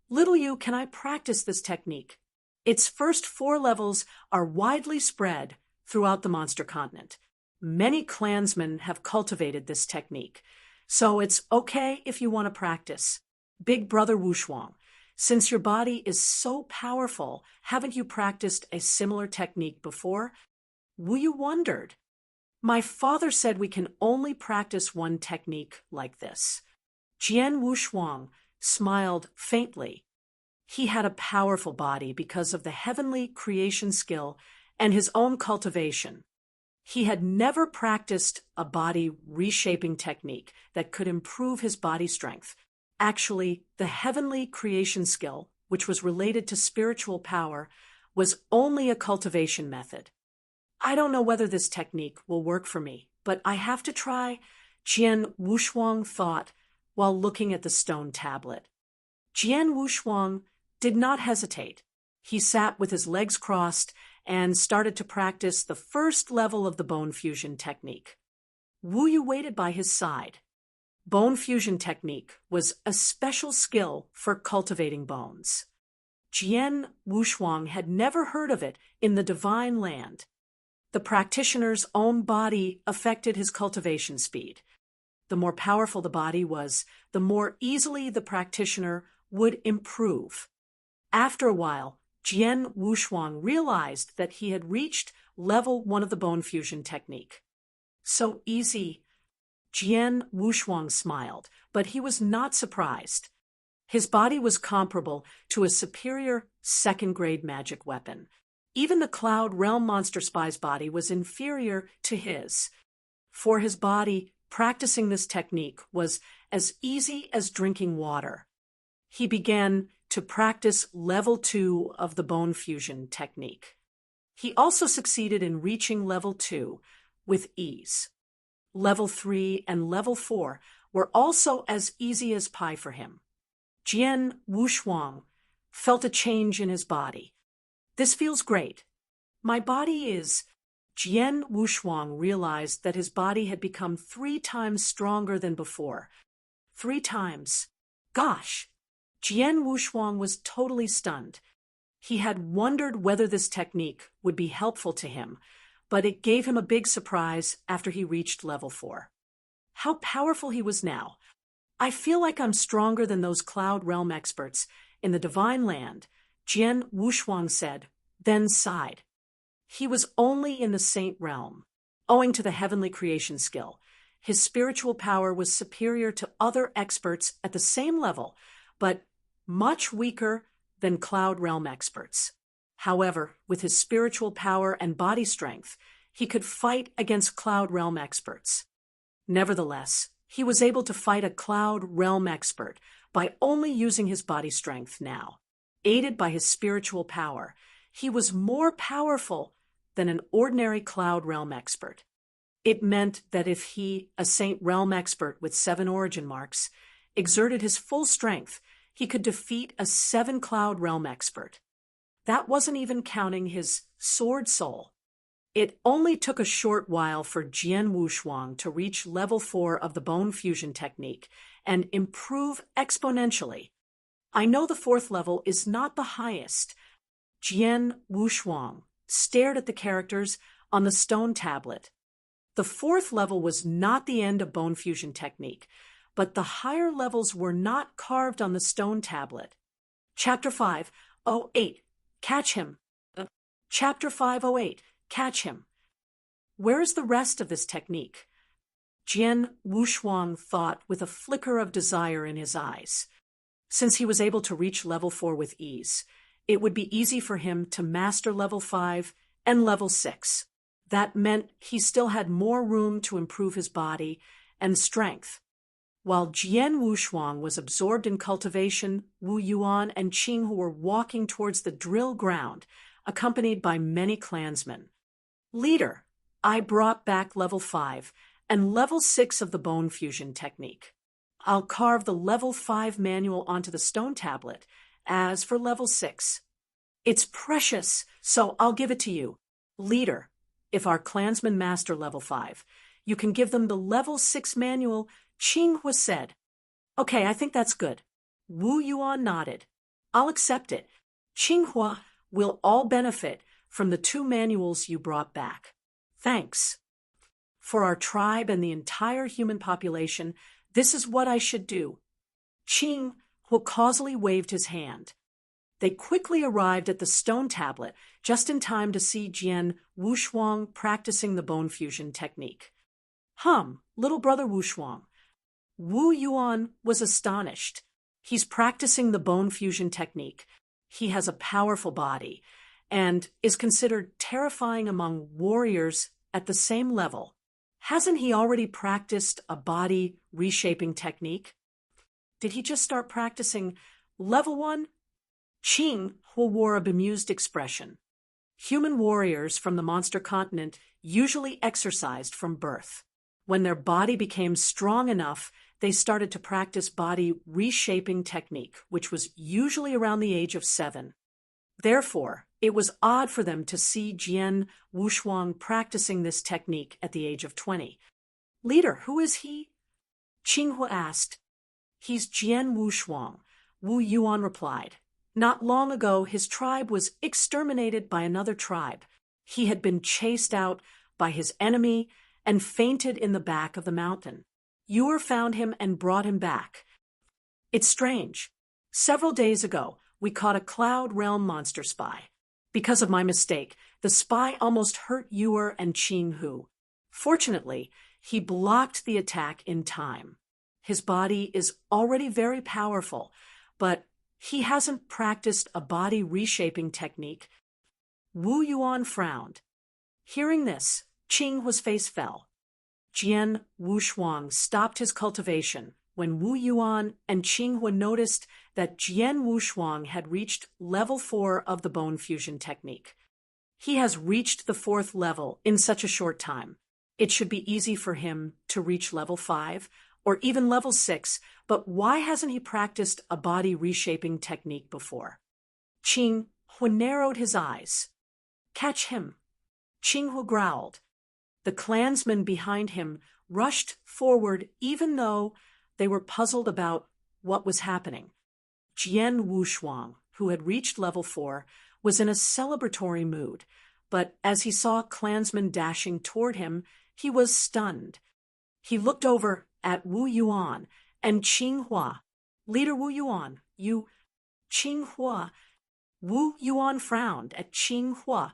Speaker 1: Little Yu, can I practice this technique? Its first 4 levels are widely spread throughout the monster continent. Many clansmen have cultivated this technique, so it's okay if you want to practice. Big brother Wushuang, since your body is so powerful, haven't you practiced a similar technique before? Wu Yu wondered. My father said we can only practice one technique like this. Jian Wushuang smiled faintly. He had a powerful body because of the heavenly creation skill and his own cultivation. He had never practiced a body reshaping technique that could improve his body strength. Actually, the heavenly creation skill, which was related to spiritual power, was only a cultivation method. I don't know whether this technique will work for me, but I have to try, Jian Wushuang thought while looking at the stone tablet. Jian Wushuang did not hesitate. He sat with his legs crossed and started to practice the first level of the bone fusion technique. Wu Yu waited by his side. Bone fusion technique was a special skill for cultivating bones. Jian Wushuang had never heard of it in the divine land. The practitioner's own body affected his cultivation speed. The more powerful the body was, the more easily the practitioner would improve. After a while, Jian Wushuang realized that he had reached level 1 of the bone fusion technique. So easy. Jian Wushuang smiled, but he was not surprised. His body was comparable to a superior second-grade magic weapon. Even the Cloud Realm Monster Spy's body was inferior to his. For his body, practicing this technique was as easy as drinking water. He began to practice level 2 of the bone fusion technique. He also succeeded in reaching level 2 with ease. Level 3 and level 4 were also as easy as pie for him. Jian Wushuang felt a change in his body. This feels great. My body is... Jian Wushuang realized that his body had become 3 times stronger than before. 3 times. Gosh! Jian Wushuang was totally stunned. He had wondered whether this technique would be helpful to him, but it gave him a big surprise after he reached level 4. How powerful he was now. I feel like I'm stronger than those Cloud Realm experts in the Divine Land, Jian Wushuang said, then sighed. He was only in the Saint Realm. Owing to the heavenly creation skill, his spiritual power was superior to other experts at the same level, but much weaker than Cloud Realm experts. However, with his spiritual power and body strength, he could fight against Cloud Realm experts. Nevertheless, he was able to fight a Cloud Realm expert by only using his body strength now. Aided by his spiritual power, he was more powerful than an ordinary Cloud Realm expert. It meant that if he, a Saint Realm expert with 7 origin marks, exerted his full strength, he could defeat a 7 Cloud Realm expert. That wasn't even counting his sword soul. It only took a short while for Jian Wushuang to reach level 4 of the bone fusion technique and improve exponentially. I know the 4th level is not the highest. Jian Wushuang stared at the characters on the stone tablet. The 4th level was not the end of bone fusion technique, but the higher levels were not carved on the stone tablet. Chapter 508. Catch him. Chapter 508. Catch him. Where is the rest of this technique? Jian Wushuang thought with a flicker of desire in his eyes. Since he was able to reach level 4 with ease, it would be easy for him to master level 5 and level 6. That meant he still had more room to improve his body and strength. While Jian Wushuang was absorbed in cultivation, Wu Yuan and Qing Huo were walking towards the drill ground, accompanied by many clansmen. Leader, I brought back level 5 and level 6 of the bone fusion technique. I'll carve the level 5 manual onto the stone tablet. As for level 6, it's precious, so I'll give it to you. Leader, if our clansmen master level 5, you can give them the level 6 manual, Qing Huo said. Okay, I think that's good. Wu Yuan nodded. I'll accept it. Qing Huo will all benefit from the 2 manuals you brought back. Thanks. For our tribe and the entire human population, this is what I should do. Qing Huo causally waved his hand. They quickly arrived at the stone tablet, just in time to see Jian Wushuang practicing the bone fusion technique. Little brother Wushuang. Wu Yuan was astonished. He's practicing the bone fusion technique. He has a powerful body and is considered terrifying among warriors at the same level. Hasn't he already practiced a body reshaping technique? Did he just start practicing level 1? Qing Huo wore a bemused expression. Human warriors from the monster continent usually exercised from birth. When their body became strong enough, they started to practice body reshaping technique, which was usually around the age of 7. Therefore, it was odd for them to see Jian Wushuang practicing this technique at the age of 20. Leader, who is he? Qing Huo asked. He's Jian Wushuang, Wu Yuan replied. Not long ago, his tribe was exterminated by another tribe. He had been chased out by his enemy and fainted in the back of the mountain. Yuer found him and brought him back. It's strange. Several days ago, we caught a Cloud Realm monster spy. Because of my mistake, the spy almost hurt Yuer and Qing Huo. Fortunately, he blocked the attack in time. His body is already very powerful, but he hasn't practiced a body reshaping technique. Wu Yuan frowned. Hearing this, Qing Huo's face fell. Jian Wushuang stopped his cultivation when Wu Yuan and Qing Huo noticed that Jian Wushuang had reached level 4 of the bone fusion technique. He has reached the 4th level in such a short time. It should be easy for him to reach level 5 or even level 6, but why hasn't he practiced a body reshaping technique before? Qing Huo narrowed his eyes. Catch him. Qing Huo growled. The clansmen behind him rushed forward even though they were puzzled about what was happening. Jian Wushuang, who had reached level 4, was in a celebratory mood, but as he saw clansmen dashing toward him, he was stunned. He looked over at Wu Yuan and Qing Huo. "Leader Wu Yuan, you..." "Qing Huo." Wu Yuan frowned at Qing Huo.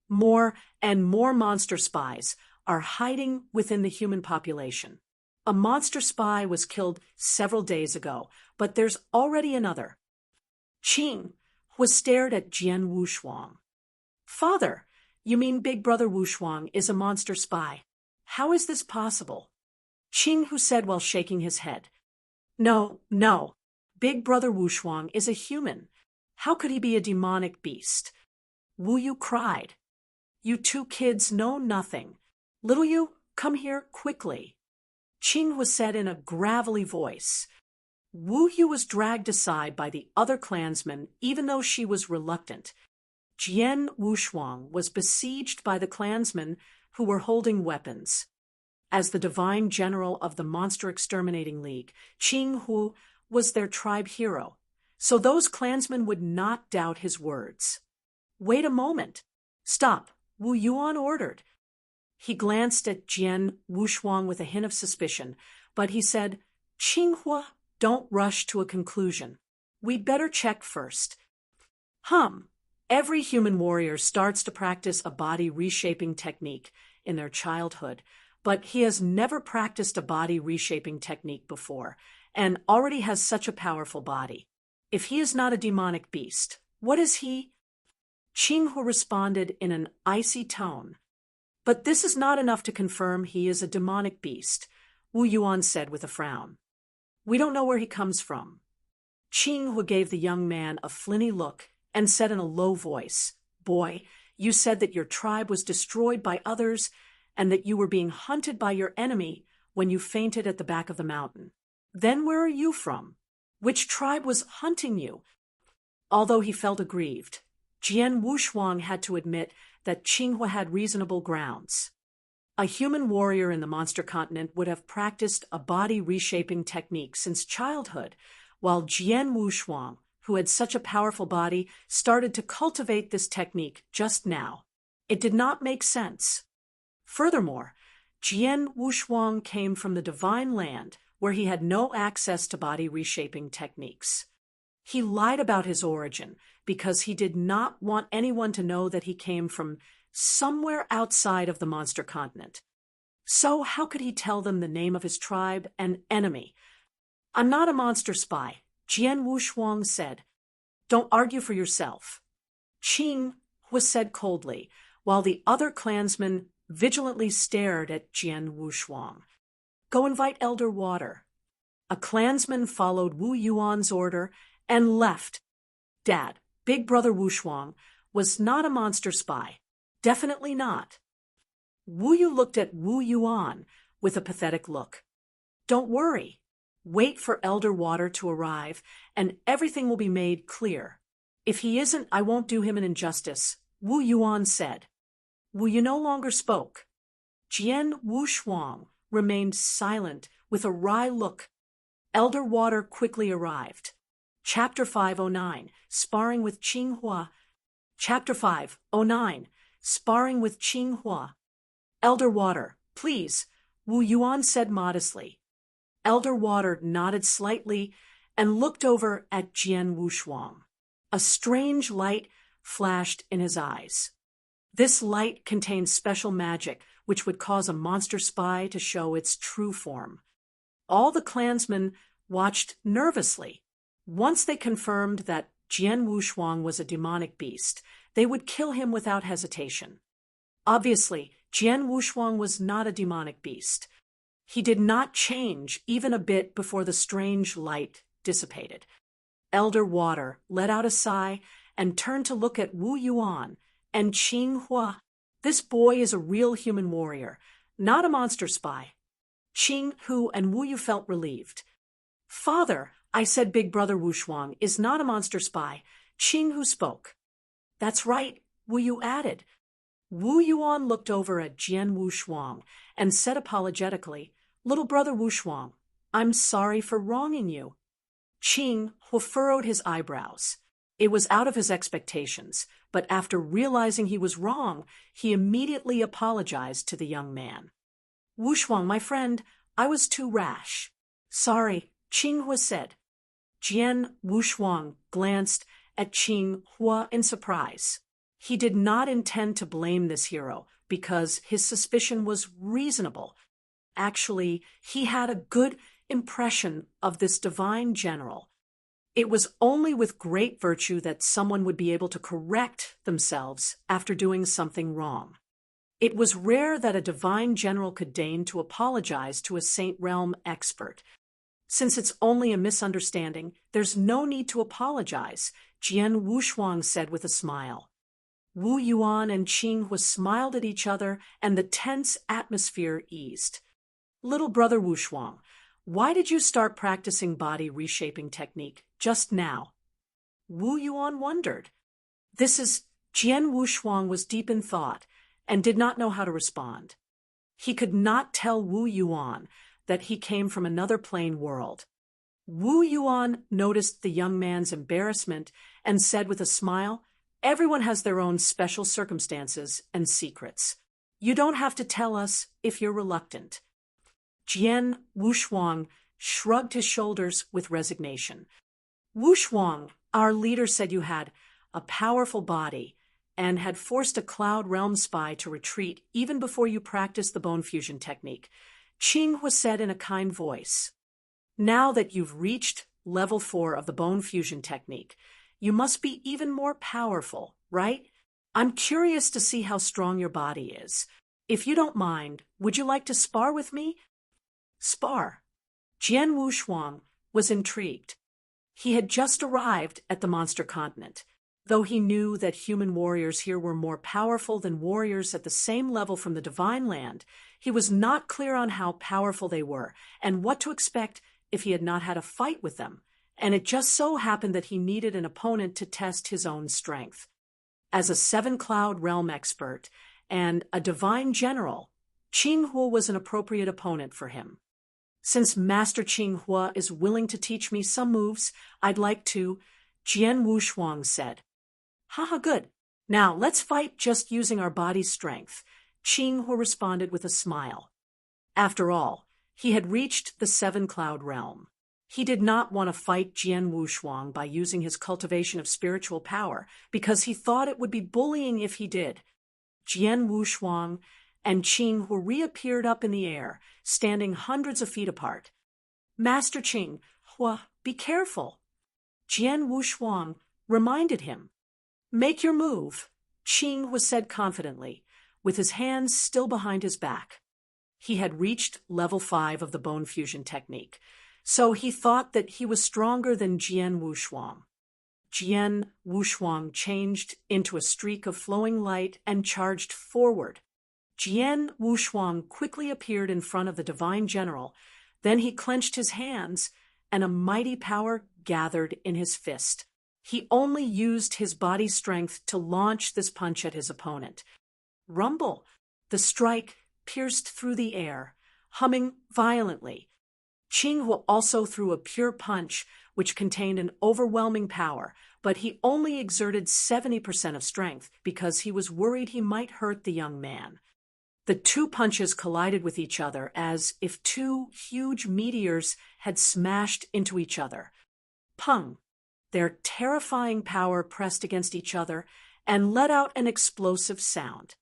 Speaker 1: "More and more monster spies are hiding within the human population. A monster spy was killed several days ago, but there's already another." Qing Huo stared at Jian Wushuang. "Father, you mean Big Brother Wushuang is a monster spy? How is this possible?" Qing Huo said while shaking his head. No. Big Brother Wushuang is a human. How could he be a demonic beast?" Wu Yu cried. "You two kids know nothing. Little Yu, come here quickly." Qing Huo said in a gravelly voice. Wu Yu was dragged aside by the other clansmen, even though she was reluctant. Jian Wushuang was besieged by the clansmen who were holding weapons. As the divine general of the Monster Exterminating League, Qing Huo was their tribe hero, so those clansmen would not doubt his words. "Wait a moment. Stop," Wu Yuan ordered. He glanced at Jian Wushuang with a hint of suspicion, but he said, "Qing Huo, don't rush to a conclusion. We'd better check first." Every human warrior starts to practice a body reshaping technique in their childhood, but he has never practiced a body reshaping technique before, and already has such a powerful body. If he is not a demonic beast, what is he? Qing Huo responded in an icy tone. "But this is not enough to confirm he is a demonic beast," Wu Yuan said with a frown. "We don't know where he comes from." Qing Huo gave the young man a flinty look and said in a low voice, "Boy, you said that your tribe was destroyed by others and that you were being hunted by your enemy when you fainted at the back of the mountain. Then where are you from? Which tribe was hunting you?" Although he felt aggrieved, Jian Wushuang had to admit that Qing Huo had reasonable grounds. A human warrior in the monster continent would have practiced a body reshaping technique since childhood, while Jian Wushuang, who had such a powerful body, started to cultivate this technique just now. It did not make sense. Furthermore, Jian Wushuang came from the divine land where he had no access to body reshaping techniques. He lied about his origin because he did not want anyone to know that he came from somewhere outside of the monster continent. So how could he tell them the name of his tribe and enemy? "I'm not a monster spy," Jian Wushuang said. "Don't argue for yourself." Qing Huo said coldly, while the other clansmen vigilantly stared at Jian Wushuang. "Go invite Elder Water." A clansman followed Wu Yuan's order and left. "Dad, Big Brother Wushuang was not a monster spy. Definitely not." Wu Yu looked at Wu Yuan with a pathetic look. "Don't worry. Wait for Elder Water to arrive, and everything will be made clear. If he isn't, I won't do him an injustice," Wu Yuan said. Wu Yu no longer spoke. Jian Wushuang remained silent with a wry look. Elder Water quickly arrived. Chapter 509, Sparring with Qing Huo. Chapter 509, Sparring with Qing Huo. "Elder Water, please," Wu Yuan said modestly. Elder Water nodded slightly and looked over at Jian Wushuang. A strange light flashed in his eyes. This light contained special magic which would cause a monster spy to show its true form. All the clansmen watched nervously. Once they confirmed that Jian Wushuang was a demonic beast, they would kill him without hesitation. Obviously, Jian Wushuang was not a demonic beast. He did not change even a bit before the strange light dissipated. Elder Water let out a sigh and turned to look at Wu Yuan and Qing Huo. "This boy is a real human warrior, not a monster spy." Qing Huo and Wu Yu felt relieved. "Father, I said Big Brother Wushuang is not a monster spy," Qing Huo spoke. "That's right," Wu Yu added. Wu Yuan looked over at Jian Wushuang and said apologetically, "Little Brother Wushuang, I'm sorry for wronging you." Qing Huo furrowed his eyebrows. It was out of his expectations, but after realizing he was wrong, he immediately apologized to the young man. "Wu Shuang, my friend, I was too rash." "Sorry," Qing Huo said. Jian Wu Shuang glanced at Qing Huo in surprise. He did not intend to blame this hero because his suspicion was reasonable. Actually, he had a good impression of this divine general. It was only with great virtue that someone would be able to correct themselves after doing something wrong. It was rare that a divine general could deign to apologize to a Saint Realm expert. "Since it's only a misunderstanding, there's no need to apologize," Jian Wu Shuang said with a smile. Wu Yuan and Qing Huo smiled at each other, and the tense atmosphere eased. "Little brother Wu Shuang, why did you start practicing body reshaping technique just now?" Wu Yuan wondered. Jian Wu Shuang was deep in thought and did not know how to respond. He could not tell Wu Yuan that he came from another plane world. Wu Yuan noticed the young man's embarrassment and said with a smile, "Everyone has their own special circumstances and secrets. You don't have to tell us if you're reluctant." Jian Wu Shuang shrugged his shoulders with resignation. "Wu Shuang, our leader said you had a powerful body and had forced a Cloud Realm spy to retreat even before you practiced the bone fusion technique," Qing Huo said in a kind voice. "Now that you've reached level 4 of the bone fusion technique, you must be even more powerful, right? I'm curious to see how strong your body is. If you don't mind, would you like to spar with me?" "Spar?" Jian Wu Shuang was intrigued. He had just arrived at the monster continent. Though he knew that human warriors here were more powerful than warriors at the same level from the Divine Land, he was not clear on how powerful they were and what to expect if he had not had a fight with them, and it just so happened that he needed an opponent to test his own strength. As a 7-Cloud Realm expert and a divine general, Qing Huo was an appropriate opponent for him. "Since Master Qing Huo is willing to teach me some moves, I'd like to," Jian Wu Shuang said. "Haha, good. Now let's fight just using our body's strength," Qing Huo responded with a smile. After all, he had reached the 7-Cloud Realm. He did not want to fight Jian Wu Shuang by using his cultivation of spiritual power because he thought it would be bullying if he did. Jian Wu Shuang and Qing Huo reappeared up in the air, standing hundreds of feet apart. "Master Qing Huo, be careful," Jian Wu Shuang reminded him. "Make your move," Qing Huo said confidently, with his hands still behind his back. He had reached level 5 of the bone fusion technique, so he thought that he was stronger than Jian Wu Shuang. Jian Wu Shuang changed into a streak of flowing light and charged forward. Jian Wu Shuang quickly appeared in front of the divine general. Then he clenched his hands, and a mighty power gathered in his fist. He only used his body strength to launch this punch at his opponent. Rumble! The strike pierced through the air, humming violently. Qing Huo also threw a pure punch, which contained an overwhelming power, but he only exerted 70% of strength because he was worried he might hurt the young man. The two punches collided with each other as if two huge meteors had smashed into each other. Pung! Their terrifying power pressed against each other and let out an explosive sound.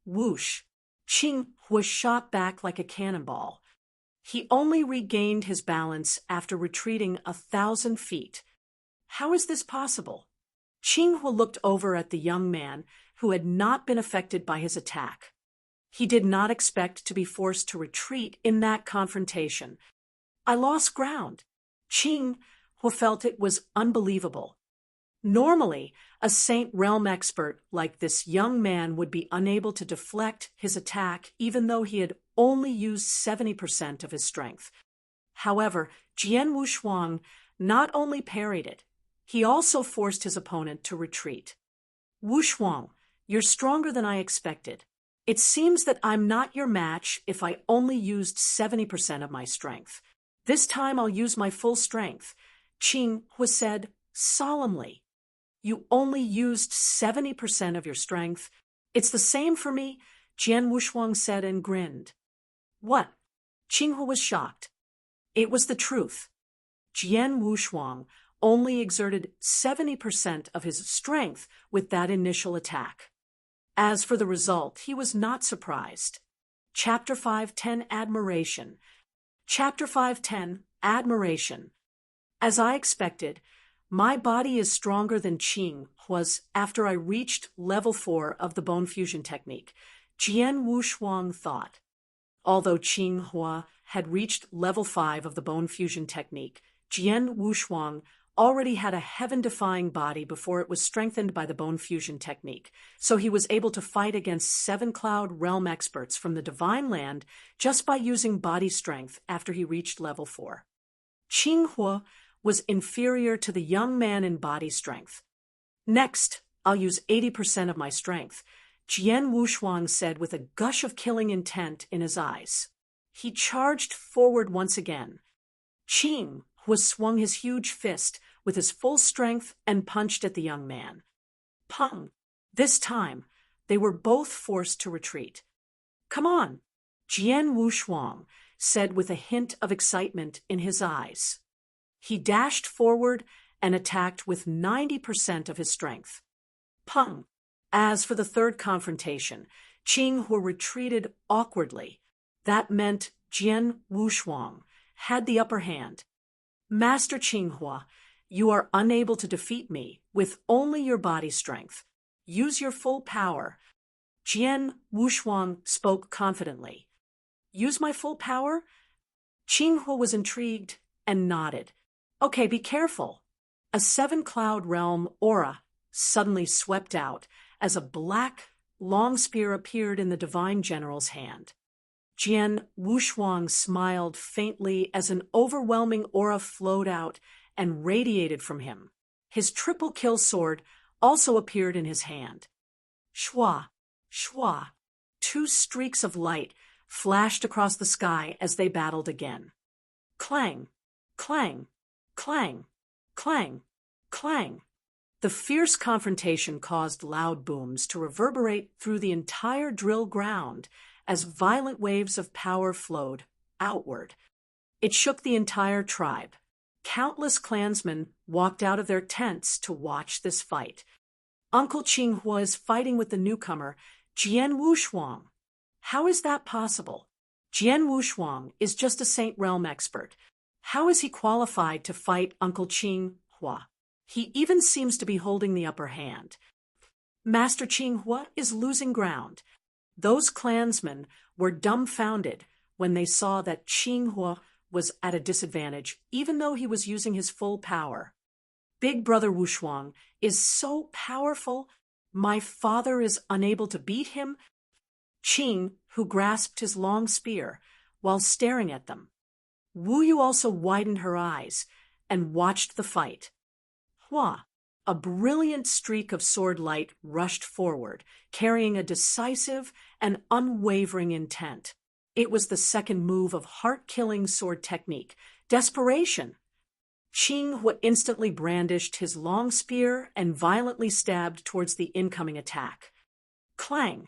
Speaker 1: Whoosh! Qing was shot back like a cannonball. He only regained his balance after retreating 1,000 feet. How is this possible? Qing Huo looked over at the young man who had not been affected by his attack. He did not expect to be forced to retreat in that confrontation. "I lost ground." Qing Huo felt it was unbelievable. Normally, a Saint Realm expert like this young man would be unable to deflect his attack even though he had only used 70% of his strength. However, Jian Wu Shuang not only parried it, he also forced his opponent to retreat. "Wu Shuang, you're stronger than I expected. It seems that I'm not your match if I only used 70% of my strength. This time I'll use my full strength," Qing Huo said solemnly. You only used 70% of your strength. It's the same for me, Jian Wushuang said and grinned. What? Qing Huo was shocked. It was the truth. Jian Wushuang only exerted 70% of his strength with that initial attack. As for the result, he was not surprised. Chapter 5:10 Admiration. Chapter 5:10 Admiration. As I expected, my body is stronger than Qing Huo's after I reached level 4 of the bone fusion technique, Jian Wushuang thought. Although Qing Huo had reached level 5 of the bone fusion technique, Jian Wushuang already had a heaven-defying body before it was strengthened by the bone fusion technique, so he was able to fight against 7 Cloud Realm experts from the Divine Land just by using body strength after he reached level 4. Qing Huo was inferior to the young man in body strength. Next, I'll use 80% of my strength, Jian Wushuang said with a gush of killing intent in his eyes. He charged forward once again. Qing Huo swung his huge fist with his full strength and punched at the young man. Pung! This time, they were both forced to retreat. Come on, Jian Wushuang said with a hint of excitement in his eyes. He dashed forward and attacked with 90% of his strength. Pung! As for the third confrontation, Qing Huo retreated awkwardly. That meant Jian Wushuang had the upper hand. Master Qing Huo, you are unable to defeat me with only your body strength. Use your full power. Jian Wushuang spoke confidently. Use my full power? Qing Huo was intrigued and nodded. Okay, be careful. A 7 Cloud Realm aura suddenly swept out as a black, long spear appeared in the Divine General's hand. Jian Wushuang smiled faintly as an overwhelming aura flowed out and radiated from him. His triple kill sword also appeared in his hand. Shua, shua. 2 streaks of light flashed across the sky as they battled again. Clang, clang, clang, clang, clang. The fierce confrontation caused loud booms to reverberate through the entire drill ground as violent waves of power flowed outward. It shook the entire tribe. Countless clansmen walked out of their tents to watch this fight. Uncle Qing Huo is fighting with the newcomer, Jian Wushuang. How is that possible? Jian Wushuang is just a Saint Realm expert. How is he qualified to fight Uncle Qing Huo? He even seems to be holding the upper hand. Master Qing Huo is losing ground. Those clansmen were dumbfounded when they saw that Qing Huo was at a disadvantage, even though he was using his full power. Big Brother Wushuang is so powerful, my father is unable to beat him. Qing, who grasped his long spear while staring at them. Wu Yu also widened her eyes and watched the fight. Hua, a brilliant streak of sword light rushed forward, carrying a decisive and unwavering intent. It was the second move of heart-killing sword technique, desperation. Qing Huo instantly brandished his long spear and violently stabbed towards the incoming attack. Clang!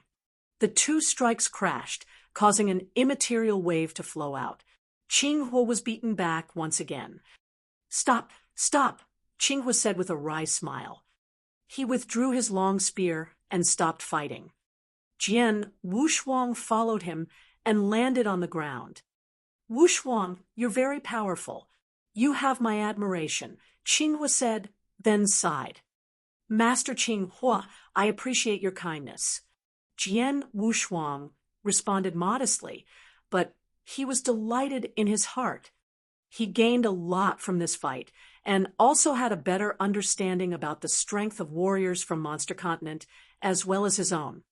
Speaker 1: The 2 strikes crashed, causing an immaterial wave to flow out. Qing Huo was beaten back once again. Stop! Stop! Qing Huo said with a wry smile. He withdrew his long spear and stopped fighting. Jian Wushuang followed him and landed on the ground. Wushuang, you're very powerful. You have my admiration, Qing Huo said, then sighed. Master Qing Huo, I appreciate your kindness. Jian Wushuang responded modestly, but he was delighted in his heart. He gained a lot from this fight, and also had a better understanding about the strength of warriors from Monster Continent, as well as his own.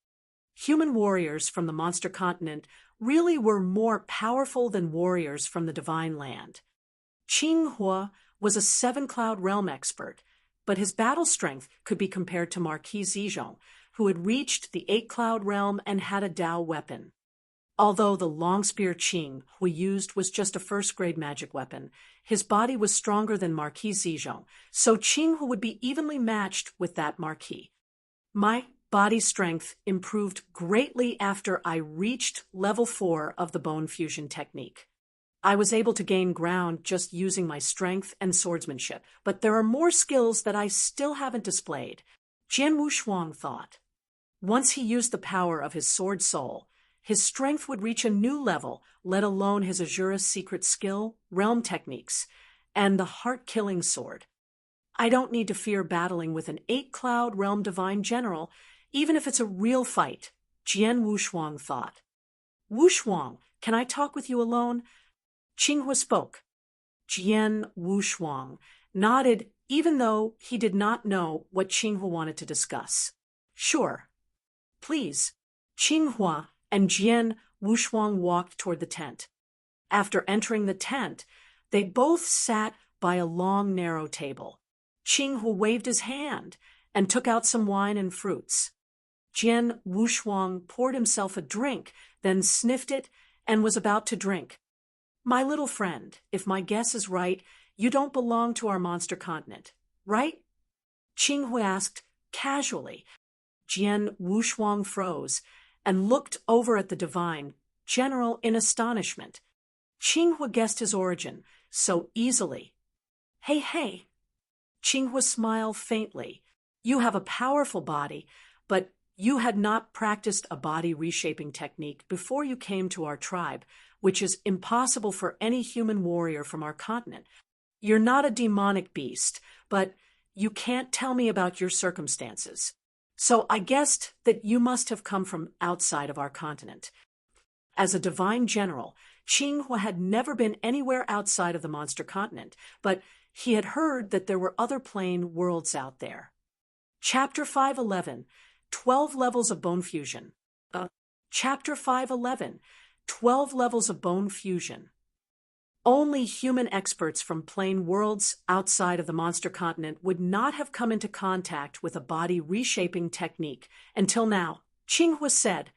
Speaker 1: Human warriors from the Monster Continent really were more powerful than warriors from the Divine Land. Qing Huo was a 7 Cloud Realm expert, but his battle strength could be compared to Marquis Zizhong, who had reached the 8 Cloud Realm and had a Dao weapon. Although the long spear Qing Huo used was just a first-grade magic weapon, his body was stronger than Marquis Zizhong, so Qing Huo would be evenly matched with that Marquis. My body strength improved greatly after I reached level 4 of the bone fusion technique. I was able to gain ground just using my strength and swordsmanship, but there are more skills that I still haven't displayed, Jian Wushuang thought. Once he used the power of his sword soul, his strength would reach a new level, let alone his Azura's secret skill, realm techniques, and the heart-killing sword. I don't need to fear battling with an 8-cloud realm divine general, even if it's a real fight, Jian Wushuang thought. Wushuang, can I talk with you alone? Qing Huo spoke. Jian Wushuang nodded even though he did not know what Qing Huo wanted to discuss. Sure. Please. Qing Huo and Jian Wushuang walked toward the tent. After entering the tent, they both sat by a long, narrow table. Qing Huo waved his hand and took out some wine and fruits. Jian Wushuang poured himself a drink, then sniffed it and was about to drink. My little friend, if my guess is right, you don't belong to our monster continent, right? Qing Huo asked casually. Jian Wushuang froze and looked over at the divine general in astonishment. Qing Huo guessed his origin so easily. Hey. Qing Huo smiled faintly. You have a powerful body, but you had not practiced a body reshaping technique before you came to our tribe, which is impossible for any human warrior from our continent. You're not a demonic beast, but you can't tell me about your circumstances. So I guessed that you must have come from outside of our continent. As a divine general, Qing Huo had never been anywhere outside of the monster continent, but he had heard that there were other plane worlds out there. Chapter 511, 12 Levels of Bone Fusion. Chapter 511, 12 Levels of Bone Fusion. Only human experts from plane worlds outside of the monster continent would not have come into contact with a body reshaping technique until now, Qing Huo said.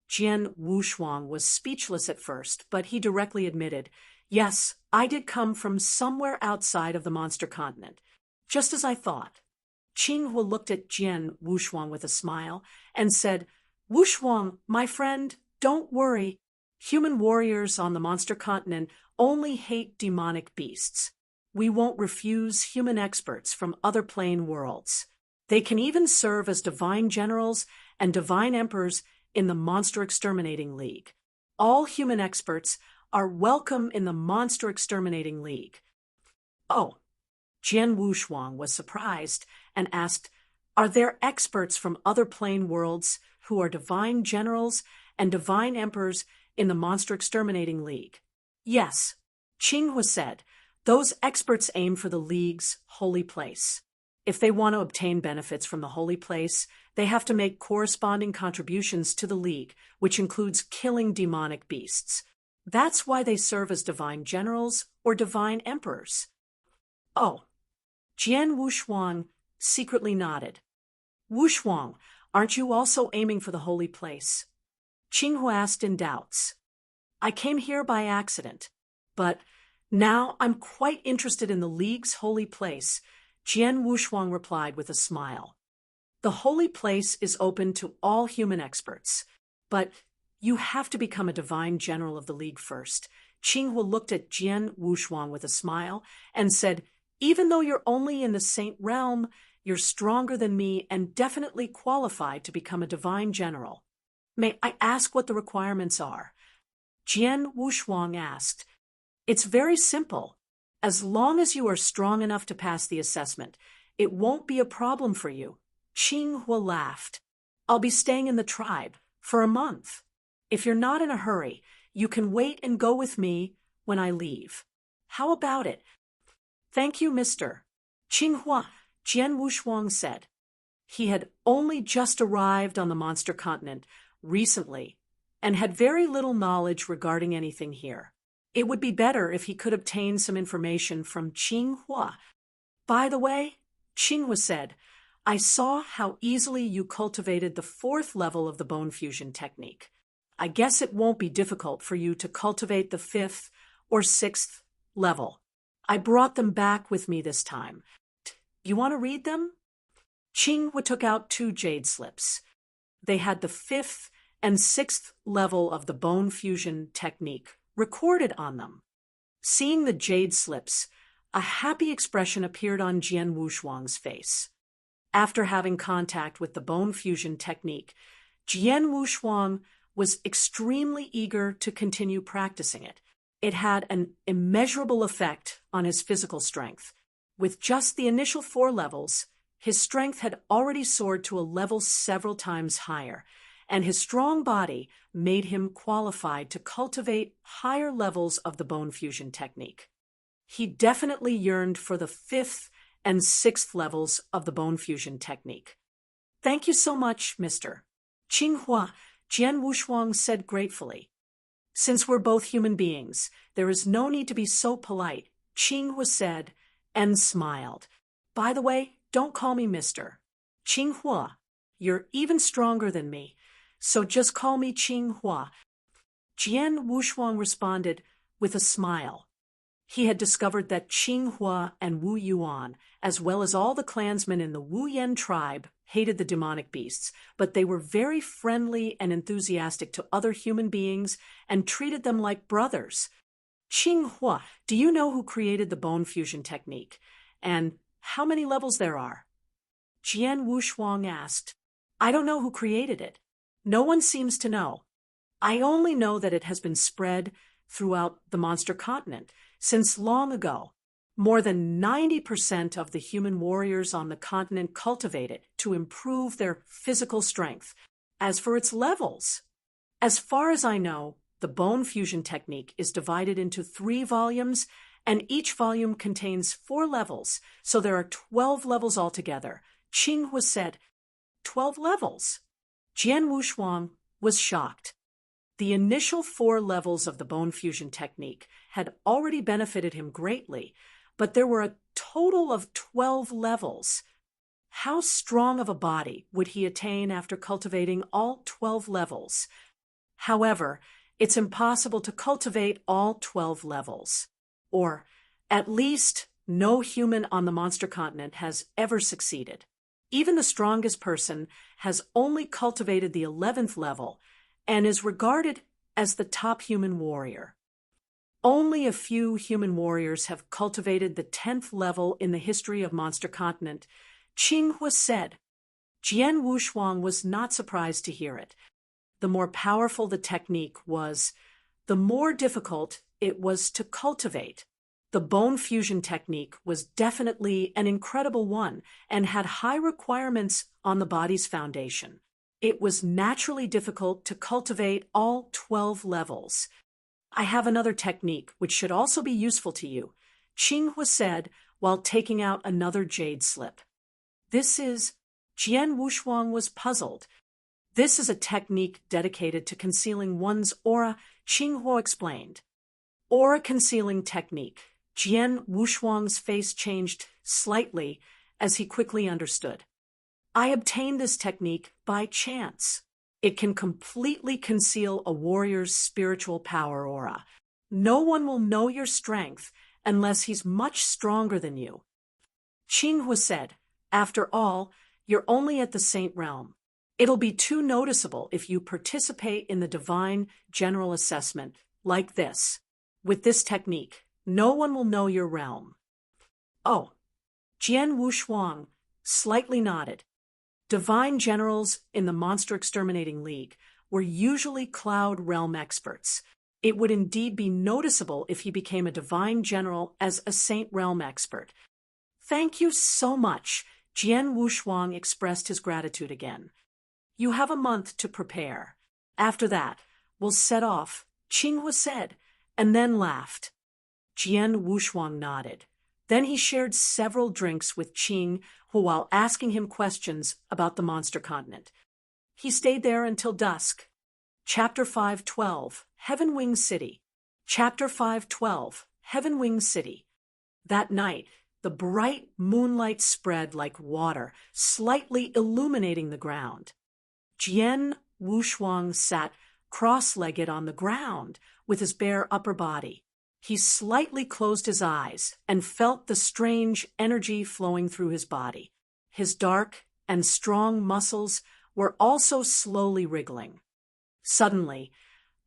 Speaker 1: Jian Wushuang was speechless at first, but he directly admitted, yes, I did come from somewhere outside of the monster continent, just as I thought. Qing Huo looked at Jian Wushuang with a smile and said, Wushuang, my friend, don't worry. Human warriors on the monster continent only hate demonic beasts. We won't refuse human experts from other plane worlds. They can even serve as divine generals and divine emperors in the Monster Exterminating League. All human experts are welcome in the Monster Exterminating League. Oh, Jian Wushuang was surprised and asked, are there experts from other plane worlds who are divine generals and divine emperors in the Monster Exterminating League? Yes, Qing Huo said, those experts aim for the League's holy place. If they want to obtain benefits from the holy place, they have to make corresponding contributions to the League, which includes killing demonic beasts. That's why they serve as divine generals or divine emperors. Oh, Jian Wushuang secretly nodded. Wushuang, aren't you also aiming for the holy place? Qing Huo asked in doubts. I came here by accident, but now I'm quite interested in the League's holy place, Jian Wushuang replied with a smile. The holy place is open to all human experts, but you have to become a divine general of the League first. Qing Huo looked at Jian Wushuang with a smile and said, even though you're only in the Saint realm, you're stronger than me and definitely qualified to become a divine general. May I ask what the requirements are? Jian Wushuang asked. It's very simple. As long as you are strong enough to pass the assessment, it won't be a problem for you. Qing Huo laughed. I'll be staying in the tribe for a month. If you're not in a hurry, you can wait and go with me when I leave. How about it? Thank you, Mr. Qing Huo, Jian Wushuang said. He had only just arrived on the monster continent recently and had very little knowledge regarding anything here. It would be better if he could obtain some information from Qing Huo. By the way, Qing Huo said, I saw how easily you cultivated the 4th level of the bone fusion technique. I guess it won't be difficult for you to cultivate the 5th or 6th level. I brought them back with me this time. You want to read them? Qing Huo took out 2 jade slips. They had the 5th and 6th level of the bone fusion technique recorded on them. Seeing the jade slips, a happy expression appeared on Jian Wushuang's face. After having contact with the bone fusion technique, Jian Wushuang was extremely eager to continue practicing it. It had an immeasurable effect on his physical strength. With just the initial 4 levels, his strength had already soared to a level several times higher, and his strong body made him qualified to cultivate higher levels of the bone fusion technique. He definitely yearned for the 5th and 6th levels of the bone fusion technique. Thank you so much, Mr. Qing Huo, Jian Wushuang said gratefully. Since we're both human beings, there is no need to be so polite, Qing Huo said, and smiled. By the way, don't call me Mr. Qing Huo. You're even stronger than me, so just call me Qing Huo. Jian Wushuang responded with a smile. He had discovered that Qing Huo and Wu Yuan, as well as all the clansmen in the Wu Yan tribe, hated the demonic beasts, but they were very friendly and enthusiastic to other human beings and treated them like brothers. Qing Huo, do you know who created the bone fusion technique, and how many levels there are? Jian Wushuang asked. I don't know who created it. No one seems to know. I only know that it has been spread throughout the monster continent since long ago. More than 90% of the human warriors on the continent cultivate it to improve their physical strength. As for its levels, as far as I know, the bone fusion technique is divided into 3 volumes, and each volume contains 4 levels, so there are 12 levels altogether. Qing Huo said, 12 levels? Jian Wushuang was shocked. The initial 4 levels of the bone fusion technique had already benefited him greatly, but there were a total of 12 levels. How strong of a body would he attain after cultivating all 12 levels? However, it's impossible to cultivate all 12 levels. Or, at least, no human on the monster continent has ever succeeded. Even the strongest person has only cultivated the 11th level and is regarded as the top human warrior. Only a few human warriors have cultivated the 10th level in the history of Monster Continent, Qing Huo said. Jian Wushuang was not surprised to hear it. The more powerful the technique was, the more difficult it was to cultivate. The bone fusion technique was definitely an incredible one and had high requirements on the body's foundation. It was naturally difficult to cultivate all 12 levels. I have another technique which should also be useful to you, Qing Huo said while taking out another jade slip. This is, Jian Wushuang was puzzled. This is a technique dedicated to concealing one's aura, Qing Huo explained. Aura concealing technique. Jian Wushuang's face changed slightly as he quickly understood. I obtained this technique by chance. It can completely conceal a warrior's spiritual power aura. No one will know your strength unless he's much stronger than you. Qing Huo said, after all, you're only at the Saint Realm. It'll be too noticeable if you participate in the divine general assessment like this. With this technique, no one will know your realm. Oh, Jian Wushuang slightly nodded. Divine generals in the Monster Exterminating League were usually Cloud Realm experts. It would indeed be noticeable if he became a divine general as a Saint Realm expert. Thank you so much, Jian Wushuang expressed his gratitude again. You have a month to prepare. After that, we'll set off, Qing Huo said, and then laughed. Jian Wushuang nodded. Then he shared several drinks with Qing Huo while asking him questions about the monster continent. He stayed there until dusk. Chapter 5:12, Heaven Wing City. Chapter 5:12, Heaven Wing City. That night, the bright moonlight spread like water, slightly illuminating the ground. Jian Wushuang sat cross-legged on the ground, with his bare upper body. He slightly closed his eyes and felt the strange energy flowing through his body. His dark and strong muscles were also slowly wriggling. Suddenly,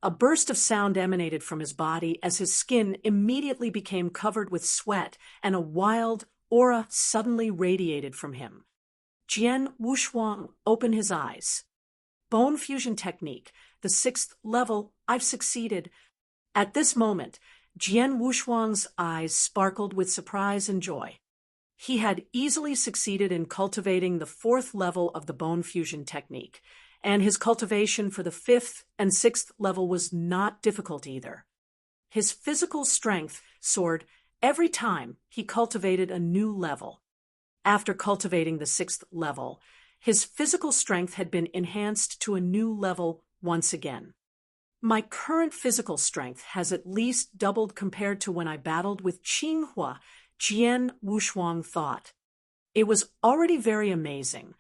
Speaker 1: a burst of sound emanated from his body as his skin immediately became covered with sweat, and a wild aura suddenly radiated from him. Jian Wushuang opened his eyes. Bone fusion technique, the 6th level, I've succeeded. At this moment, Jian Wushuang's eyes sparkled with surprise and joy. He had easily succeeded in cultivating the 4th level of the bone fusion technique, and his cultivation for the 5th and 6th level was not difficult either. His physical strength soared every time he cultivated a new level. After cultivating the 6th level, his physical strength had been enhanced to a new level once again. My current physical strength has at least doubled compared to when I battled with Qing Huo, Jian Wushuang thought. It was already very amazing.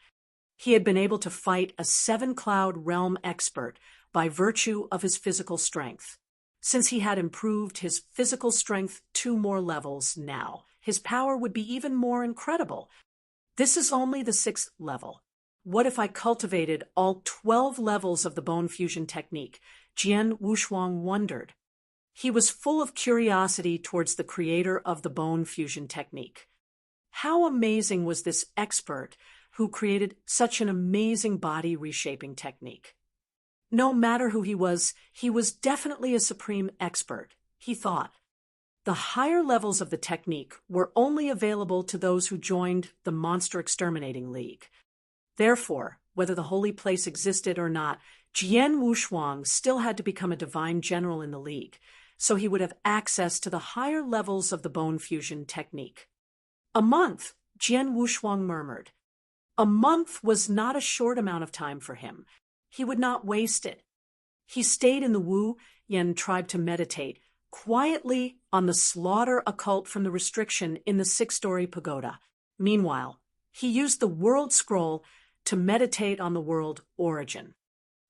Speaker 1: He had been able to fight a 7-cloud realm expert by virtue of his physical strength. Since he had improved his physical strength 2 more levels now, his power would be even more incredible. This is only the 6th level. What if I cultivated all 12 levels of the bone fusion technique? Jian Wushuang wondered. He was full of curiosity towards the creator of the bone fusion technique. How amazing was this expert who created such an amazing body reshaping technique? No matter who he was definitely a supreme expert, he thought. The higher levels of the technique were only available to those who joined the Monster Exterminating League. Therefore, whether the holy place existed or not, Jian Wushuang still had to become a divine general in the league, so he would have access to the higher levels of the bone fusion technique. A month, Jian Wushuang murmured. A month was not a short amount of time for him. He would not waste it. He stayed in the Wu Yan tribe to meditate, quietly on the slaughter occult from the restriction in the 6-story pagoda. Meanwhile, he used the world scroll to meditate on the world origin.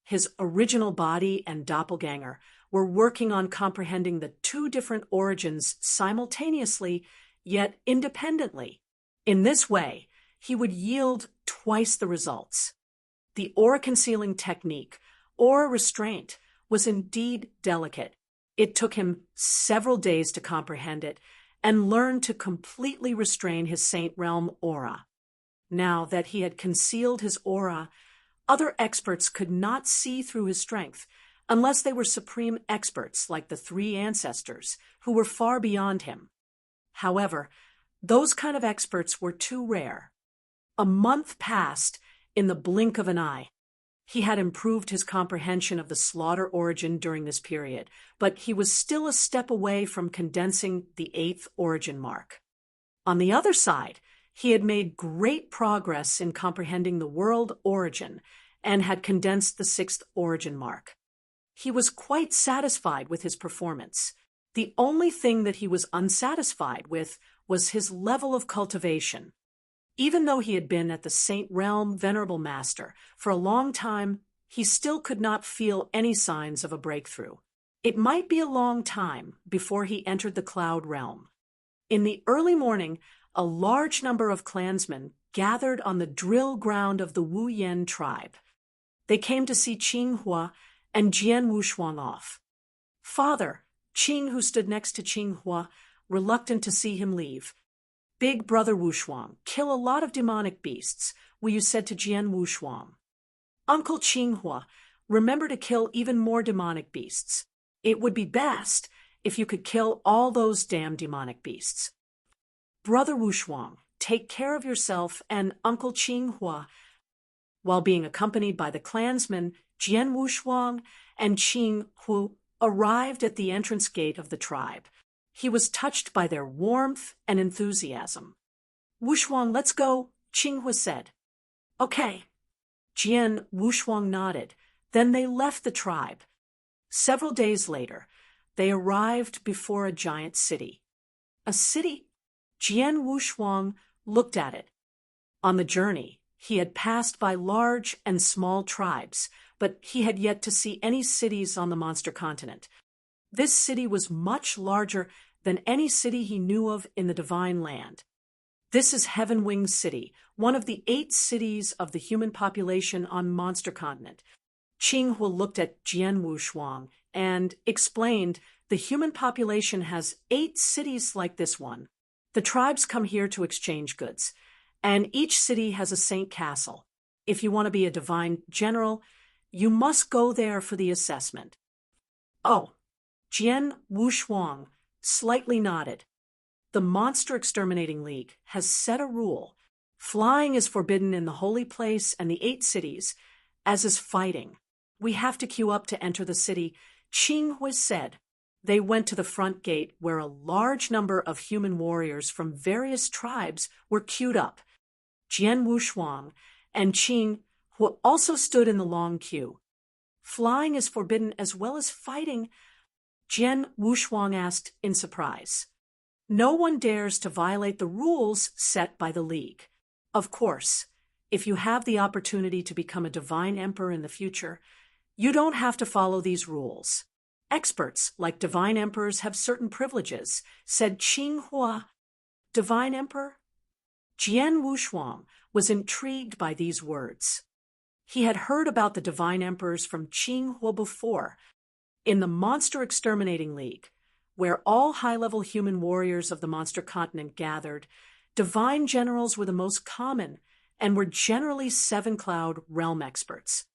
Speaker 1: His original body and doppelganger were working on comprehending the 2 different origins simultaneously, yet independently. In this way, he would yield twice the results. The aura-concealing technique, aura restraint, was indeed delicate. It took him several days to comprehend it and learn to completely restrain his Saint Realm aura. Now that he had concealed his aura, other experts could not see through his strength unless they were supreme experts like the 3 ancestors, who were far beyond him. However, those kind of experts were too rare. A month passed in the blink of an eye. He had improved his comprehension of the slaughter origin during this period, but he was still a step away from condensing the 8th origin mark. On the other side, he had made great progress in comprehending the world origin and had condensed the 6th origin mark. He was quite satisfied with his performance. The only thing that he was unsatisfied with was his level of cultivation. Even though he had been at the Saint Realm Venerable Master for a long time, he still could not feel any signs of a breakthrough. It might be a long time before he entered the Cloud Realm. In the early morning, a large number of clansmen gathered on the drill ground of the Wu Yan tribe. They came to see Qing Huo and Jian Wushuang off. Father, Qing, who stood next to Qing Huo, reluctant to see him leave. Big brother Wushuang, kill a lot of demonic beasts, Wu Yu said to Jian Wushuang. Uncle Qing Huo, remember to kill even more demonic beasts. It would be best if you could kill all those damn demonic beasts. Brother Wushuang, take care of yourself and Uncle Qing Huo. While being accompanied by the clansmen, Jian Wushuang and Qing Huo arrived at the entrance gate of the tribe. He was touched by their warmth and enthusiasm. Wushuang, let's go, Qing Huo said. Okay. Jian Wushuang nodded. Then they left the tribe. Several days later, they arrived before a giant city. A city? Jian Wushuang looked at it. On the journey, He had passed by large and small tribes, but he had yet to see any cities on the monster continent. This city was much larger than any city he knew of in the Divine Land. This is Heaven Wing City, one of the 8 cities of the human population on Monster Continent. Qing Huo looked at Jian Wushuang and explained the human population has 8 cities like this one. The tribes come here to exchange goods, and each city has a saint castle. If you want to be a divine general, you must go there for the assessment. Oh, Jian Wushuang slightly nodded. The Monster Exterminating League has set a rule. Flying is forbidden in the holy place and the 8 cities, as is fighting. We have to queue up to enter the city, Qing Huo said. They went to the front gate where a large number of human warriors from various tribes were queued up. Jian Wushuang and Qing Huo also stood in the long queue. Flying is forbidden as well as fighting, Jian Wushuang asked in surprise. No one dares to violate the rules set by the League. Of course, if you have the opportunity to become a divine emperor in the future, you don't have to follow these rules. Experts like divine emperors have certain privileges, said Qing Huo. Divine emperor? Jian Wushuang was intrigued by these words. He had heard about the divine emperors from Qing Huo before. In the Monster Exterminating League, where all high-level human warriors of the monster continent gathered, divine generals were the most common and were generally 7-cloud realm experts.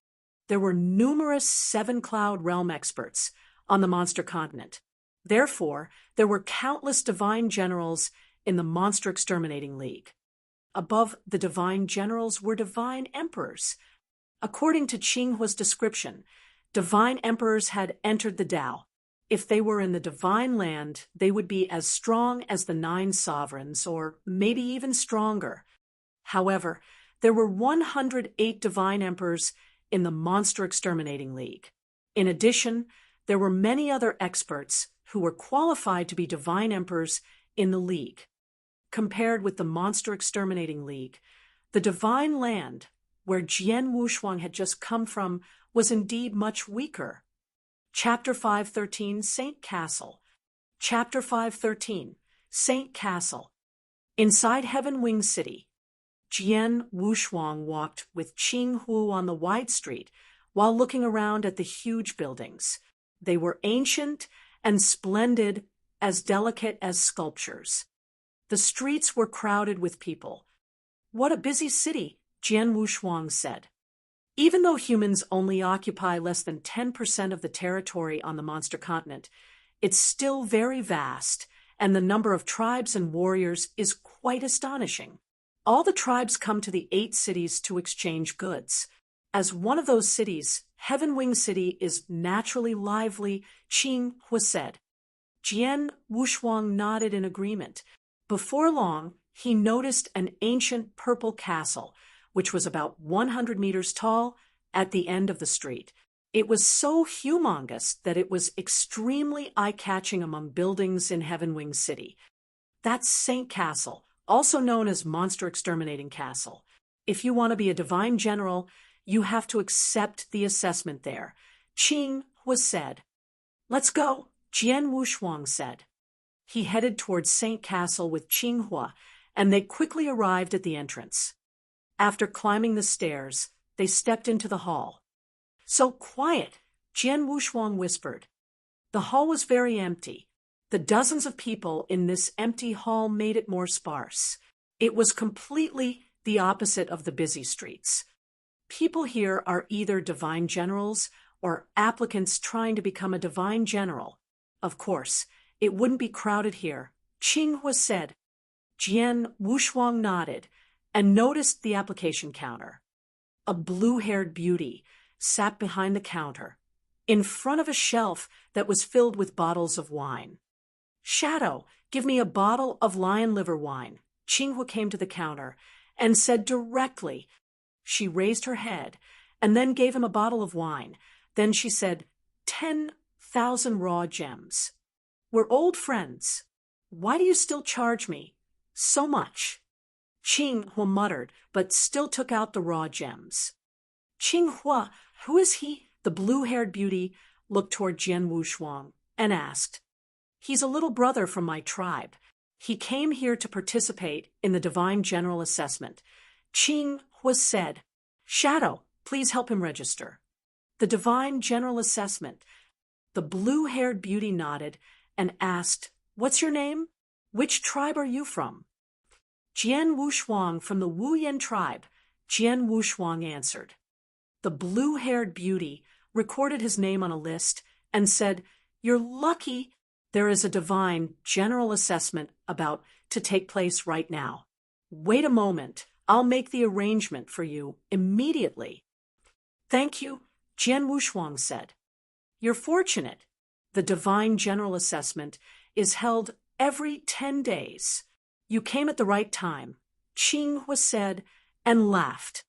Speaker 1: There were numerous 7-cloud realm experts on the monster continent. Therefore, there were countless divine generals in the Monster Exterminating League. Above the divine generals were divine emperors. According to Qing Huo's description, divine emperors had entered the Tao. If they were in the divine land, they would be as strong as the 9 sovereigns, or maybe even stronger. However, there were 108 divine emperors in the Monster Exterminating League. In addition, there were many other experts who were qualified to be divine emperors in the League. Compared with the Monster Exterminating League, the divine land, where Jian Wushuang had just come from, was indeed much weaker. Chapter 513, Saint Castle. Chapter 513, Saint Castle. Inside Heaven Wing City, Jian Wushuang walked with Qing Huo on the wide street while looking around at the huge buildings. They were ancient and splendid, as delicate as sculptures. The streets were crowded with people. What a busy city, Jian Wushuang said. Even though humans only occupy less than 10% of the territory on the monster continent, it's still very vast, and the number of tribes and warriors is quite astonishing. All the tribes come to the 8 cities to exchange goods. As one of those cities, Heaven Wing City is naturally lively, Qing Huo said. Jian Wushuang nodded in agreement. Before long, he noticed an ancient purple castle, which was about 100 meters tall, at the end of the street. It was so humongous that it was extremely eye-catching among buildings in Heaven Wing City. That's Saint Castle, also known as Monster Exterminating Castle. If you want to be a divine general, you have to accept the assessment there, Qing Huo said. Let's go, Jian Wushuang said. He headed towards Saint Castle with Qing Huo, and they quickly arrived at the entrance. After climbing the stairs, they stepped into the hall. So quiet, Jian Wushuang whispered. The hall was very empty. The dozens of people in this empty hall made it more sparse. It was completely the opposite of the busy streets. People here are either divine generals or applicants trying to become a divine general. Of course, it wouldn't be crowded here, Qing Huo said. Jian Wushuang nodded and noticed the application counter. A blue-haired beauty sat behind the counter, in front of a shelf that was filled with bottles of wine. Shadow, give me a bottle of lion liver wine. Qing Huo came to the counter and said directly. She raised her head and then gave him a bottle of wine. Then she said, 10,000 raw gems. We're old friends. Why do you still charge me so much? Qing Huo muttered, but still took out the raw gems. Qing Huo, who is he? The blue-haired beauty looked toward Jian Wushuang and asked. He's a little brother from my tribe. He came here to participate in the Divine General Assessment. Qing Huo said, Shadow, please help him register. The Divine General Assessment. The blue-haired beauty nodded and asked, What's your name? Which tribe are you from? Jian Wushuang from the Wuyan tribe, Jian Wushuang answered. The blue-haired beauty recorded his name on a list and said, You're lucky. There is a divine general assessment about to take place right now. Wait a moment. I'll make the arrangement for you immediately. Thank you, Jian Wushuang said. You're fortunate. The divine general assessment is held every 10 days. You came at the right time, Qing Huo said, and laughed.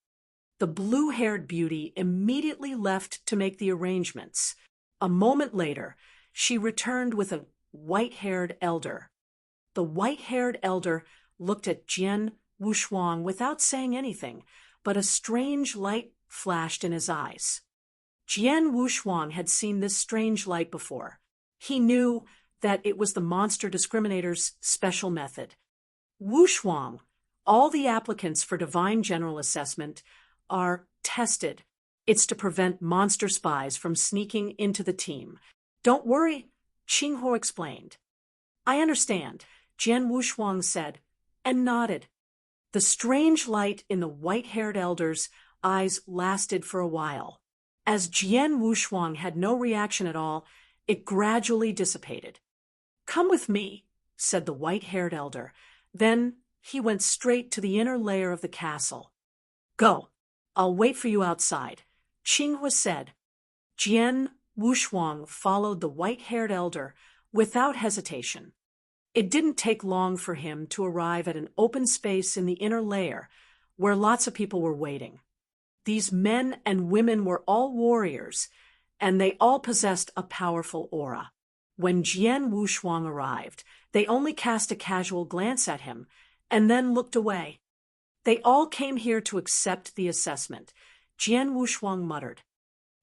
Speaker 1: The blue-haired beauty immediately left to make the arrangements. A moment later, she returned with a white-haired elder. The white-haired elder looked at Jian Wushuang without saying anything, but a strange light flashed in his eyes. Jian Wushuang had seen this strange light before. He knew that it was the monster discriminator's special method. Wushuang, all the applicants for Divine General Assessment are tested. It's to prevent monster spies from sneaking into the team. Don't worry, Qing Huo explained. I understand, Jian Wushuang said, and nodded. The strange light in the white-haired elder's eyes lasted for a while. As Jian Wushuang had no reaction at all, it gradually dissipated. Come with me, said the white-haired elder. Then he went straight to the inner layer of the castle. Go, I'll wait for you outside, Qing Huo said. Jian Wushuang followed the white-haired elder without hesitation. It didn't take long for him to arrive at an open space in the inner layer where lots of people were waiting. These men and women were all warriors, and they all possessed a powerful aura. When Jian Wushuang arrived, they only cast a casual glance at him and then looked away. They all came here to accept the assessment, Jian Wushuang muttered.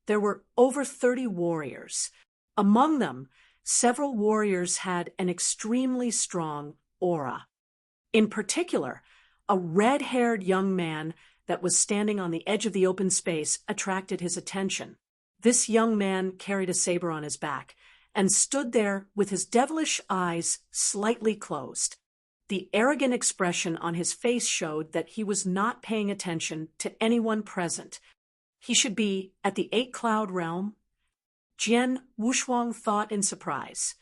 Speaker 1: There were over 30 warriors. Among them, several warriors had an extremely strong aura. In particular, a red-haired young man that was standing on the edge of the open space attracted his attention. This young man carried a saber on his back and stood there with his devilish eyes slightly closed. The arrogant expression on his face showed that he was not paying attention to anyone present. He should be at the 8-Cloud realm. Jian Wushuang thought in surprise.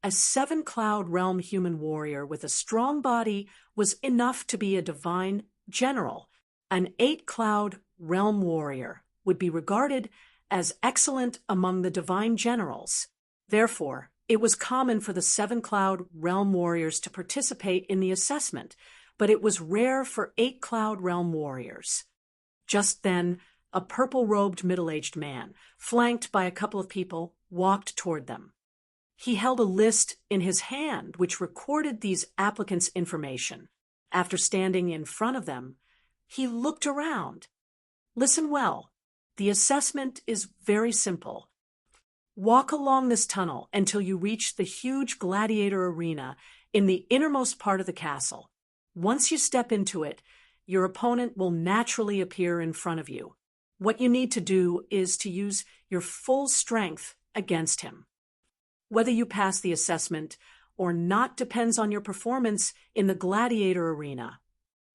Speaker 1: A 7-Cloud realm human warrior with a strong body was enough to be a divine general. An 8-Cloud realm warrior would be regarded as excellent among the divine generals. Therefore, it was common for the 7-Cloud realm warriors to participate in the assessment, but it was rare for 8-Cloud realm warriors. Just then, a purple-robed middle-aged man, flanked by a couple of people, walked toward them. He held a list in his hand which recorded these applicants' information. After standing in front of them, he looked around. Listen well. The assessment is very simple. Walk along this tunnel until you reach the huge gladiator arena in the innermost part of the castle. Once you step into it, your opponent will naturally appear in front of you. What you need to do is to use your full strength against him. Whether you pass the assessment or not depends on your performance in the gladiator arena.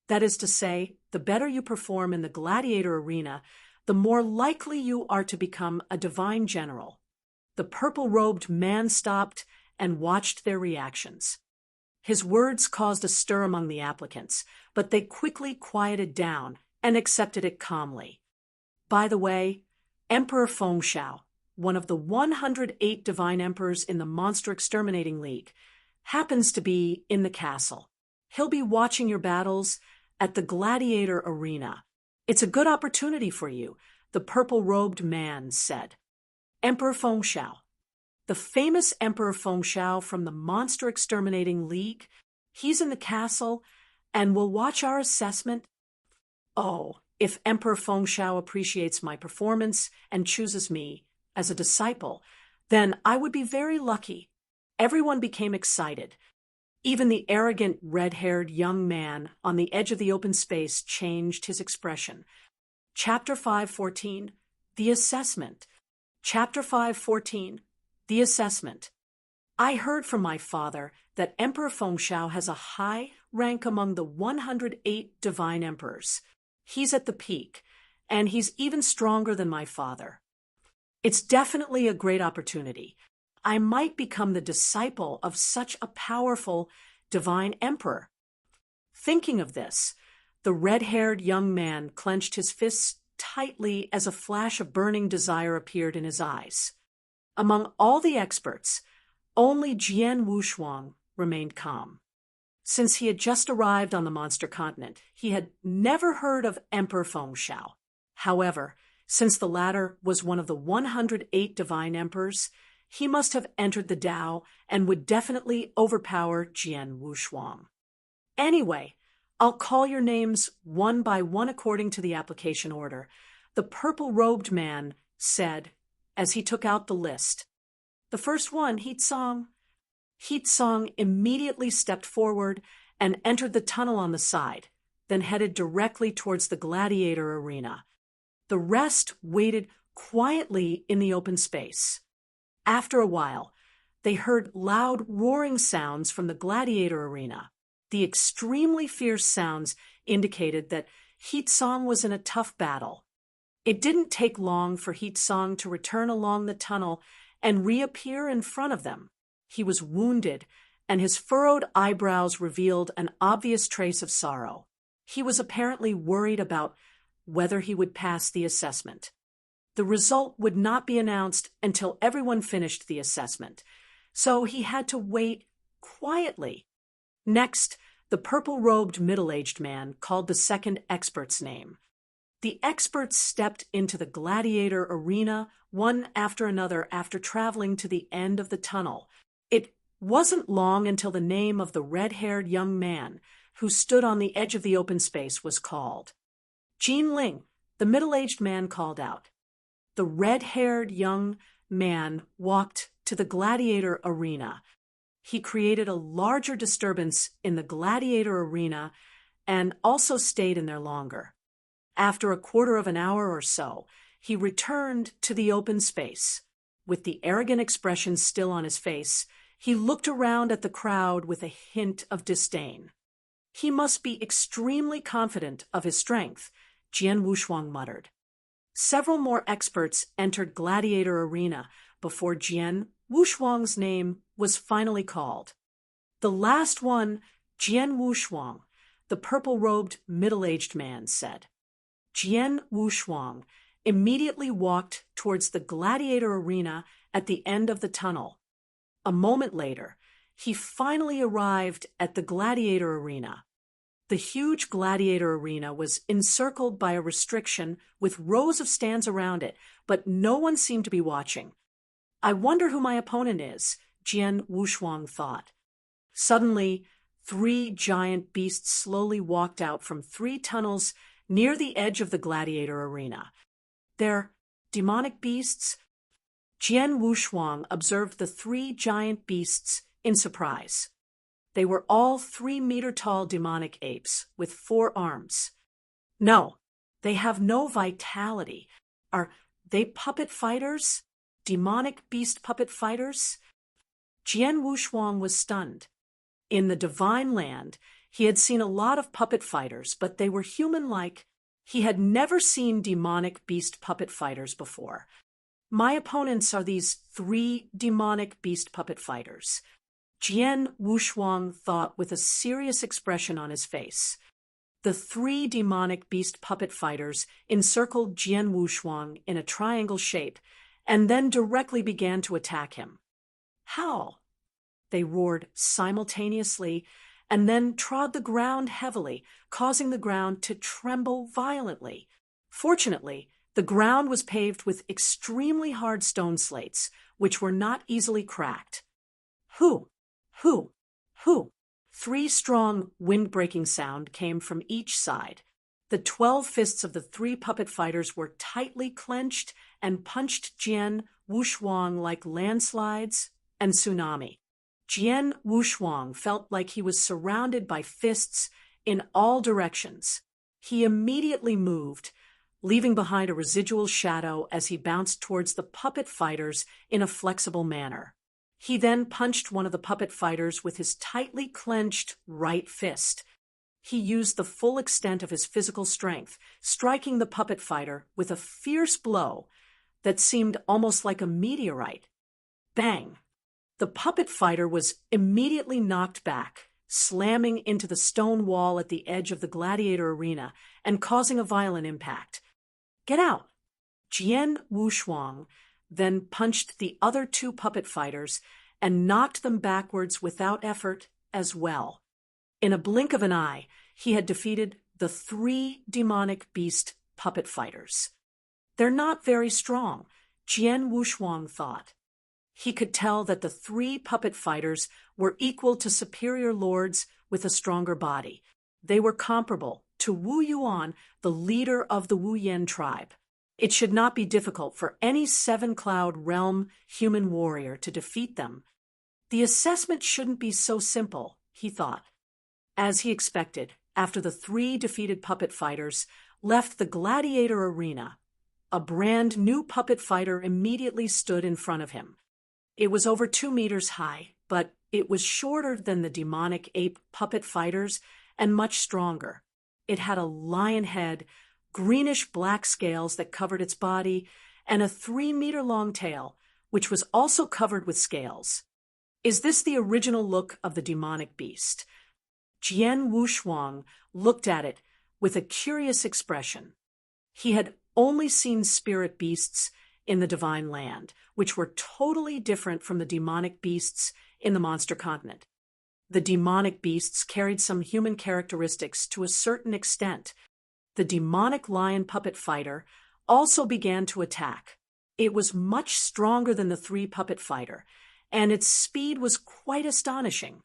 Speaker 1: That is to say, the better you perform in the gladiator arena, the more likely you are to become a divine general. The purple-robed man stopped and watched their reactions. His words caused a stir among the applicants, but they quickly quieted down and accepted it calmly. By the way, Emperor Fengxiao, one of the 108 divine emperors in the Monster Exterminating League, happens to be in the castle. He'll be watching your battles at the gladiator arena. It's a good opportunity for you, the purple-robed man said. Emperor Fengxiao. The famous Emperor Fengxiao from the Monster Exterminating League. He's in the castle and will watch our assessment. Oh, if Emperor Fengxiao appreciates my performance and chooses me as a disciple, then I would be very lucky. Everyone became excited. Even the arrogant, red-haired young man on the edge of the open space changed his expression. Chapter 5:14, The Assessment. Chapter 5:14, The Assessment. I heard from my father that Emperor Fengxiao has a high rank among the 108 divine emperors. He's at the peak, and he's even stronger than my father. It's definitely a great opportunity. I might become the disciple of such a powerful divine emperor. Thinking of this, the red-haired young man clenched his fists tightly as a flash of burning desire appeared in his eyes. Among all the experts, only Jian Wushuang remained calm. Since he had just arrived on the monster continent, he had never heard of Emperor Fengxiao. However, since the latter was one of the 108 divine emperors, he must have entered the Tao and would definitely overpower Jian Wushuang. Anyway, I'll call your names one by one according to the application order, the purple-robed man said as he took out the list. The first one, Heatsong. Heatsong immediately stepped forward and entered the tunnel on the side, then headed directly towards the gladiator arena. The rest waited quietly in the open space. After a while, they heard loud roaring sounds from the gladiator arena. The extremely fierce sounds indicated that Heatsong was in a tough battle. It didn't take long for Heatsong to return along the tunnel and reappear in front of them. He was wounded, and his furrowed eyebrows revealed an obvious trace of sorrow. He was apparently worried about whether he would pass the assessment. The result would not be announced until everyone finished the assessment, so he had to wait quietly. Next, the purple-robed middle-aged man called the second expert's name. The experts stepped into the gladiator arena one after another after traveling to the end of the tunnel. It wasn't long until the name of the red-haired young man who stood on the edge of the open space was called. Jin Ling, the middle-aged man, called out. The red-haired young man walked to the gladiator arena. He created a larger disturbance in the gladiator arena and also stayed in there longer. After a quarter of an hour or so, he returned to the open space. With the arrogant expression still on his face, he looked around at the crowd with a hint of disdain. He must be extremely confident of his strength, Jian Wushuang muttered. Several more experts entered gladiator arena before Jian Wushuang's name was finally called. The last one, Jian Wushuang, the purple-robed middle-aged man, said. Jian Wushuang immediately walked towards the gladiator arena at the end of the tunnel. A moment later, he finally arrived at the gladiator arena. The huge gladiator arena was encircled by a restriction with rows of stands around it, but no one seemed to be watching. I wonder who my opponent is, Jian Wushuang thought. Suddenly, 3 giant beasts slowly walked out from 3 tunnels near the edge of the gladiator arena. They're demonic beasts? Jian Wushuang observed the 3 giant beasts in surprise. They were all 3-meter-tall demonic apes with 4 arms. No, they have no vitality. Are they puppet fighters? Demonic beast puppet fighters? Jian Wushuang was stunned. In the divine land, he had seen a lot of puppet fighters, but they were human-like. He had never seen demonic beast puppet fighters before. My opponents are these 3 demonic beast puppet fighters. Jian Wushuang thought with a serious expression on his face. The 3 demonic beast puppet fighters encircled Jian Wushuang in a triangle shape and then directly began to attack him. How? They roared simultaneously and then trod the ground heavily, causing the ground to tremble violently. Fortunately, the ground was paved with extremely hard stone slates, which were not easily cracked. Who? 3 strong, wind-breaking sound came from each side. The 12 fists of the 3 puppet fighters were tightly clenched and punched Jian Wushuang like landslides and tsunami. Jian Wushuang felt like he was surrounded by fists in all directions. He immediately moved, leaving behind a residual shadow as he bounced towards the puppet fighters in a flexible manner. He then punched one of the puppet fighters with his tightly clenched right fist. He used the full extent of his physical strength, striking the puppet fighter with a fierce blow that seemed almost like a meteorite. Bang! The puppet fighter was immediately knocked back, slamming into the stone wall at the edge of the gladiator arena and causing a violent impact. Get out! Jian Wushuang then punched the other 2 puppet fighters and knocked them backwards without effort as well. In a blink of an eye, he had defeated the 3 demonic beast puppet fighters. They're not very strong, Jian Wushuang thought. He could tell that the 3 puppet fighters were equal to superior lords with a stronger body. They were comparable to Wu Yuan, the leader of the Wu Yan tribe. It should not be difficult for any 7-cloud realm human warrior to defeat them. The assessment shouldn't be so simple, he thought. As he expected, after the 3 defeated puppet fighters left the gladiator arena, a brand new puppet fighter immediately stood in front of him. It was over 2 meters high, but it was shorter than the demonic ape puppet fighters and much stronger. It had a lion head, greenish-black scales that covered its body, and a 3-meter-long tail, which was also covered with scales. Is this the original look of the demonic beast? Jian Wushuang looked at it with a curious expression. He had only seen spirit beasts in the divine land, which were totally different from the demonic beasts in the monster continent. The demonic beasts carried some human characteristics to a certain extent. The demonic lion puppet fighter also began to attack. It was much stronger than the 3 puppet fighter, and its speed was quite astonishing.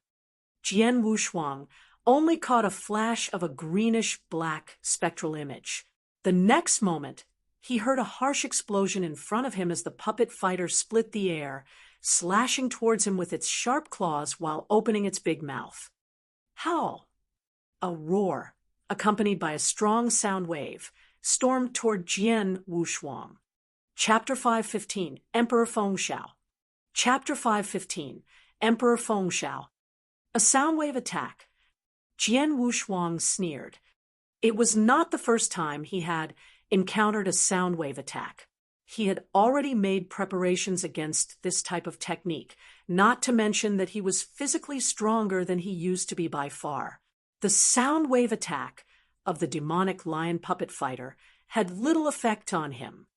Speaker 1: Jian Wushuang only caught a flash of a greenish-black spectral image. The next moment, he heard a harsh explosion in front of him as the puppet fighter split the air, slashing towards him with its sharp claws while opening its big mouth. Howl! A roar, accompanied by a strong sound wave, stormed toward Jian Wushuang. Chapter 5:15, Emperor Fengxiao. Chapter 5:15, Emperor Fengxiao. A sound wave attack. Jian Wushuang sneered. It was not the first time he had encountered a sound wave attack. He had already made preparations against this type of technique, not to mention that he was physically stronger than he used to be by far. The sound wave attack of the demonic lion puppet fighter had little effect on him.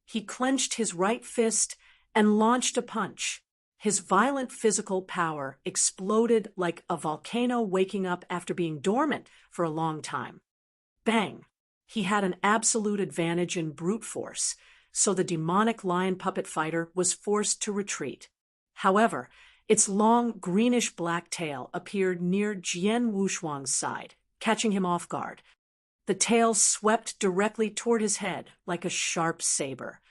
Speaker 1: He clenched his right fist and launched a punch. His violent physical power exploded like a volcano waking up after being dormant for a long time. Bang! He had an absolute advantage in brute force, so the demonic lion puppet fighter was forced to retreat. However, its long greenish-black tail appeared near Jian Wushuang's side, catching him off guard. The tail swept directly toward his head like a sharp saber.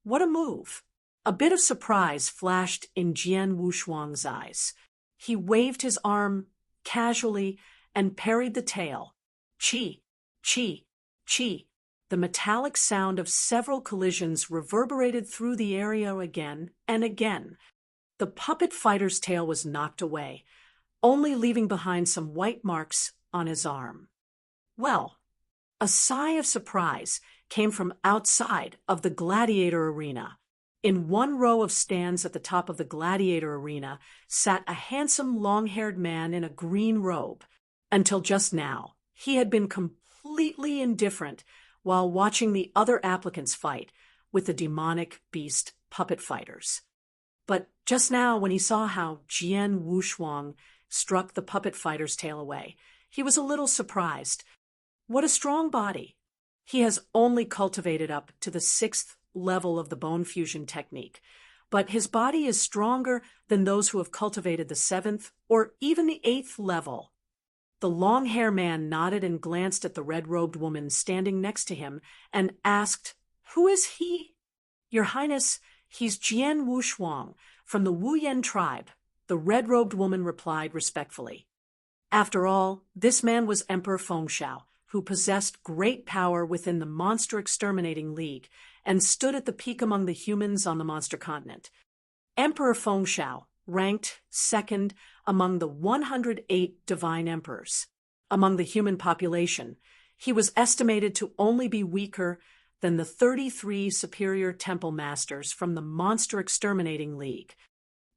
Speaker 1: What a move! A bit of surprise flashed in Jian Wushuang's eyes. He waved his arm casually and parried the tail. Chi, chi, chi. The metallic sound of several collisions reverberated through the area again and again. The puppet fighter's tail was knocked away, only leaving behind some white marks on his arm. Well, a sigh of surprise came from outside of the gladiator arena. In one row of stands at the top of the gladiator arena sat a handsome long-haired man in a green robe. Until just now, he had been completely indifferent while watching the other applicants fight with the demonic beast puppet fighters. But just now, when he saw how Jian Wushuang struck the puppet fighter's tail away, he was a little surprised. What a strong body! He has only cultivated up to the 6th level of the bone fusion technique. but his body is stronger than those who have cultivated the 7th or even the 8th level. The long-haired man nodded and glanced at the red-robed woman standing next to him and asked, "Who is he?" "Your Highness, he's Jian Wushuang from the Wuyan tribe," the red-robed woman replied respectfully. After all, this man was Emperor Fengxiao, who possessed great power within the Monster Exterminating League and stood at the peak among the humans on the monster continent. Emperor Fengxiao ranked second among the 108 divine emperors. Among the human population, he was estimated to only be weaker than the 33 superior temple masters from the Monster Exterminating League.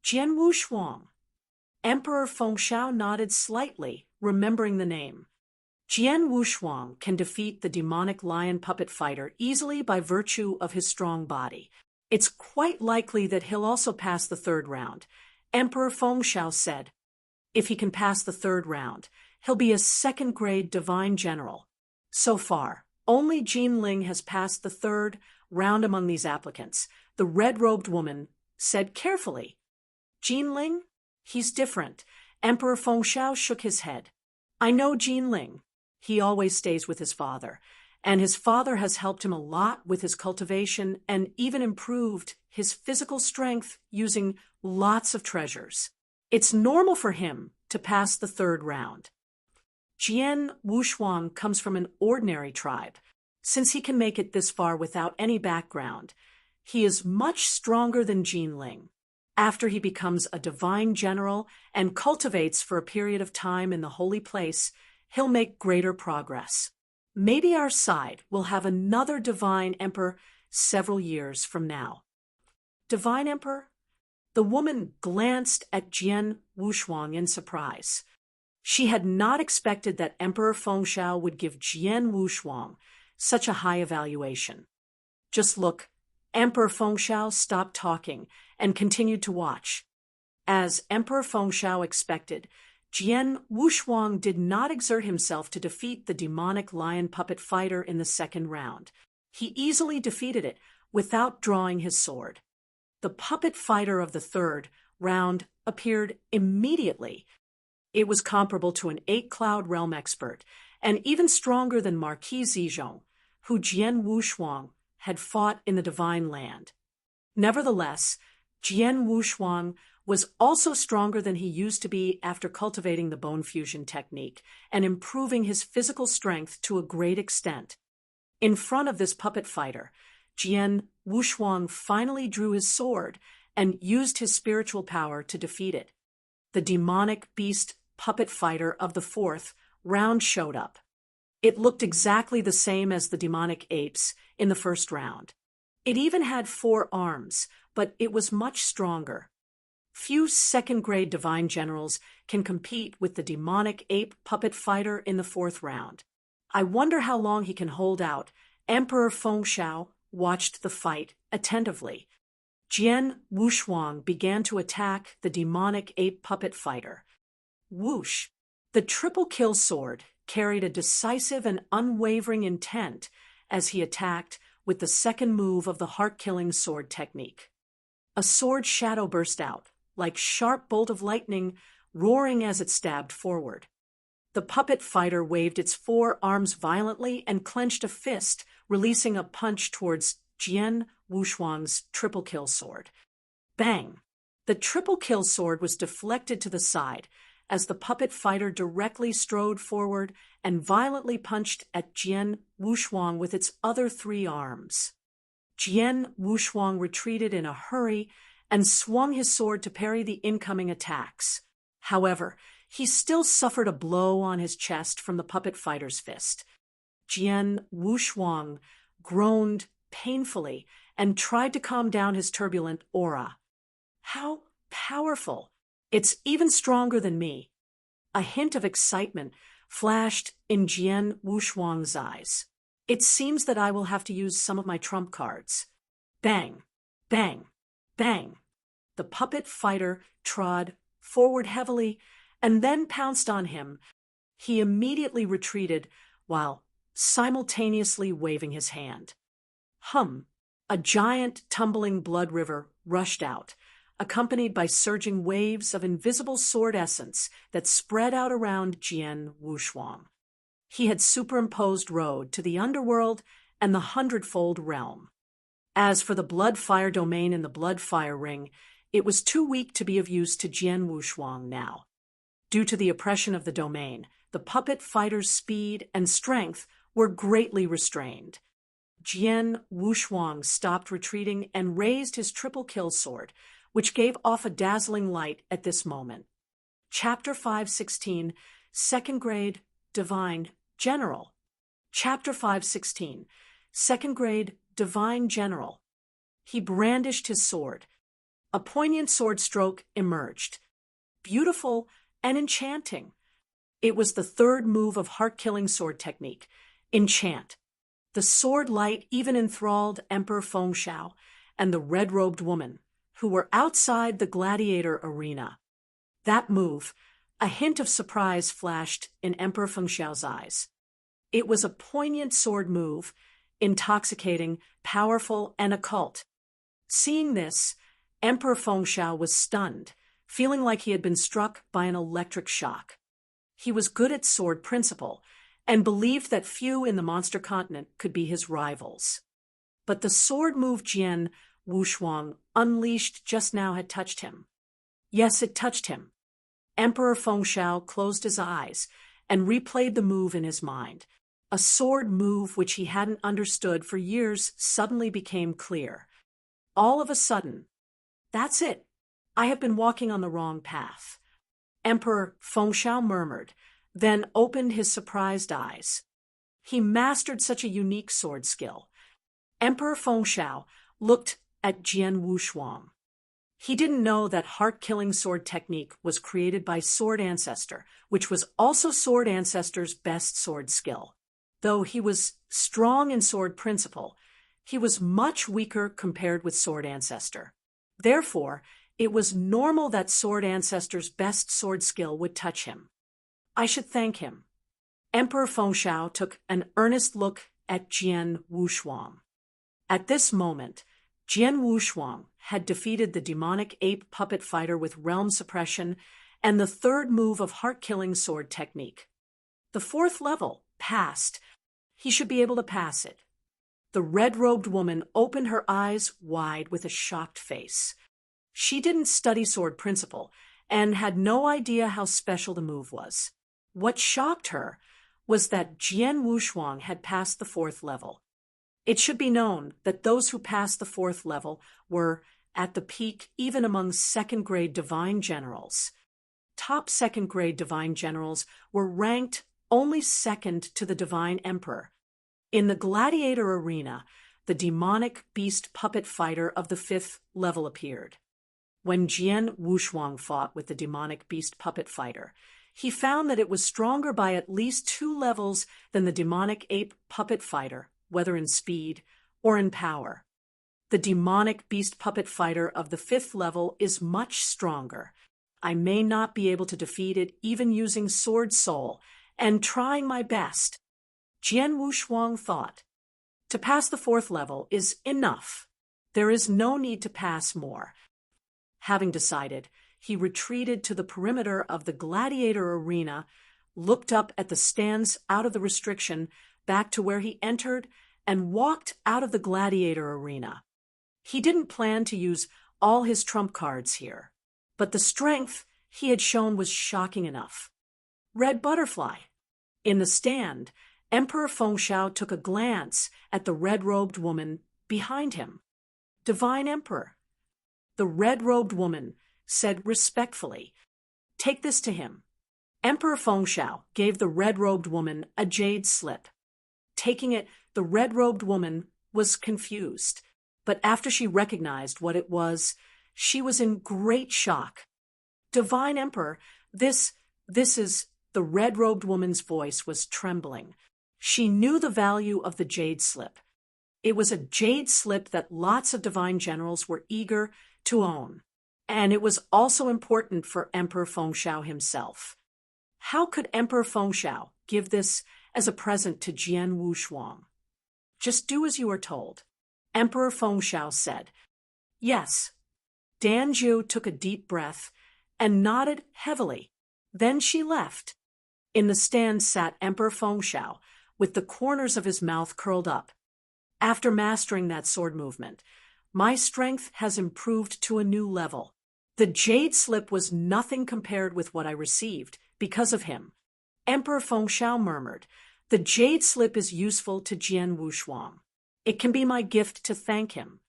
Speaker 1: Jian Wushuang. Emperor Fengxiao nodded slightly, remembering the name. Jian Wushuang can defeat the demonic lion puppet fighter easily by virtue of his strong body. It's quite likely that he'll also pass the 3rd round, Emperor Fengxiao said. If he can pass the 3rd round, he'll be a 2nd-grade divine general. So far, only Jinling has passed the 3rd round among these applicants, the red-robed woman said carefully. Jinling? He's different. Emperor Fengxiao shook his head. I know Jinling. He always stays with his father, and his father has helped him a lot with his cultivation and even improved his physical strength using lots of treasures. It's normal for him to pass the 3rd round. Jian Wushuang comes from an ordinary tribe. Since he can make it this far without any background, he is much stronger than Jinling. After he becomes a divine general and cultivates for a period of time in the holy place, he'll make greater progress. Maybe our side will have another divine emperor several years from now. Divine emperor? The woman glanced at Jian Wushuang in surprise. She had not expected that Emperor Fengxiao would give Jian Wushuang such a high evaluation. Just look, Emperor Fengxiao stopped talking and continued to watch. As Emperor Fengxiao expected, Jian Wushuang did not exert himself to defeat the demonic lion puppet fighter in the 2nd round. He easily defeated it without drawing his sword. The puppet fighter of the 3rd round appeared immediately. It was comparable to an 8-cloud realm expert, and even stronger than Marquis Zizhong, who Jian Wushuang had fought in the Divine Land. Nevertheless, Jian Wushuang was also stronger than he used to be after cultivating the bone fusion technique and improving his physical strength to a great extent. In front of this puppet fighter, Jian Wushuang finally drew his sword and used his spiritual power to defeat it. The demonic beast puppet fighter of the 4th round showed up. It looked exactly the same as the demonic apes in the 1st round. It even had 4 arms, but it was much stronger. Few 2nd-grade divine generals can compete with the demonic ape puppet fighter in the 4th round. I wonder how long he can hold out. Emperor Fengxiao watched the fight attentively. Jian Wushuang began to attack the demonic ape puppet fighter. Whoosh! The triple kill sword carried a decisive and unwavering intent as he attacked with the 2nd move of the heart-killing sword technique. A sword shadow burst out, like sharp bolt of lightning, roaring as it stabbed forward. The puppet fighter waved its 4 arms violently and clenched a fist, releasing a punch towards Jian Wushuang's triple kill sword. Bang! The triple kill sword was deflected to the side as the puppet fighter directly strode forward and violently punched at Jian Wushuang with its other 3 arms. Jian Wushuang retreated in a hurry and swung his sword to parry the incoming attacks. However, he still suffered a blow on his chest from the puppet fighter's fist. Jian Wushuang groaned painfully and tried to calm down his turbulent aura. How powerful! It's even stronger than me. A hint of excitement flashed in Jian Wushuang's eyes. It seems that I will have to use some of my trump cards. Bang! Bang! Bang! The puppet fighter trod forward heavily and then pounced on him. He immediately retreated while simultaneously waving his hand. A giant, tumbling blood river rushed out, accompanied by surging waves of invisible sword essence that spread out around Jian Wushuang. He had superimposed road to the underworld and the hundredfold realm. As for the blood-fire domain in the blood-fire ring, it was too weak to be of use to Jian Wushuang now. Due to the oppression of the domain, the puppet fighter's speed and strength were greatly restrained. Jian Wushuang stopped retreating and raised his triple kill sword, which gave off a dazzling light at this moment. Chapter 516, Second Grade Divine General. Chapter 516, Second Grade Divine General. He brandished his sword. A poignant sword stroke emerged. Beautiful and enchanting. It was the third move of heart-killing sword technique, Enchant. The sword light even enthralled Emperor Fengxiao and the red-robed woman, who were outside the gladiator arena. That move, a hint of surprise flashed in Emperor Fengxiao's eyes. It was a poignant sword move, intoxicating, powerful, and occult. Seeing this, Emperor Fengxiao was stunned, feeling like he had been struck by an electric shock. He was good at sword principle, and believed that few in the monster continent could be his rivals. But the sword move Jian Wushuang unleashed just now had touched him. Yes, it touched him. Emperor Fengxiao closed his eyes and replayed the move in his mind. A sword move which he hadn't understood for years suddenly became clear. All of a sudden, that's it. I have been walking on the wrong path. Emperor Fengxiao murmured, then opened his surprised eyes. He mastered such a unique sword skill. Emperor Fengxiao looked at Jian Wushuang. He didn't know that heart-killing sword technique was created by Sword Ancestor, which was also Sword Ancestor's best sword skill. Though he was strong in sword principle, he was much weaker compared with Sword Ancestor. Therefore, it was normal that Sword Ancestor's best sword skill would touch him. I should thank him. Emperor Fengxiao took an earnest look at Jian Wushuang. At this moment, Jian Wushuang had defeated the demonic ape puppet fighter with realm suppression and the third move of heart-killing sword technique. The fourth level, passed. He should be able to pass it. The red-robed woman opened her eyes wide with a shocked face. She didn't study sword principle and had no idea how special the move was. What shocked her was that Jian Wushuang had passed the fourth level. It should be known that those who passed the fourth level were at the peak even among second-grade divine generals. Top second-grade divine generals were ranked only second to the divine emperor. In the gladiator arena, the demonic beast puppet fighter of the fifth level appeared. When Jian Wushuang fought with the demonic beast puppet fighter, he found that it was stronger by at least 2 levels than the demonic ape puppet fighter, whether in speed or in power. The demonic beast puppet fighter of the 5th level is much stronger. I may not be able to defeat it even using Sword Soul and trying my best. Jian Wushuang thought. To pass the 4th level is enough. There is no need to pass more. Having decided, he retreated to the perimeter of the gladiator arena, looked up at the stands out of the restriction, back to where he entered, and walked out of the gladiator arena. He didn't plan to use all his trump cards here, but the strength he had shown was shocking enough. Red Butterfly. In the stand, Emperor Fengxiao took a glance at the red-robed woman behind him. Divine Emperor. The red-robed woman said respectfully, "Take this to him." Emperor Fengxiao gave the red-robed woman a jade slip. Taking it, the red-robed woman was confused, but after she recognized what it was, she was in great shock. Divine Emperor, this is... The red-robed woman's voice was trembling. She knew the value of the jade slip. It was a jade slip that lots of divine generals were eager to own, and it was also important for Emperor Fengxiao himself. How could Emperor Fengxiao give this as a present to Jian Wushuang? Just do as you are told. Emperor Fengxiao said. Yes. Danju took a deep breath and nodded heavily. Then she left. In the stand sat Emperor Fengxiao, with the corners of his mouth curled up. After mastering that sword movement, my strength has improved to a new level. The jade slip was nothing compared with what I received because of him. Emperor Fengxiao murmured, the jade slip is useful to Jian Wushuang. It can be my gift to thank him.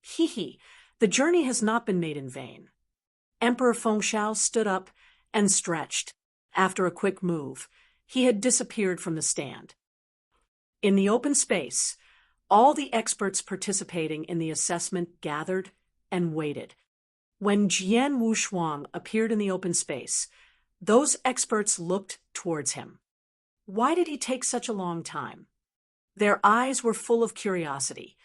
Speaker 1: He, the journey has not been made in vain. Emperor Fengxiao stood up and stretched. After a quick move, he had disappeared from the stand. In the open space, all the experts participating in the assessment gathered and waited. When Jian Wushuang appeared in the open space, those experts looked towards him. Why did he take such a long time? Their eyes were full of curiosity.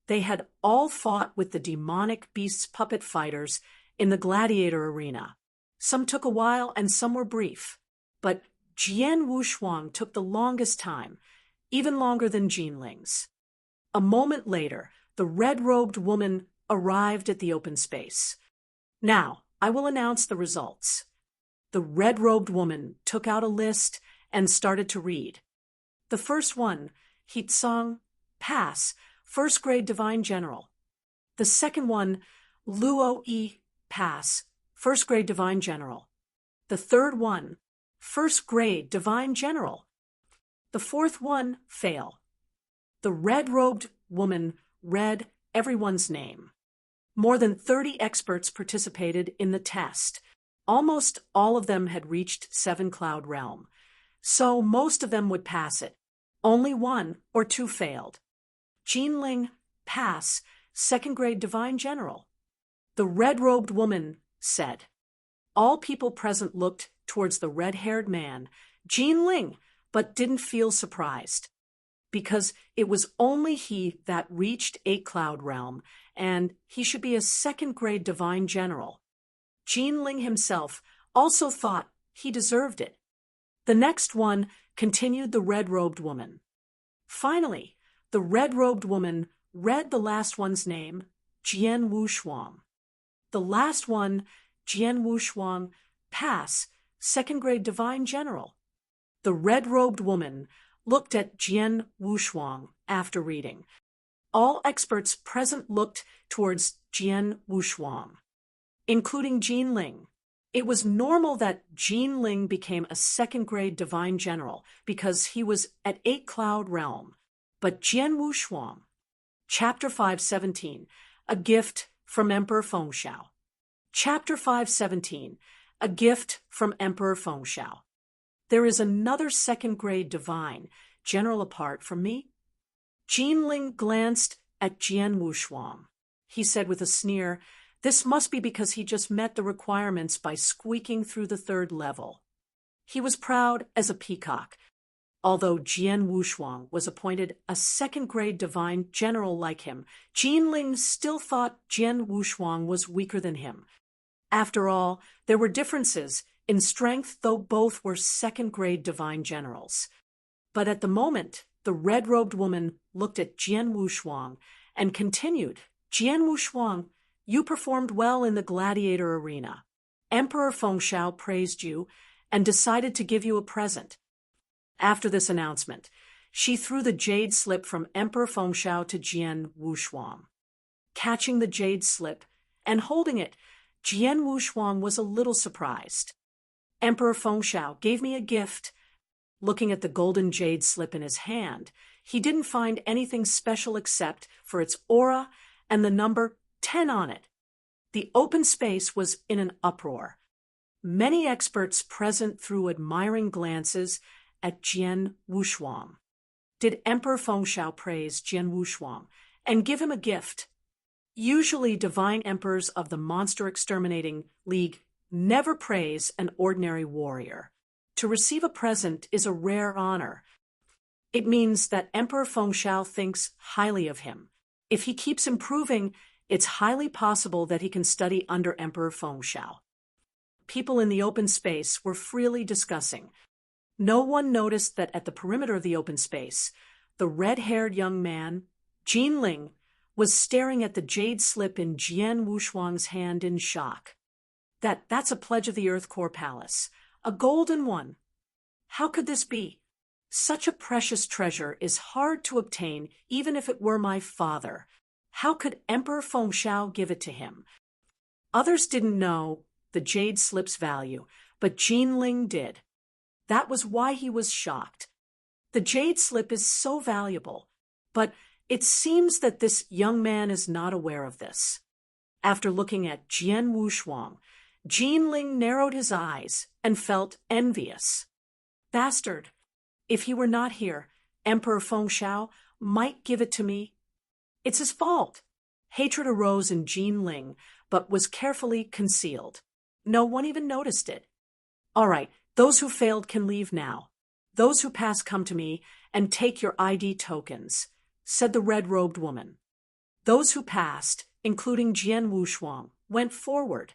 Speaker 1: They had all fought with the demonic beast's puppet fighters in the gladiator arena. Some took a while and some were brief. But Jian Wushuang took the longest time, even longer than Jinling's. A moment later, the red-robed woman arrived at the open space. Now, I will announce the results. The red-robed woman took out a list and started to read. The first one, Hitsang, pass, first grade divine general. The second one, Luo Yi, pass, first grade divine general. The third one, first grade divine general. The fourth one, fail. The red-robed woman read everyone's name. More than 30 experts participated in the test. Almost all of them had reached Seven Cloud Realm, so most of them would pass it. Only one or two failed. Jinling, pass, second grade divine general. The red-robed woman said. All people present looked towards the red-haired man, Jinling, but didn't feel surprised, because it was only he that reached Eight Cloud Realm, and he should be a second-grade divine general. Jinling himself also thought he deserved it. The next one continued the red-robed woman. Finally, the red-robed woman read the last one's name, Jian Wushuang. The last one, Jian Wushuang, pass, second-grade divine general. The red-robed woman looked at Jian Wushuang after reading. All experts present looked towards Jian Wushuang, including Jinling. It was normal that Jinling became a second-grade divine general because he was at Eight Cloud Realm. But Jian Wushuang, Chapter 517, A Gift from Emperor Fengxiao. Chapter 517, A Gift from Emperor Fengxiao. There is another second-grade divine general apart from me? Jinling glanced at Jian Wushuang. He said with a sneer, this must be because he just met the requirements by squeaking through the third level. He was proud as a peacock. Although Jian Wushuang was appointed a second-grade divine general like him, Jinling still thought Jian Wushuang was weaker than him. After all, there were differences in strength, though both were second-grade divine generals. But at the moment, the red-robed woman looked at Jian Wushuang and continued, Jian Wushuang, you performed well in the gladiator arena. Emperor Fengxiao praised you and decided to give you a present. After this announcement, she threw the jade slip from Emperor Fengxiao to Jian Wushuang. Catching the jade slip and holding it, Jian Wushuang was a little surprised. Emperor Fengxiao gave me a gift. Looking at the golden jade slip in his hand, he didn't find anything special except for its aura and the number 10 on it. The open space was in an uproar. Many experts present threw admiring glances at Jian Wushuang. Did Emperor Fengxiao praise Jian Wushuang and give him a gift? Usually divine emperors of the Monster Exterminating League never praise an ordinary warrior. To receive a present is a rare honor. It means that Emperor Fengxiao thinks highly of him. If he keeps improving, it's highly possible that he can study under Emperor Fengxiao. People in the open space were freely discussing. No one noticed that at the perimeter of the open space, the red-haired young man, Jinling was staring at the jade slip in Jian Wushuang's hand in shock. That's a pledge of the Earth Core Palace. A golden one. How could this be? Such a precious treasure is hard to obtain even if it were my father. How could Emperor Fengxiao give it to him? Others didn't know the jade slip's value, but Jinling did. That was why he was shocked. The jade slip is so valuable, but it seems that this young man is not aware of this. After looking at Jian Wushuang, Jinling narrowed his eyes and felt envious. Bastard! If he were not here, Emperor Fengxiao might give it to me. It's his fault. Hatred arose in Jinling, but was carefully concealed. No one even noticed it. All right, those who failed can leave now. Those who pass come to me and take your ID tokens, said the red-robed woman. Those who passed, including Jian Wushuang, went forward.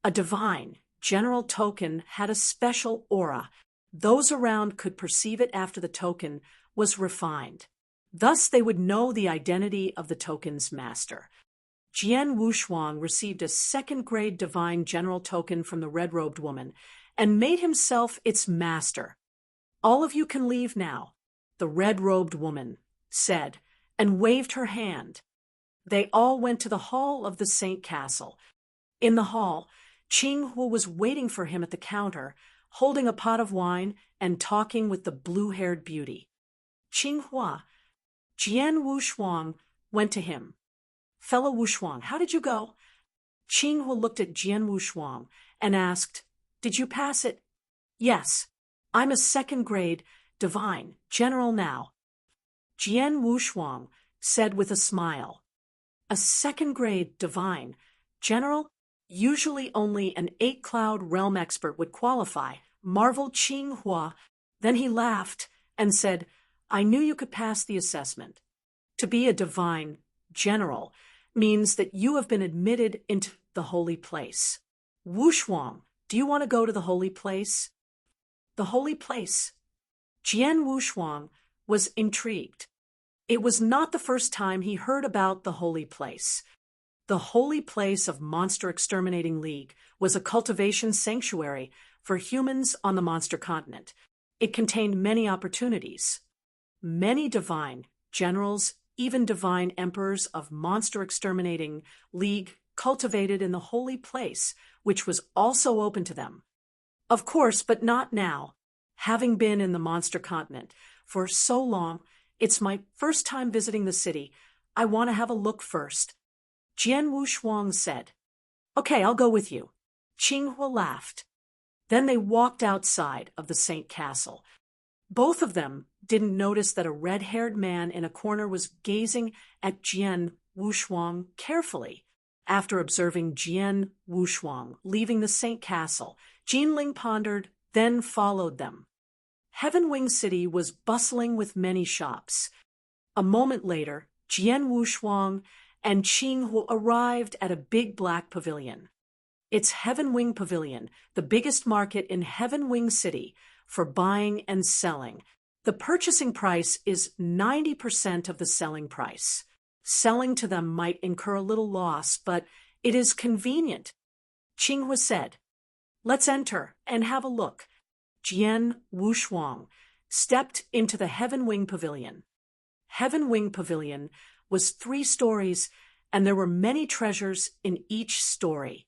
Speaker 1: A divine, general token had a special aura. Those around could perceive it after the token was refined. Thus they would know the identity of the token's master. Jian Wushuang received a second-grade divine general token from the red-robed woman and made himself its master. All of you can leave now, the red-robed woman said, and waved her hand. They all went to the hall of the Saint Castle. In the hall, Qing Huo was waiting for him at the counter, holding a pot of wine and talking with the blue-haired beauty. Qing Huo, Jian Wushuang went to him. Fellow Wushuang, how did you go? Qing Huo looked at Jian Wushuang and asked, Did you pass it? Yes. I'm a second-grade divine general now. Jian Wushuang said with a smile. A second-grade divine general? Usually only an 8-cloud realm expert would qualify, marveled Qing Huo. Then he laughed and said, I knew you could pass the assessment. To be a divine general means that you have been admitted into the holy place. Wushuang, do you want to go to the holy place? The holy place. Jian Wushuang was intrigued. It was not the first time he heard about the holy place. The holy place of Monster Exterminating League was a cultivation sanctuary for humans on the monster continent. It contained many opportunities. Many divine generals, even divine emperors of Monster Exterminating League, cultivated in the holy place, which was also open to them. Of course, but not now. Having been in the monster continent for so long, it's my first time visiting the city. I want to have a look first. Jian Wushuang said. Okay, I'll go with you. Qing Huo laughed. Then they walked outside of the Saint Castle. Both of them didn't notice that a red-haired man in a corner was gazing at Jian Wushuang carefully. After observing Jian Wushuang leaving the Saint Castle, Jinling pondered, then followed them. Heaven Wing City was bustling with many shops. A moment later, Jian Wushuang and Qing Huo arrived at a big black pavilion. It's Heaven Wing Pavilion, the biggest market in Heaven Wing City, for buying and selling. The purchasing price is 90% of the selling price. Selling to them might incur a little loss, but it is convenient. Qing Huo said, Let's enter and have a look. Jian Wushuang stepped into the Heaven Wing Pavilion. Heaven Wing Pavilion was 3 stories, and there were many treasures in each story.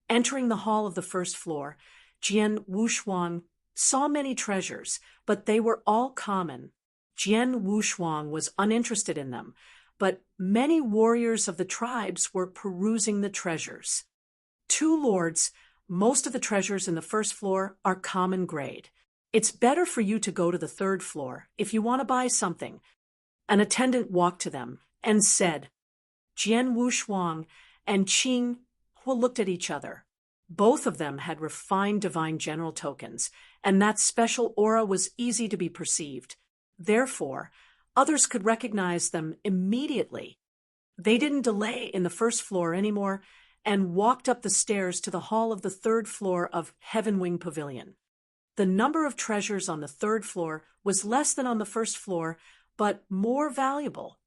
Speaker 1: Entering the hall of the first floor, Jian Wushuang saw many treasures, but they were all common. Jian Wushuang was uninterested in them, but many warriors of the tribes were perusing the treasures. 2 lords, most of the treasures in the first floor are common grade. It's better for you to go to the 3rd floor if you want to buy something. An attendant walked to them and said, Jian Wushuang and Qing Huo looked at each other. Both of them had refined divine general tokens, and that special aura was easy to be perceived. Therefore, others could recognize them immediately. They didn't delay in the 1st floor anymore and walked up the stairs to the hall of the 3rd floor of Heaven Wing Pavilion. The number of treasures on the 3rd floor was less than on the 1st floor, but more valuable.